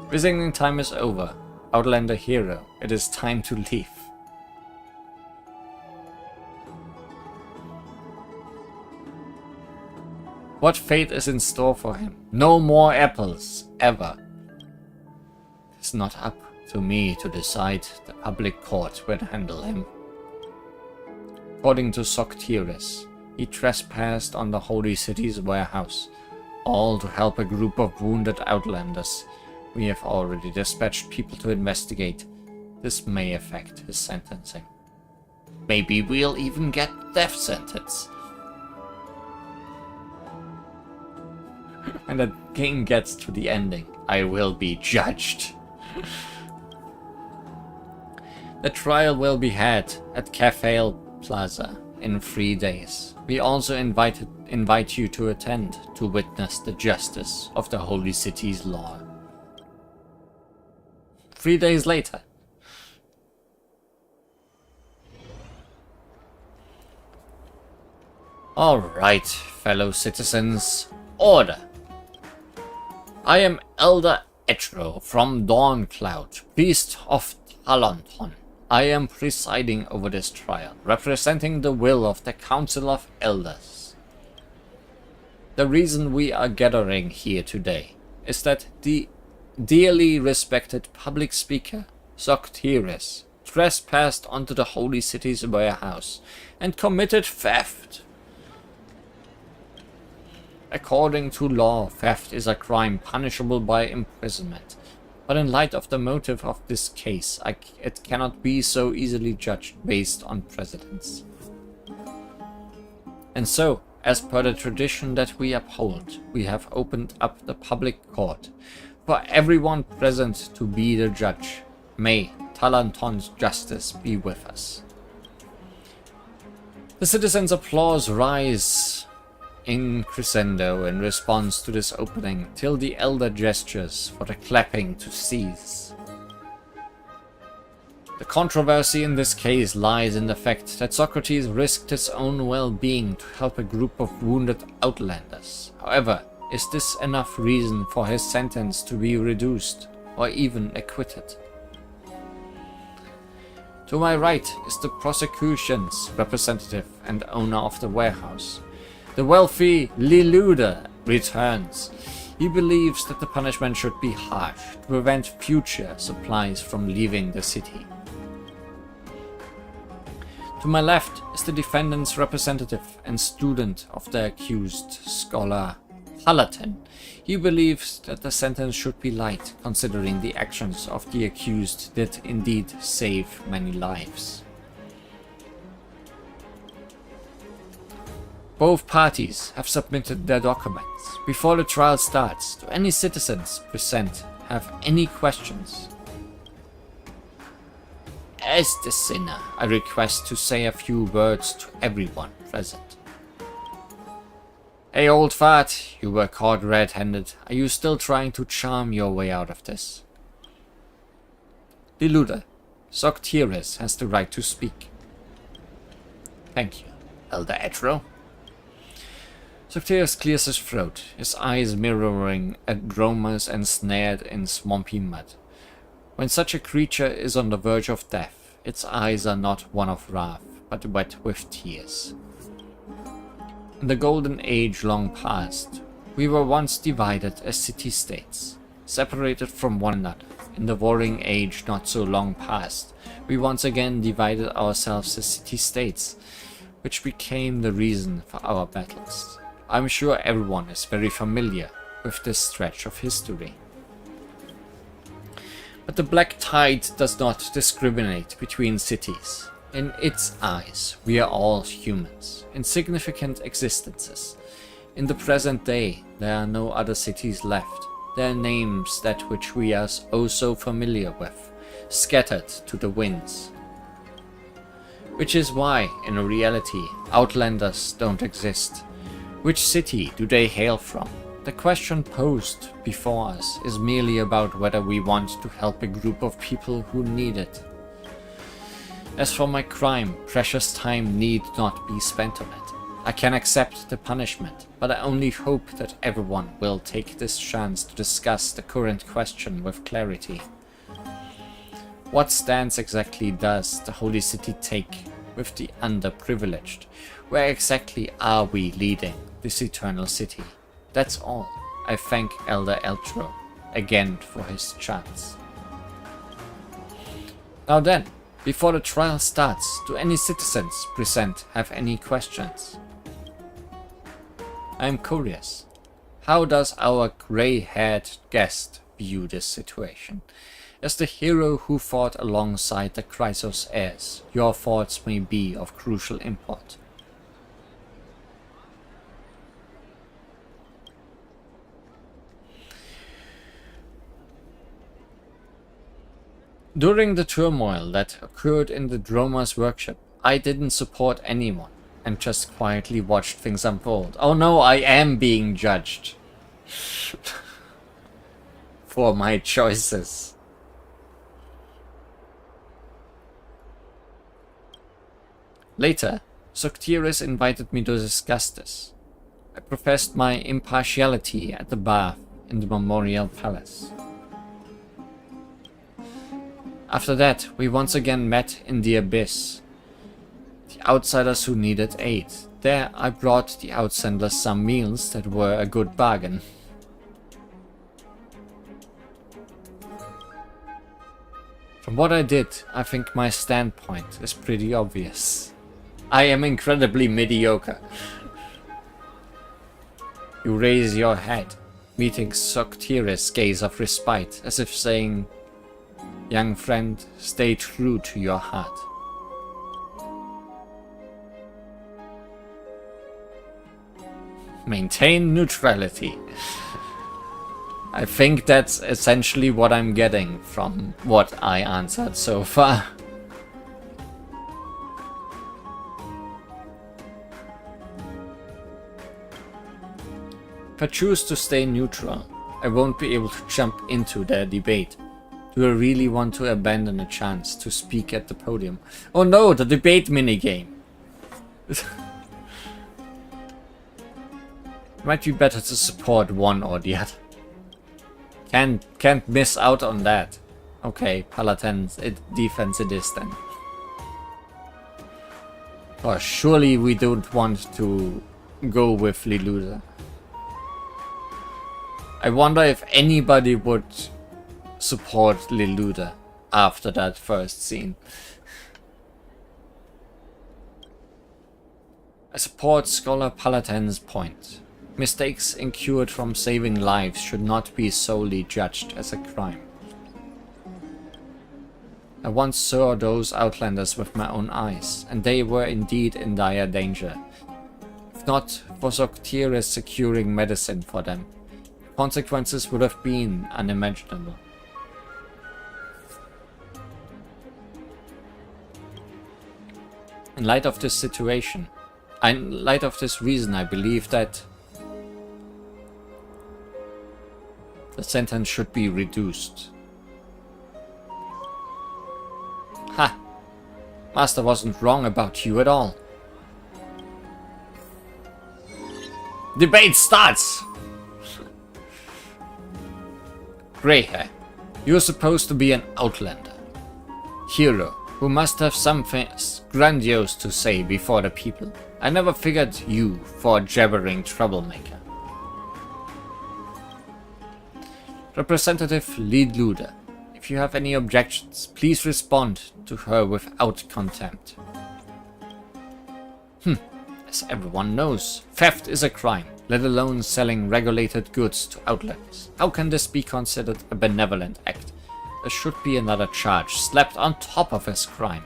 Visiting time is over. Outlander hero, it is time to leave. What fate is in store for him? No more apples, ever. It's not up to me to decide. The public court will handle him. According to Soctiris, he trespassed on the Holy City's warehouse, all to help a group of wounded Outlanders. We have already dispatched people to investigate. This may affect his sentencing. Maybe we'll even get death sentence. When the game gets to the ending, I will be judged. The trial will be had at Cafe Plaza in 3 days. We also invite you to attend to witness the justice of the Holy City's law. 3 days later. Alright, fellow citizens, order. I am Elder Etro from Dawncloud, Beast of Talonton. I am presiding over this trial, representing the will of the Council of Elders. The reason we are gathering here today is that the dearly respected public speaker, Soctiris, trespassed onto the Holy City's warehouse, and committed theft. According to law, theft is a crime punishable by imprisonment. But in light of the motive of this case, it cannot be so easily judged based on precedents. And so, as per the tradition that we uphold, we have opened up the public court for everyone present to be the judge. May Talanton's justice be with us. The citizens' applause rise in crescendo in response to this opening, till the elder gestures for the clapping to cease. The controversy in this case lies in the fact that Socrates risked his own well-being to help a group of wounded outlanders. However, is this enough reason for his sentence to be reduced, or even acquitted? To my right is the prosecution's representative and owner of the warehouse. The wealthy Liluda returns. He believes that the punishment should be harsh to prevent future supplies from leaving the city. To my left is the defendant's representative and student of the accused, Scholar Halaten. He believes that the sentence should be light, considering the actions of the accused did indeed save many lives. Both parties have submitted their documents. Before the trial starts, do any citizens present have any questions? As the sinner, I request to say a few words to everyone present. Hey old fart, you were caught red-handed. Are you still trying to charm your way out of this? Liluda, Socrates has the right to speak. Thank you, Elder Etro. Socrates clears his throat, his eyes mirroring a dromas ensnared in swampy mud. When such a creature is on the verge of death, its eyes are not one of wrath, but wet with tears. In the golden age long past, we were once divided as city-states, separated from one another. In the warring age not so long past, we once again divided ourselves as city-states, which became the reason for our battles. I'm sure everyone is very familiar with this stretch of history. But the Black Tide does not discriminate between cities. In its eyes, we are all humans, insignificant existences. In the present day, there are no other cities left. Their names, that which we are oh so familiar with, scattered to the winds. Which is why, in reality, Outlanders don't exist. Which city do they hail from? The question posed before us is merely about whether we want to help a group of people who need it. As for my crime, precious time need not be spent on it. I can accept the punishment, but I only hope that everyone will take this chance to discuss the current question with clarity. What stance exactly does the Holy City take with the underprivileged? Where exactly are we leading this eternal city? That's all. I thank Elder Eltro again for his chance. Now then, before the trial starts, do any citizens present have any questions? I am curious. How does our grey-haired guest view this situation? As the hero who fought alongside the Chrysos heirs, your thoughts may be of crucial import. During the turmoil that occurred in the Droma's workshop, I didn't support anyone and just quietly watched things unfold. Oh no, I am being judged for my choices. Later, Socrates invited me to discuss this. I professed my impartiality at the bath in the Memorial Palace. After that, we once again met in the Abyss. The outsiders who needed aid. There, I brought the outsiders some meals that were a good bargain. From what I did, I think my standpoint is pretty obvious. I am incredibly mediocre. You raise your head, meeting Soctira's gaze of respite, as if saying, "Young friend, stay true to your heart." Maintain neutrality. I think that's essentially what I'm getting from what I answered so far. If I choose to stay neutral, I won't be able to jump into their debate. Do I really want to abandon a chance to speak at the podium? Oh no, the debate minigame! Might be better to support one or the other. Can't miss out on that. Okay, Paladin's defense it is then. Oh, surely we don't want to go with Leluda. I wonder if anybody would support Leluda after that first scene. I support Scholar Paladin's point. Mistakes incurred from saving lives should not be solely judged as a crime. I once saw those Outlanders with my own eyes, and they were indeed in dire danger. If not for Soctira's securing medicine for them, consequences would have been unimaginable. In light of this situation, in light of this reason, I believe that the sentence should be reduced. Ha! Master wasn't wrong about you at all. Debate starts! Greyhair, you're supposed to be an Outlander. Hero, who must have something grandiose to say before the people. I never figured you for a jabbering troublemaker. Representative Leluda, if you have any objections, please respond to her without contempt. As everyone knows, theft is a crime, let alone selling regulated goods to outlanders. How can this be considered a benevolent act? There should be another charge slapped on top of this crime.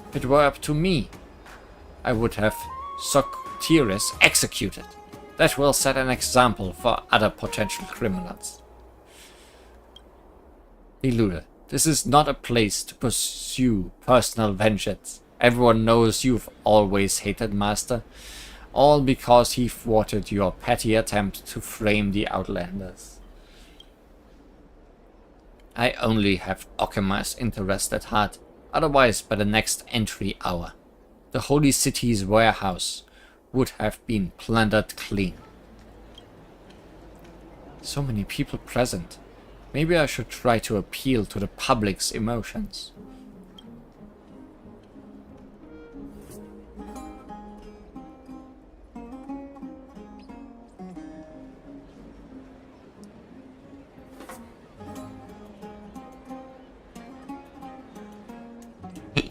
If it were up to me, I would have Soctiris executed. That will set an example for other potential criminals. Leluda, this is not a place to pursue personal vengeance. Everyone knows you've always hated Master, all because he thwarted your petty attempt to frame the Outlanders. I only have Okima's interest at heart, otherwise by the next entry hour. The Holy City's warehouse would have been plundered clean. So many people present. Maybe I should try to appeal to the public's emotions.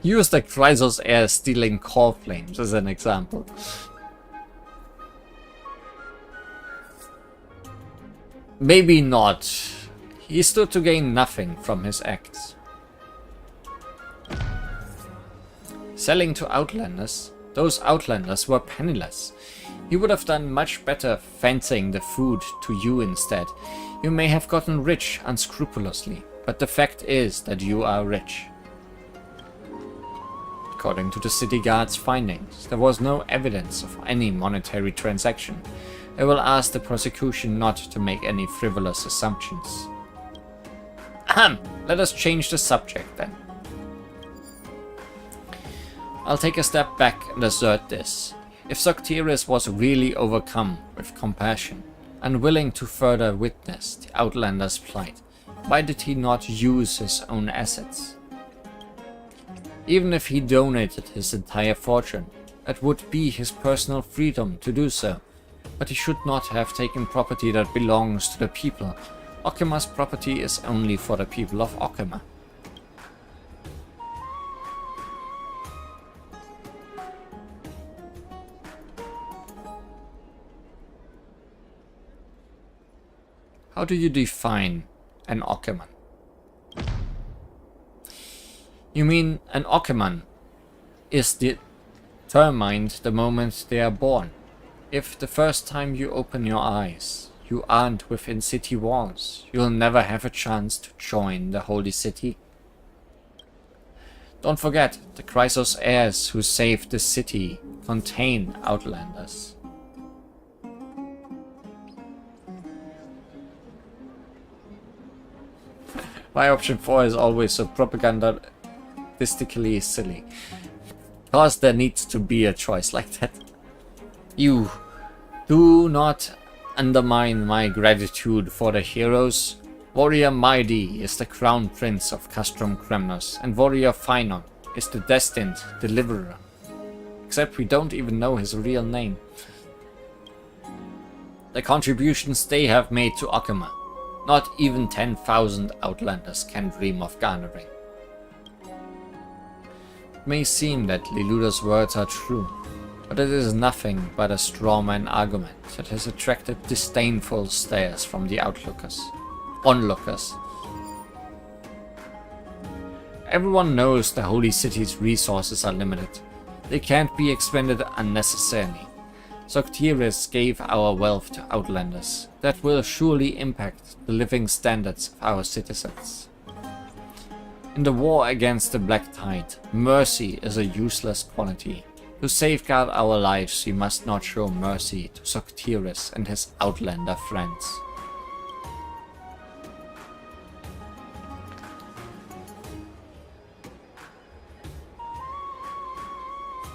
Use the Chrysos air stealing core flames as an example. Maybe not. He stood to gain nothing from his acts. Selling to Outlanders? Those Outlanders were penniless. He would have done much better fencing the food to you instead. You may have gotten rich unscrupulously, but the fact is that you are rich. According to the city guard's findings, there was no evidence of any monetary transaction. I will ask the prosecution not to make any frivolous assumptions. Ahem! Let us change the subject then. I'll take a step back and assert this. If Soctiris was really overcome with compassion, and willing to further witness the Outlander's plight, why did he not use his own assets? Even if he donated his entire fortune, it would be his personal freedom to do so, but he should not have taken property that belongs to the people Okima's property is only for the people of Okima. How do you define an Okiman? You mean an Okiman is determined the moment they are born. If the first time you open your eyes, you aren't within city walls, you'll never have a chance to join the Holy City. Don't forget, the Chrysos heirs who saved the city contain Outlanders. My option 4 is always so propagandistically silly. Because there needs to be a choice like that. You do not undermine my gratitude for the heroes. Warrior Mighty is the crown prince of Castrum Kremnos, and Warrior Phynon is the destined deliverer. Except we don't even know his real name. The contributions they have made to Okima, not even 10,000 Outlanders can dream of garnering. It may seem that Liluda's words are true, but it is nothing but a strawman argument that has attracted disdainful stares from the onlookers. Everyone knows the Holy City's resources are limited. They can't be expended unnecessarily. Soctiris gave our wealth to Outlanders. That will surely impact the living standards of our citizens. In the war against the Black Tide, mercy is a useless quality. To safeguard our lives, we must not show mercy to Soctiris and his Outlander friends.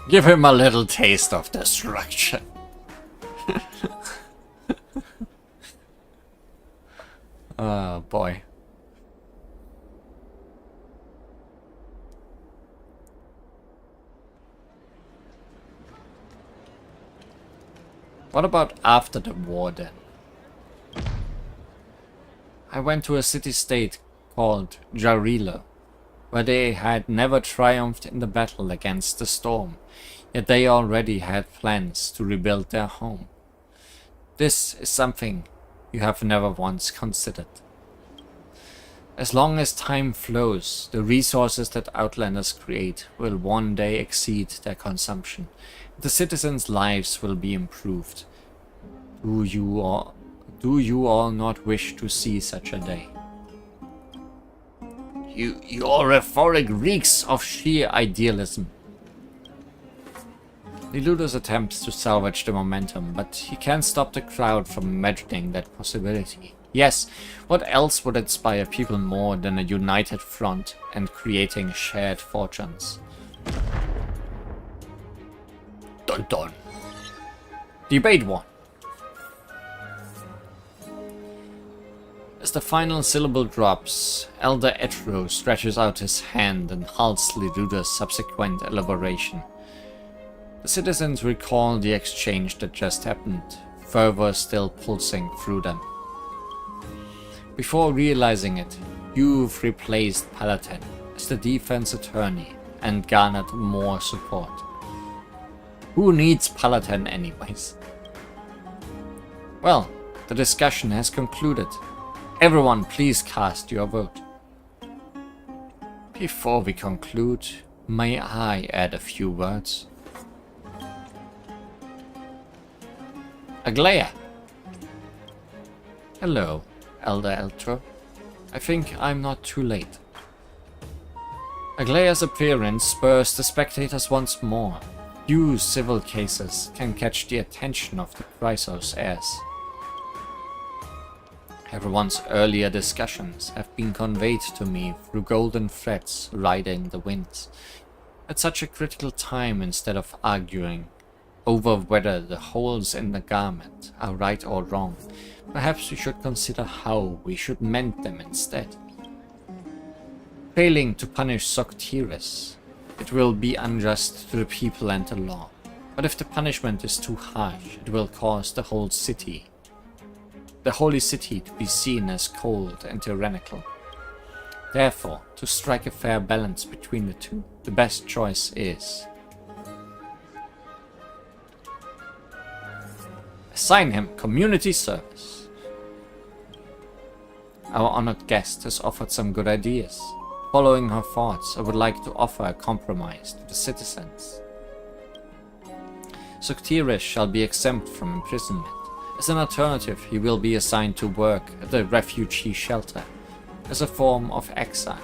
Give him a little taste of destruction. Oh boy. What about after the war then? I went to a city-state called Jarilo, where they had never triumphed in the battle against the storm, yet they already had plans to rebuild their home. This is something you have never once considered. As long as time flows, the resources that Outlanders create will one day exceed their consumption. The citizens' lives will be improved. Do you all not wish to see such a day? Your rhetoric reeks of sheer idealism. Liluda's attempts to salvage the momentum, but he can't stop the crowd from imagining that possibility. Yes, what else would inspire people more than a united front and creating shared fortunes? Dun dun. Debate 1. As the final syllable drops, Elder Etro stretches out his hand and halts Liluda's subsequent elaboration. The citizens recall the exchange that just happened, fervor still pulsing through them. Before realizing it, you've replaced Paladin as the defense attorney and garnered more support. Who needs Paladin anyways? Well, the discussion has concluded. Everyone please cast your vote. Before we conclude, may I add a few words? Aglaia. Hello, Elder Eltro. I think I'm not too late. Aglaia's appearance spurs the spectators once more. Few civil cases can catch the attention of the Chrysos heirs. Everyone's earlier discussions have been conveyed to me through golden threads riding the winds. At such a critical time, instead of arguing over whether the holes in the garment are right or wrong, perhaps we should consider how we should mend them instead. Failing to punish Soctiris, it will be unjust to the people and the law. But if the punishment is too harsh, it will cause the whole city the holy city to be seen as cold and tyrannical. Therefore, to strike a fair balance between the two, the best choice is assign him community service. Our honored guest has offered some good ideas. Following her thoughts, I would like to offer a compromise to the citizens. Soctiris shall be exempt from imprisonment. As an alternative, he will be assigned to work at the refugee shelter as a form of exile.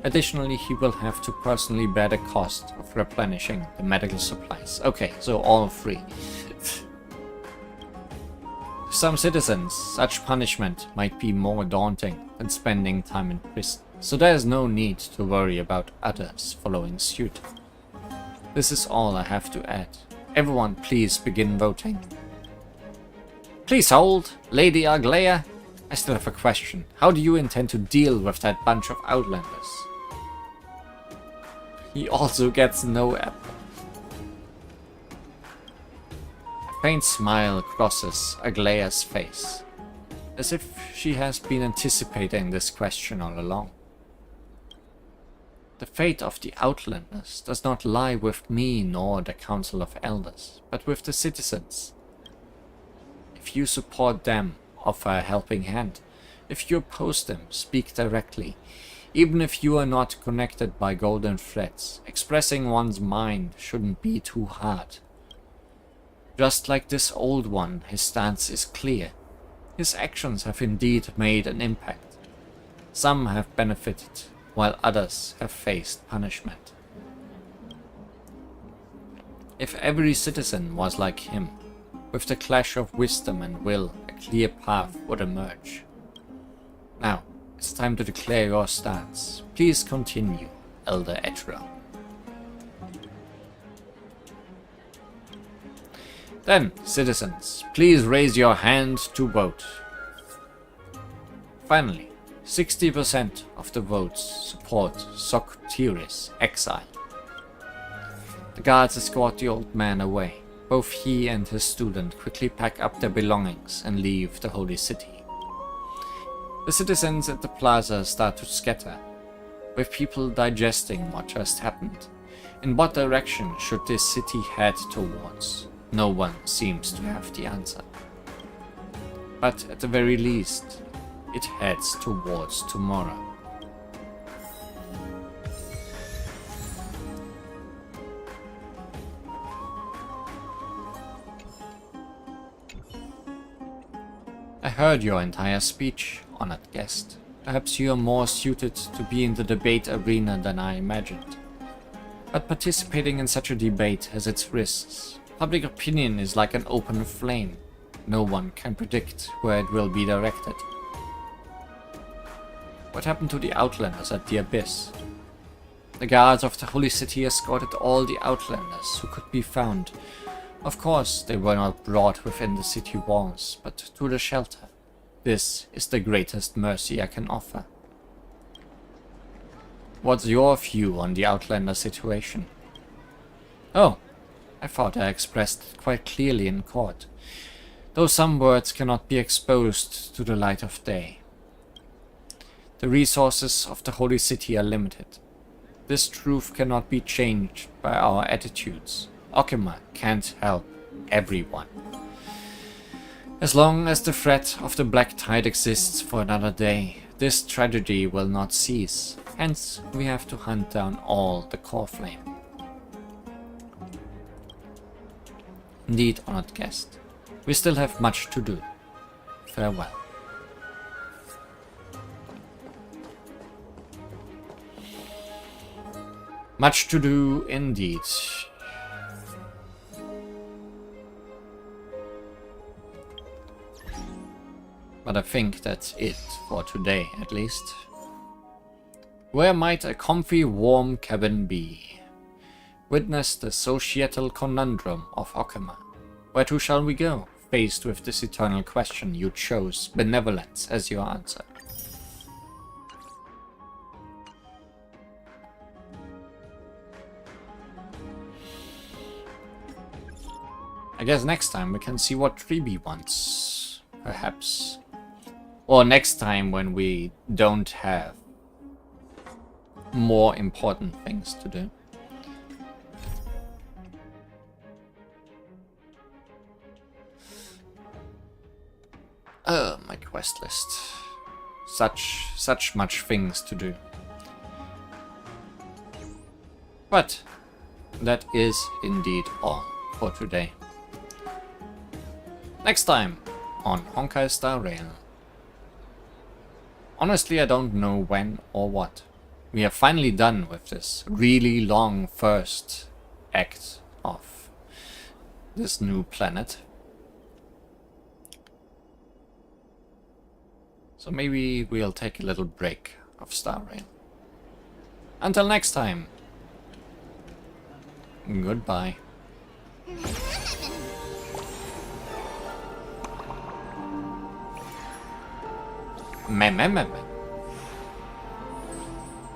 Additionally, he will have to personally bear the cost of replenishing the medical supplies. Okay, so all free. To some citizens, such punishment might be more daunting than spending time in prison, so there is no need to worry about others following suit. This is all I have to add. Everyone please begin voting. Please hold, Lady Aglaia. I still have a question. How do you intend to deal with that bunch of outlanders? He also gets no apple. A faint smile crosses Aglaia's face, as if she has been anticipating this question all along. The fate of the Outlanders does not lie with me nor the Council of Elders, but with the citizens. If you support them, offer a helping hand. If you oppose them, speak directly. Even if you are not connected by golden threads, expressing one's mind shouldn't be too hard. Just like this old one, his stance is clear. His actions have indeed made an impact. Some have benefited, while others have faced punishment. If every citizen was like him, with the clash of wisdom and will, a clear path would emerge. Now, it's time to declare your stance. Please continue, Elder Etro. Then, citizens, please raise your hand to vote. Finally, 60% of the votes support Soctiris' exile. The guards escort the old man away. Both he and his student quickly pack up their belongings and leave the holy city. The citizens at the plaza start to scatter, with people digesting what just happened. In what direction should this city head towards? No one seems to have the answer. But at the very least, it heads towards tomorrow. I heard your entire speech, honored guest. Perhaps you are more suited to be in the debate arena than I imagined. But participating in such a debate has its risks. Public opinion is like an open flame. No one can predict where it will be directed. What happened to the Outlanders at the Abyss? The guards of the Holy City escorted all the Outlanders who could be found. Of course, they were not brought within the city walls, but to the shelter. This is the greatest mercy I can offer. What's your view on the Outlander situation? Oh, I thought I expressed it quite clearly in court, though some words cannot be exposed to the light of day. The resources of the Holy City are limited. This truth cannot be changed by our attitudes. Okima can't help everyone. As long as the threat of the Black Tide exists for another day, this tragedy will not cease. Hence, we have to hunt down all the core flame. Indeed, honored guest, we still have much to do. Farewell. Much to do indeed. But I think that's it for today, at least. Where might a comfy, warm cabin be? Witness the societal conundrum of Okima. Where to shall we go? Faced with this eternal question, you chose benevolence as your answer. I guess next time we can see what Tribi wants, perhaps. Or next time when we don't have more important things to do. My quest list. Such much things to do. But that is indeed all for today. Next time on Honkai Star Rail. Honestly, I don't know when or what. We are finally done with this really long first act of this new planet. So maybe we'll take a little break of Star Rail. Until next time. Goodbye. Meh.